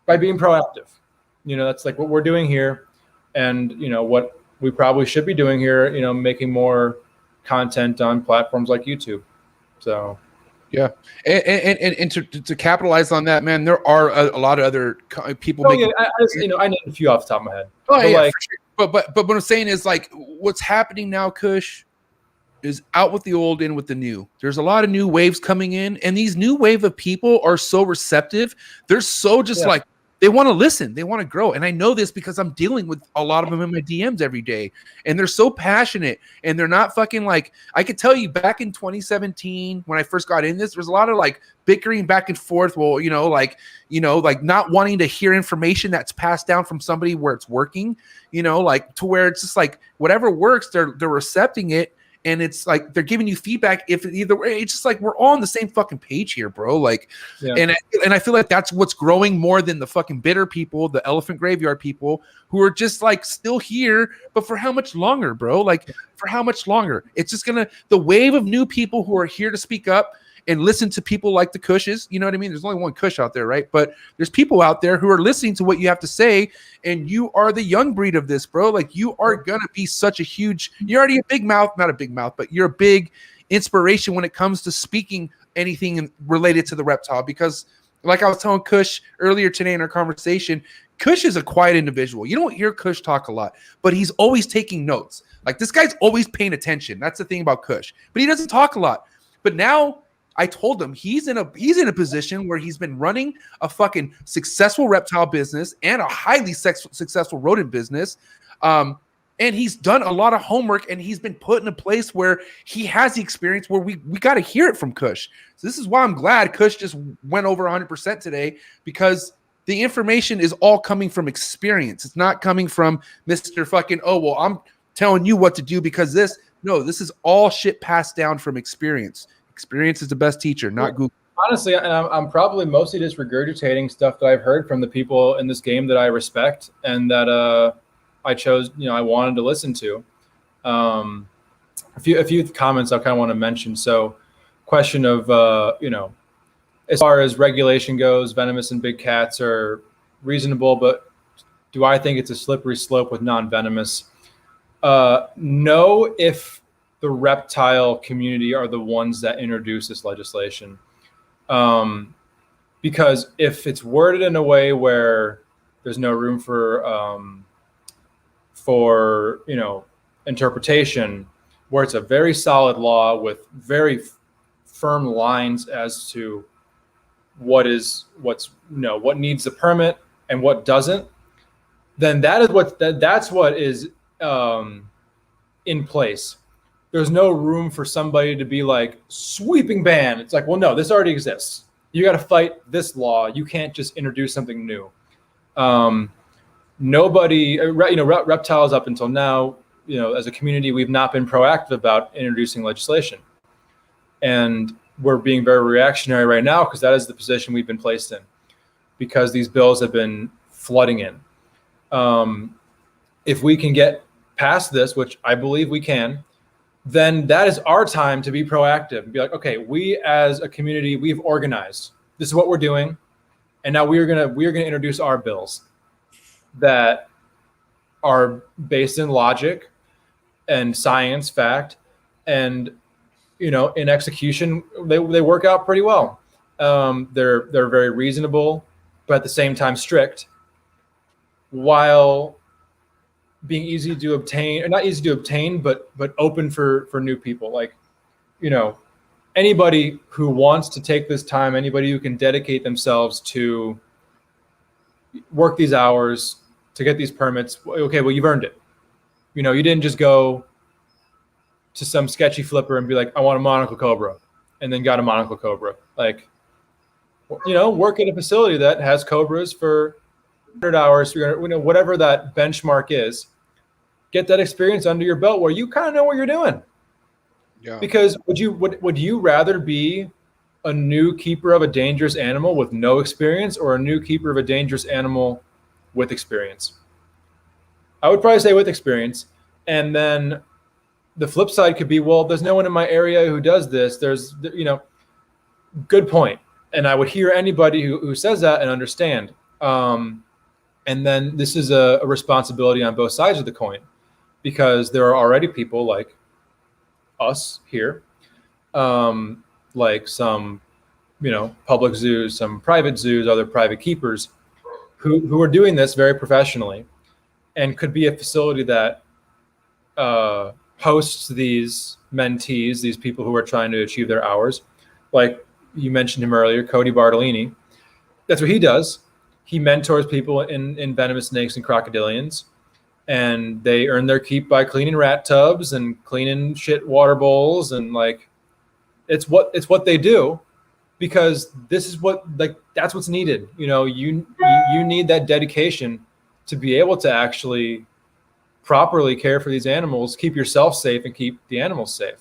by being proactive. That's like what we're doing here. And, what we probably should be doing here, making more content on platforms like YouTube. So, yeah. And to capitalize on that, man, there are a lot of other people. I named a few off the top of my head. Oh, but yeah, sure. But what I'm saying is like what's happening now, Kush, is out with the old, in with the new. There's a lot of new waves coming in, and these new wave of people are so receptive. They're so just like, they want to listen. They want to grow. And I know this because I'm dealing with a lot of them in my DMs every day. And they're so passionate. And they're not fucking like, I could tell you back in 2017, when I first got in this, there was a lot of like bickering back and forth. Well, like not wanting to hear information that's passed down from somebody where it's working, like to where it's just like whatever works, they're recepting it. And it's like they're giving you feedback. If either way, it's just like we're all on the same fucking page here, bro. Like, and I feel like that's what's growing more than the fucking bitter people, the elephant graveyard people who are just like still here, but for how much longer, bro? Like, for how much longer? It's just the wave of new people who are here to speak up and listen to people like the Cushes. You know what I mean? There's only one Cush out there, right? But there's people out there who are listening to what you have to say, and you are the young breed of this, bro. Like, you are going to be such a huge, you're already a big mouth, not a big mouth, but you're a big inspiration when it comes to speaking anything related to the reptile. Because like I was telling Kush earlier today in our conversation, Kush is a quiet individual. You don't hear Kush talk a lot, but he's always taking notes. Like, this guy's always paying attention. That's the thing about Kush, but he doesn't talk a lot. But now I told him he's in a position where he's been running a fucking successful reptile business and a highly successful rodent business. And he's done a lot of homework, and he's been put in a place where he has the experience where we got to hear it from Kush. So this is why I'm glad Kush just went over 100% today, because the information is all coming from experience. It's not coming from Mr. fucking, oh, well, I'm telling you what to do because this. No, this is all shit passed down from experience. Experience is the best teacher, not Google. Honestly, and I'm probably mostly just regurgitating stuff that I've heard from the people in this game that I respect and that I chose, I wanted to listen to. A few comments I kind of want to mention. So, question of, as far as regulation goes, venomous and big cats are reasonable, but do I think it's a slippery slope with non-venomous? No, if the reptile community are the ones that introduce this legislation. Because if it's worded in a way where there's no room for interpretation, where it's a very solid law with very firm lines as to what needs a permit and what doesn't, then that's what is in place. There's no room for somebody to be like sweeping ban. It's like, well, no, this already exists. You got to fight this law. You can't just introduce something new. Nobody, reptiles up until now, as a community, we've not been proactive about introducing legislation. And we're being very reactionary right now because that is the position we've been placed in because these bills have been flooding in. If we can get past this, which I believe we can, then that is our time to be proactive and be like, okay, we as a community, we've organized. This is what we're doing. And now we're gonna introduce our bills that are based in logic and science, fact, and in execution, they work out pretty well. They're very reasonable, but at the same time strict, while being easy to obtain, or not easy to obtain, but open for new people. Like, anybody who wants to take this time, anybody who can dedicate themselves to work these hours to get these permits. Okay, well, you've earned it. You didn't just go to some sketchy flipper and be like, I want a monocle cobra, and then got a monocle cobra. Like, work at a facility that has cobras for 100 hours, whatever that benchmark is. Get that experience under your belt where you kind of know what you're doing. Yeah. Because would you rather be a new keeper of a dangerous animal with no experience or a new keeper of a dangerous animal with experience? I would probably say with experience. And then the flip side could be, well, there's no one in my area who does this. There's, good point. And I would hear anybody who says that and understand. And then this is a responsibility on both sides of the coin, because there are already people like us here, like some, public zoos, some private zoos, other private keepers who are doing this very professionally, and could be a facility that hosts these mentees, these people who are trying to achieve their hours. Like you mentioned him earlier, Cody Bartolini. That's what he does. He mentors people in venomous snakes and crocodilians, and they earn their keep by cleaning rat tubs and cleaning shit water bowls, and like it's what they do, because this is that's what's needed. You need that dedication to be able to actually properly care for these animals, keep yourself safe, and keep the animals safe.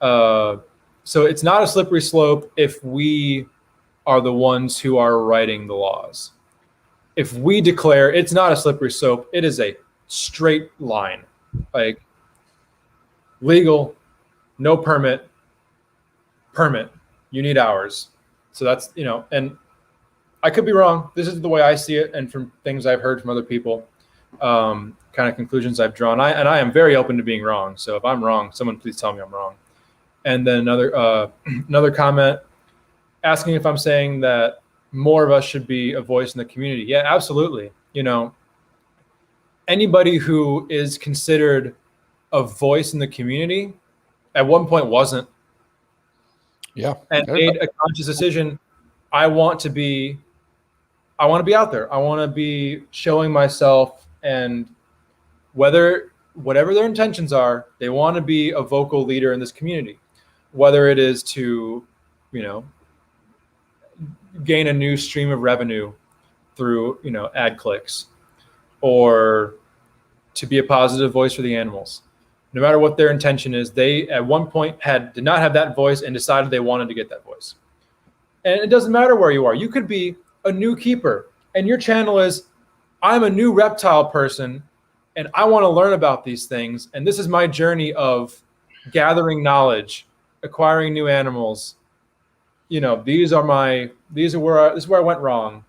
So it's not a slippery slope if we are the ones who are writing the laws. If we declare it's not a slippery slope, it is a straight line, like legal, no permit, you need hours. So that's, and I could be wrong. This is the way I see it. And from things I've heard from other people, kind of conclusions I've drawn. I am very open to being wrong. So if I'm wrong, someone please tell me I'm wrong. And then another comment asking if I'm saying that more of us should be a voice in the community. Yeah, absolutely. Anybody who is considered a voice in the community at one point wasn't. Yeah. And made a conscious decision. I want to be out there. I want to be showing myself, and whatever their intentions are, they want to be a vocal leader in this community, whether it is to, gain a new stream of revenue through, ad clicks, or to be a positive voice for the animals. no matter what their intention is, they at one point did not have that voice and decided they wanted to get that voice. And it doesn't matter where you are. You could be a new keeper, and your channel is, I'm a new reptile person, and I want to learn about these things. And this is my journey of gathering knowledge, acquiring new animals. This is where I went wrong.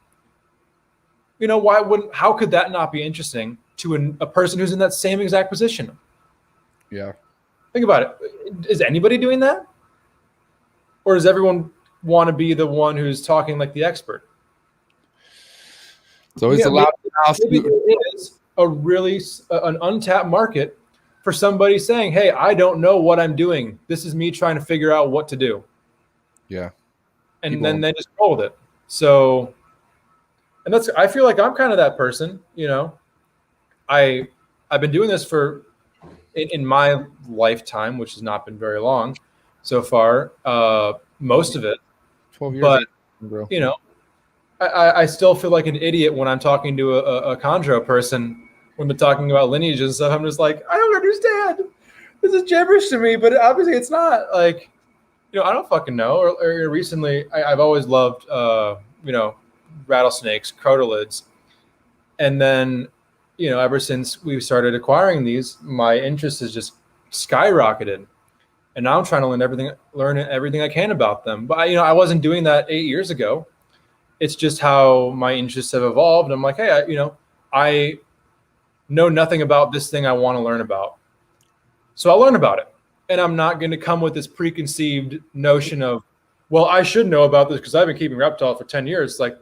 How could that not be interesting to a person who's in that same exact position? Yeah. Think about it. Is anybody doing that? Or does everyone want to be the one who's talking like the expert? So it's allowed. Maybe it is an untapped market for somebody saying, hey, I don't know what I'm doing. This is me trying to figure out what to do. Yeah. And then they just roll with it. So, and I feel like I'm kind of that person, I've been doing this in my lifetime, which has not been very long so far, most of it. 12 years. But, bro. I still feel like an idiot when I'm talking to a chondro person, when they're talking about lineage and stuff. I'm just like, I don't understand. This is gibberish to me, but obviously it's not. Like, I don't fucking know. Or recently, I've always loved, rattlesnakes, crotalids. And then, ever since we started acquiring these, my interest has just skyrocketed. And now I'm trying to learn everything I can about them. But I wasn't doing that 8 years ago. It's just how my interests have evolved. I'm like, hey, I know nothing about this thing I want to learn about. So I'll learn about it. And I'm not going to come with this preconceived notion of, well, I should know about this because I've been keeping reptiles for 10 years. Like,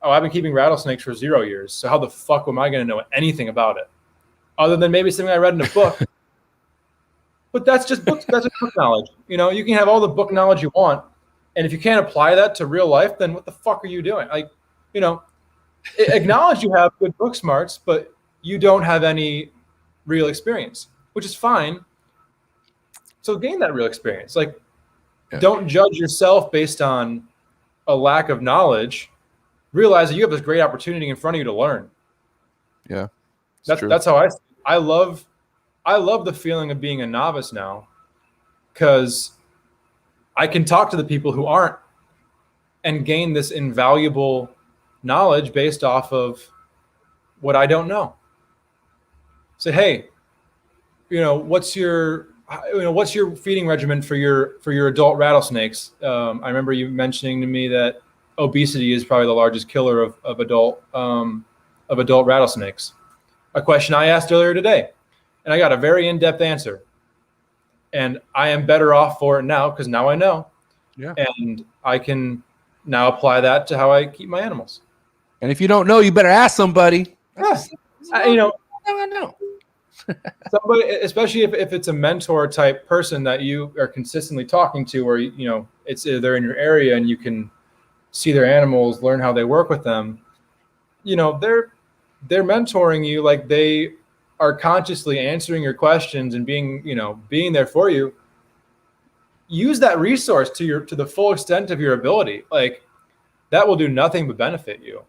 oh, I've been keeping rattlesnakes for 0 years. So how the fuck am I going to know anything about it? Other than maybe something I read in a book. But that's just book knowledge. You can have all the book knowledge you want. And if you can't apply that to real life, then what the fuck are you doing? Like, acknowledge you have good book smarts, but you don't have any real experience, which is fine. So gain that real experience. Like, Don't judge yourself based on a lack of knowledge. Realize that you have this great opportunity in front of you to learn. Yeah, that's how I love the feeling of being a novice now, because I can talk to the people who aren't and gain this invaluable knowledge based off of what I don't know. Say, hey, what's your feeding regimen for your adult rattlesnakes? I remember you mentioning to me that obesity is probably the largest killer of adult rattlesnakes. A question I asked earlier today, and I got a very in-depth answer. And I am better off for it now because now I know. Yeah. And I can now apply that to how I keep my animals. And if you don't know, you better ask somebody. I know. Somebody, especially if it's a mentor type person that you are consistently talking to, or they're in your area and you can see their animals, learn how they work with them. They're mentoring you, like they are consciously answering your questions and being there for you. Use that resource to the full extent of your ability. Like, that will do nothing but benefit you.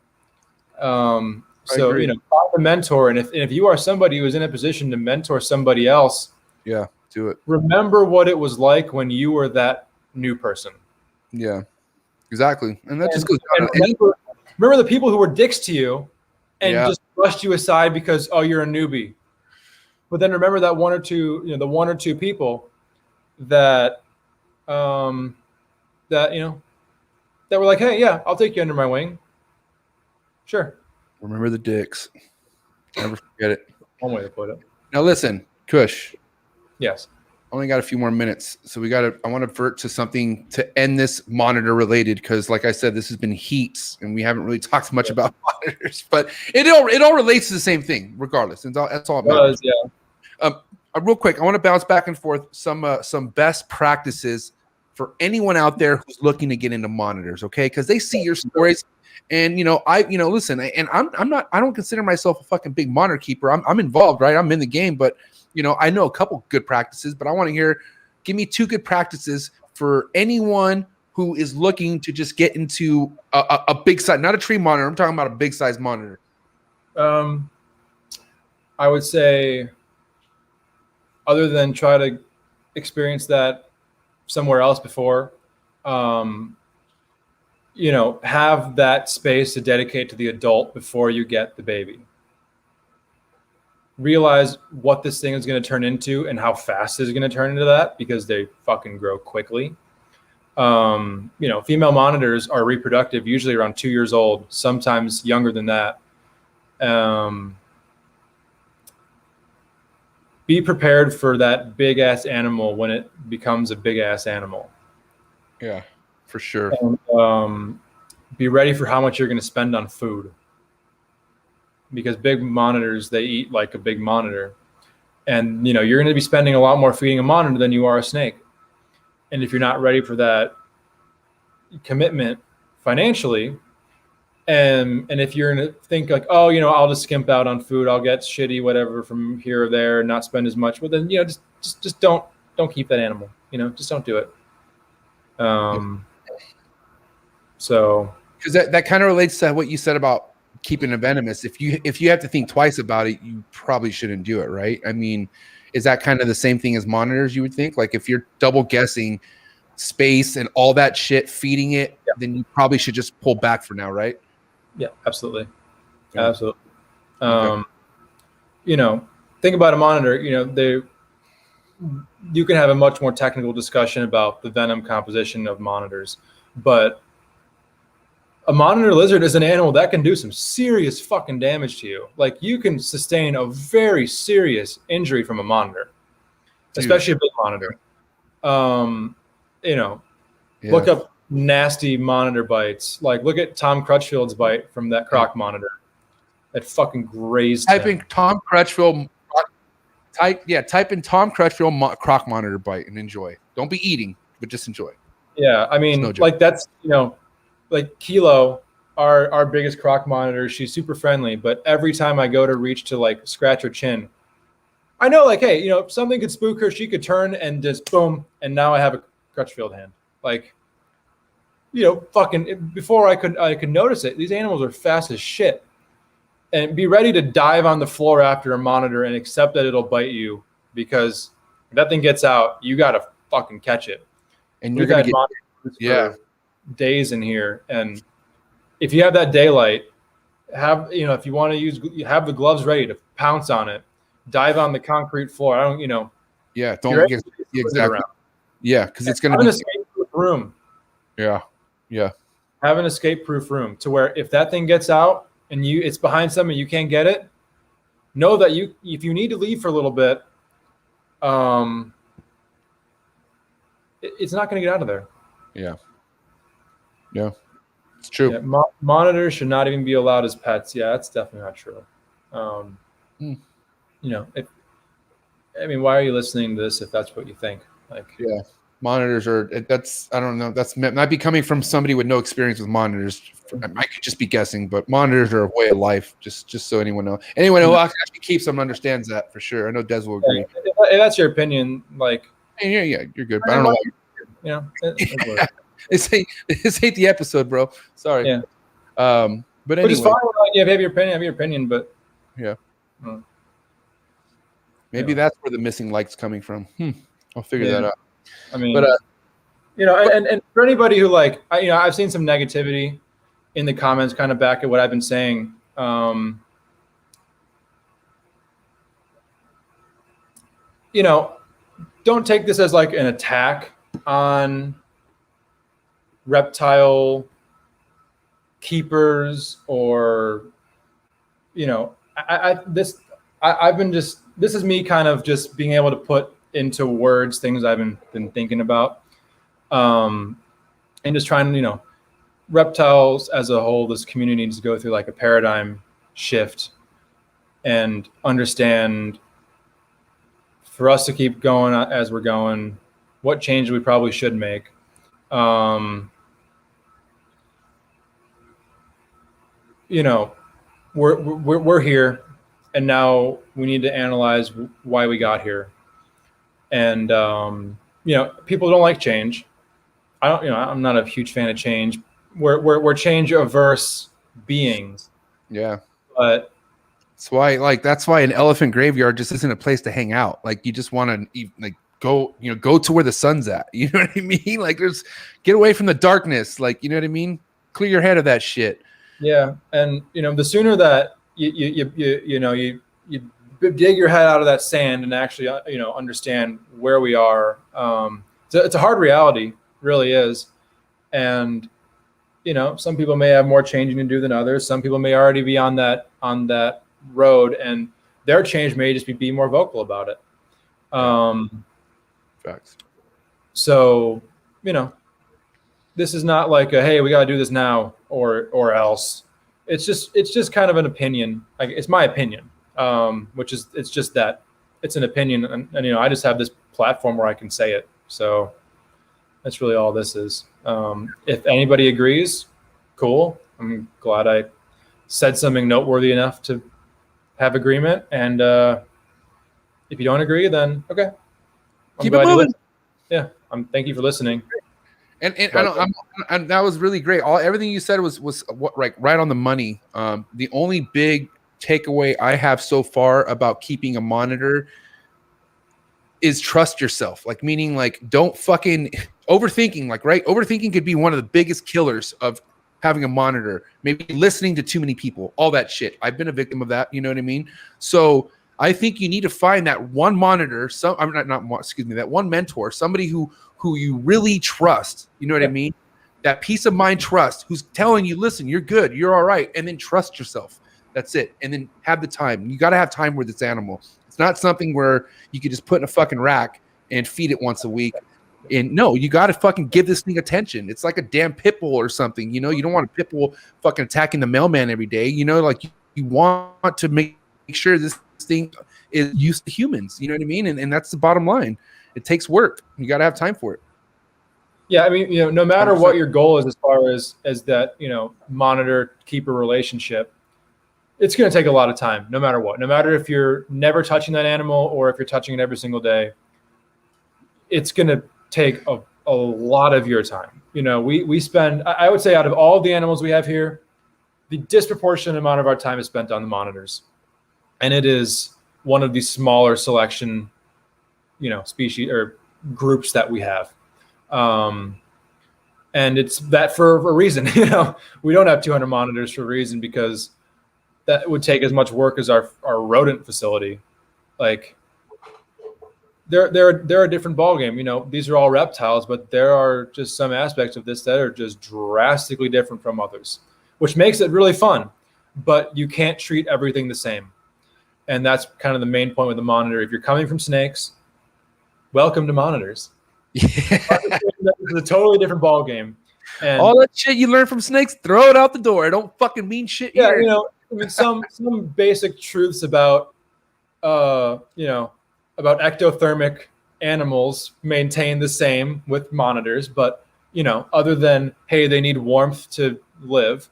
Find a mentor, and if you are somebody who is in a position to mentor somebody else, do it. Remember what it was like when you were that new person. Yeah, exactly. And that just goes down. Remember the people who were dicks to you and just brushed you aside because, oh, you're a newbie. But then remember that one or two people that were like, hey, yeah, I'll take you under my wing. Sure. Remember the dicks. Never forget it. One way to put it. Now listen, Kush. Yes. Only got a few more minutes, so I want to vert to something to end this monitor related, because like I said, this has been heats and we haven't really talked much about monitors, but it all relates to the same thing regardless. And that's all it matters. Real quick, I want to bounce back and forth some best practices for anyone out there who's looking to get into monitors, okay? Because they see your stories, and listen, and I don't consider myself a fucking big monitor keeper. I'm involved, right? I'm in the game, but I know a couple good practices, but I want to give me 2 good practices for anyone who is looking to just get into a big size, not a tree monitor. I'm talking about a big size monitor. I would say other than try to experience that somewhere else before, have that space to dedicate to the adult before you get the baby. Realize what this thing is going to turn into and how fast it's going to turn into that, because they fucking grow quickly. Female monitors are reproductive usually around 2 years old, sometimes younger than that. Be prepared for that big ass animal when it becomes a big ass animal. Yeah, for sure. And, be ready for how much you're going to spend on food, because big monitors, they eat like a big monitor, and you're going to be spending a lot more feeding a monitor than you are a snake. And if you're not ready for that commitment financially, and if you're going to think like, oh, I'll just skimp out on food, I'll get shitty whatever from here or there and not spend as much, well then just don't keep that animal. Just don't do it. So because that kind of relates to what you said about keeping a venomous. If you have to think twice about it, you probably shouldn't do it, right? I mean, is that kind of the same thing as monitors, you would think? Like if you're double guessing space and all that shit, feeding it, then you probably should just pull back for now, right? Yeah, absolutely. Yeah. Absolutely. Think about a monitor, you can have a much more technical discussion about the venom composition of monitors, but a monitor lizard is an animal that can do some serious fucking damage to you. Like you can sustain a very serious injury from a monitor, especially a big monitor. Look up nasty monitor bites. Like look at Tom Crutchfield's bite from that Croc monitor. That fucking grazed him. Type in Tom Crutchfield Croc monitor bite and enjoy. Don't be eating, but just enjoy. Yeah, I mean, like that's like Kilo, our biggest Croc monitor. She's super friendly, but every time I go to reach to like scratch her chin, I know like, hey, if something could spook her, she could turn and just boom, and now I have a Crutchfield hand. Like, fucking before I could notice it. These animals are fast as shit. And be ready to dive on the floor after a monitor and accept that it'll bite you, because if that thing gets out, you got to fucking catch it. And you're going to get days in here. And if you have that daylight, if you want to have the gloves ready to pounce on it, dive on the concrete floor. Don't get exactly. Yeah, because it's going to be an escape-proof room. Yeah. Have an escape-proof room to where if that thing gets out and it's behind something, you can't get it, know that if you need to leave for a little bit, it's not going to get out of there. Yeah, it's true. Yeah, monitors should not even be allowed as pets. Yeah, that's definitely not true. Why are you listening to this if that's what you think? Like, yeah, monitors I don't know. That's might be coming from somebody with no experience with monitors. I could just be guessing, but monitors are a way of life. Just so anyone knows. Anyone who actually keeps them understands that for sure. I know Des will agree. If that's your opinion, like, yeah, you're good. But I don't know. This ain't the episode, bro. Sorry. Yeah. But anyway, it's fine. Like, have your opinion, but yeah. Maybe that's where the missing likes coming from. I'll figure that out. I mean, but and for anybody who I've seen some negativity in the comments, kind of back at what I've been saying. Don't take this as like an attack on reptile keepers or, this is me kind of just being able to put into words things I've been thinking about, and just trying to, reptiles as a whole, this community needs to go through like a paradigm shift and understand, for us to keep going as we're going, what change we probably should make. We're here, and now we need to analyze why we got here. And people don't like change. I'm not a huge fan of change. We're change averse beings. Yeah. But That's why an elephant graveyard just isn't a place to hang out. Like you just want to like go to where the sun's at. You know what I mean? Like get away from the darkness. Like, you know what I mean? Clear your head of that shit. Yeah. And the sooner that you dig your head out of that sand and actually, understand where we are. It's a hard reality, really is. And, some people may have more changing to do than others. Some people may already be on that road, and their change may just be more vocal about it. Facts. So, this is not like hey, we got to do this now or else. It's just kind of an opinion. Like, it's my opinion, which is, it's just that it's an opinion. And I just have this platform where I can say it. So that's really all this is. If anybody agrees, cool. I'm glad I said something noteworthy enough to have agreement. And if you don't agree, then okay. Keep it moving. Yeah. Thank you for listening. And that was really great. Everything you said was right on the money. The only big takeaway I have so far about keeping a monitor is trust yourself. Like, meaning, like, don't fucking overthinking. Like, right? Overthinking could be one of the biggest killers of having a monitor. Maybe listening to too many people, all that shit. I've been a victim of that. You know what I mean? So I think you need to find that one monitor. That one mentor, somebody who you really trust. You know what I mean? That peace of mind trust, who's telling you, listen, you're good, you're all right, and then trust yourself. That's it. And then have the time. You got to have time with this animal. It's not something where you could just put in a fucking rack and feed it once a week. And no, you got to fucking give this thing attention. It's like a damn pit bull or something. You don't want a pit bull fucking attacking the mailman every day. Like you want to make sure this thing is used to humans. You know what I mean? And that's the bottom line. It takes work. You got to have time for it. Yeah, I mean, no matter 100%. What your goal is as far as that, monitor keeper relationship, it's going to take a lot of time, no matter what. No matter if you're never touching that animal or if you're touching it every single day, it's going to take a lot of your time. We spend, I would say, out of all the animals we have here, the disproportionate amount of our time is spent on the monitors. And it is one of the smaller selection, species or groups that we have. And it's that for a reason. We don't have 200 monitors for a reason, because that would take as much work as our rodent facility. Like, they're a different ballgame. These are all reptiles, but there are just some aspects of this that are just drastically different from others, which makes it really fun. But you can't treat everything the same. And that's kind of the main point with the monitor. If you're coming from snakes, welcome to monitors. Yeah. It's a totally different ball game. And all that shit you learn from snakes, throw it out the door. It don't fucking mean shit. Yeah, some basic truths about about ectothermic animals maintain the same with monitors, but other than, hey, they need warmth to live,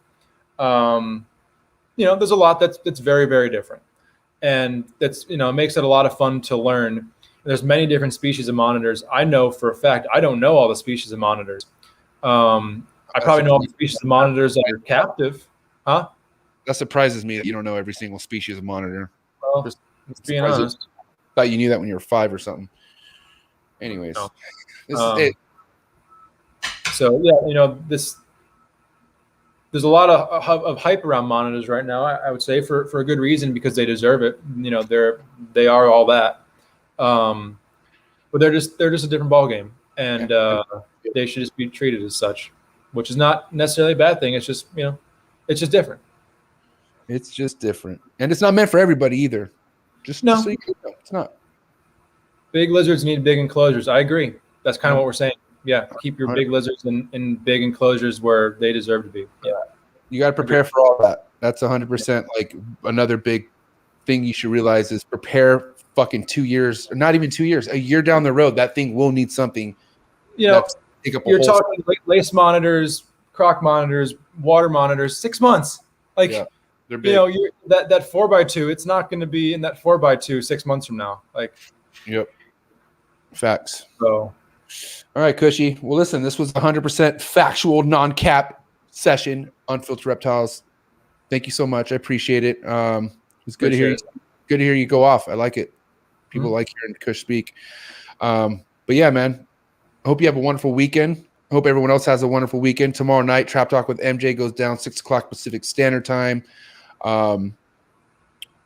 there's a lot that's very, very different. And that's, makes it a lot of fun to learn. There's many different species of monitors. I know for a fact, I don't know all the species of monitors. I probably know all the species of monitors that are captive. Huh? That surprises me that you don't know every single species of monitor. Well, just being honest. Thought you knew that when you were 5 or something. Anyways, no. This is it. So yeah, there's a lot of hype around monitors right now. I would say for a good reason, because they deserve it. They are all that. But they're just a different ballgame, and they should just be treated as such, which is not necessarily a bad thing. It's just it's just different. It's just different, and it's not meant for everybody either. Just so you know, it's not. Big lizards need big enclosures. I agree. That's kind of what we're saying. Yeah, keep your 100%. Big lizards in big enclosures where they deserve to be. Yeah, you got to prepare for all that. That's 100%. Like, another big thing you should realize is prepare. Fucking 2 years, or not even 2 years, a year down the road, that thing will need something. Take up you're talking lace monitors, croc monitors, water monitors, 6 months. Like, they're big. That 4x2, it's not going to be in that 4x2 6 months from now. Like, yep, facts. So, all right, Cushy. Well, listen, this was 100% factual, non-cap session, Unfiltered Reptiles. Thank you so much. I appreciate it. It's good to hear you. Good to hear you go off. I like it. People like hearing Kush speak. But yeah, man. I hope you have a wonderful weekend. I hope everyone else has a wonderful weekend. Tomorrow night, Trap Talk with MJ goes down 6 o'clock Pacific Standard Time.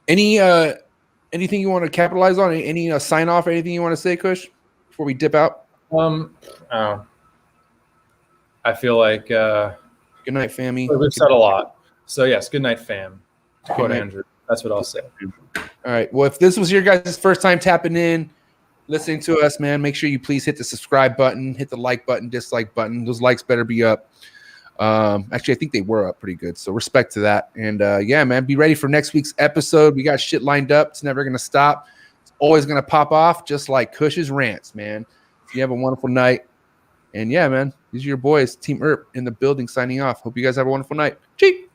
Anything you want to capitalize on? Any sign off? Anything you want to say, Kush, before we dip out? I feel like good night, fammy. We've said a lot. So yes, good night, fam. To quote Andrew. That's what I'll say. All right. Well, if this was your guys' first time tapping in, listening to us, man, make sure you please hit the subscribe button, hit the like button, dislike button. Those likes better be up. Actually, I think they were up pretty good. So respect to that. And yeah, man, be ready for next week's episode. We got shit lined up. It's never going to stop. It's always going to pop off, just like Kush's rants, man. You have a wonderful night. And yeah, man, these are your boys, Team Earp in the building signing off. Hope you guys have a wonderful night. Cheap.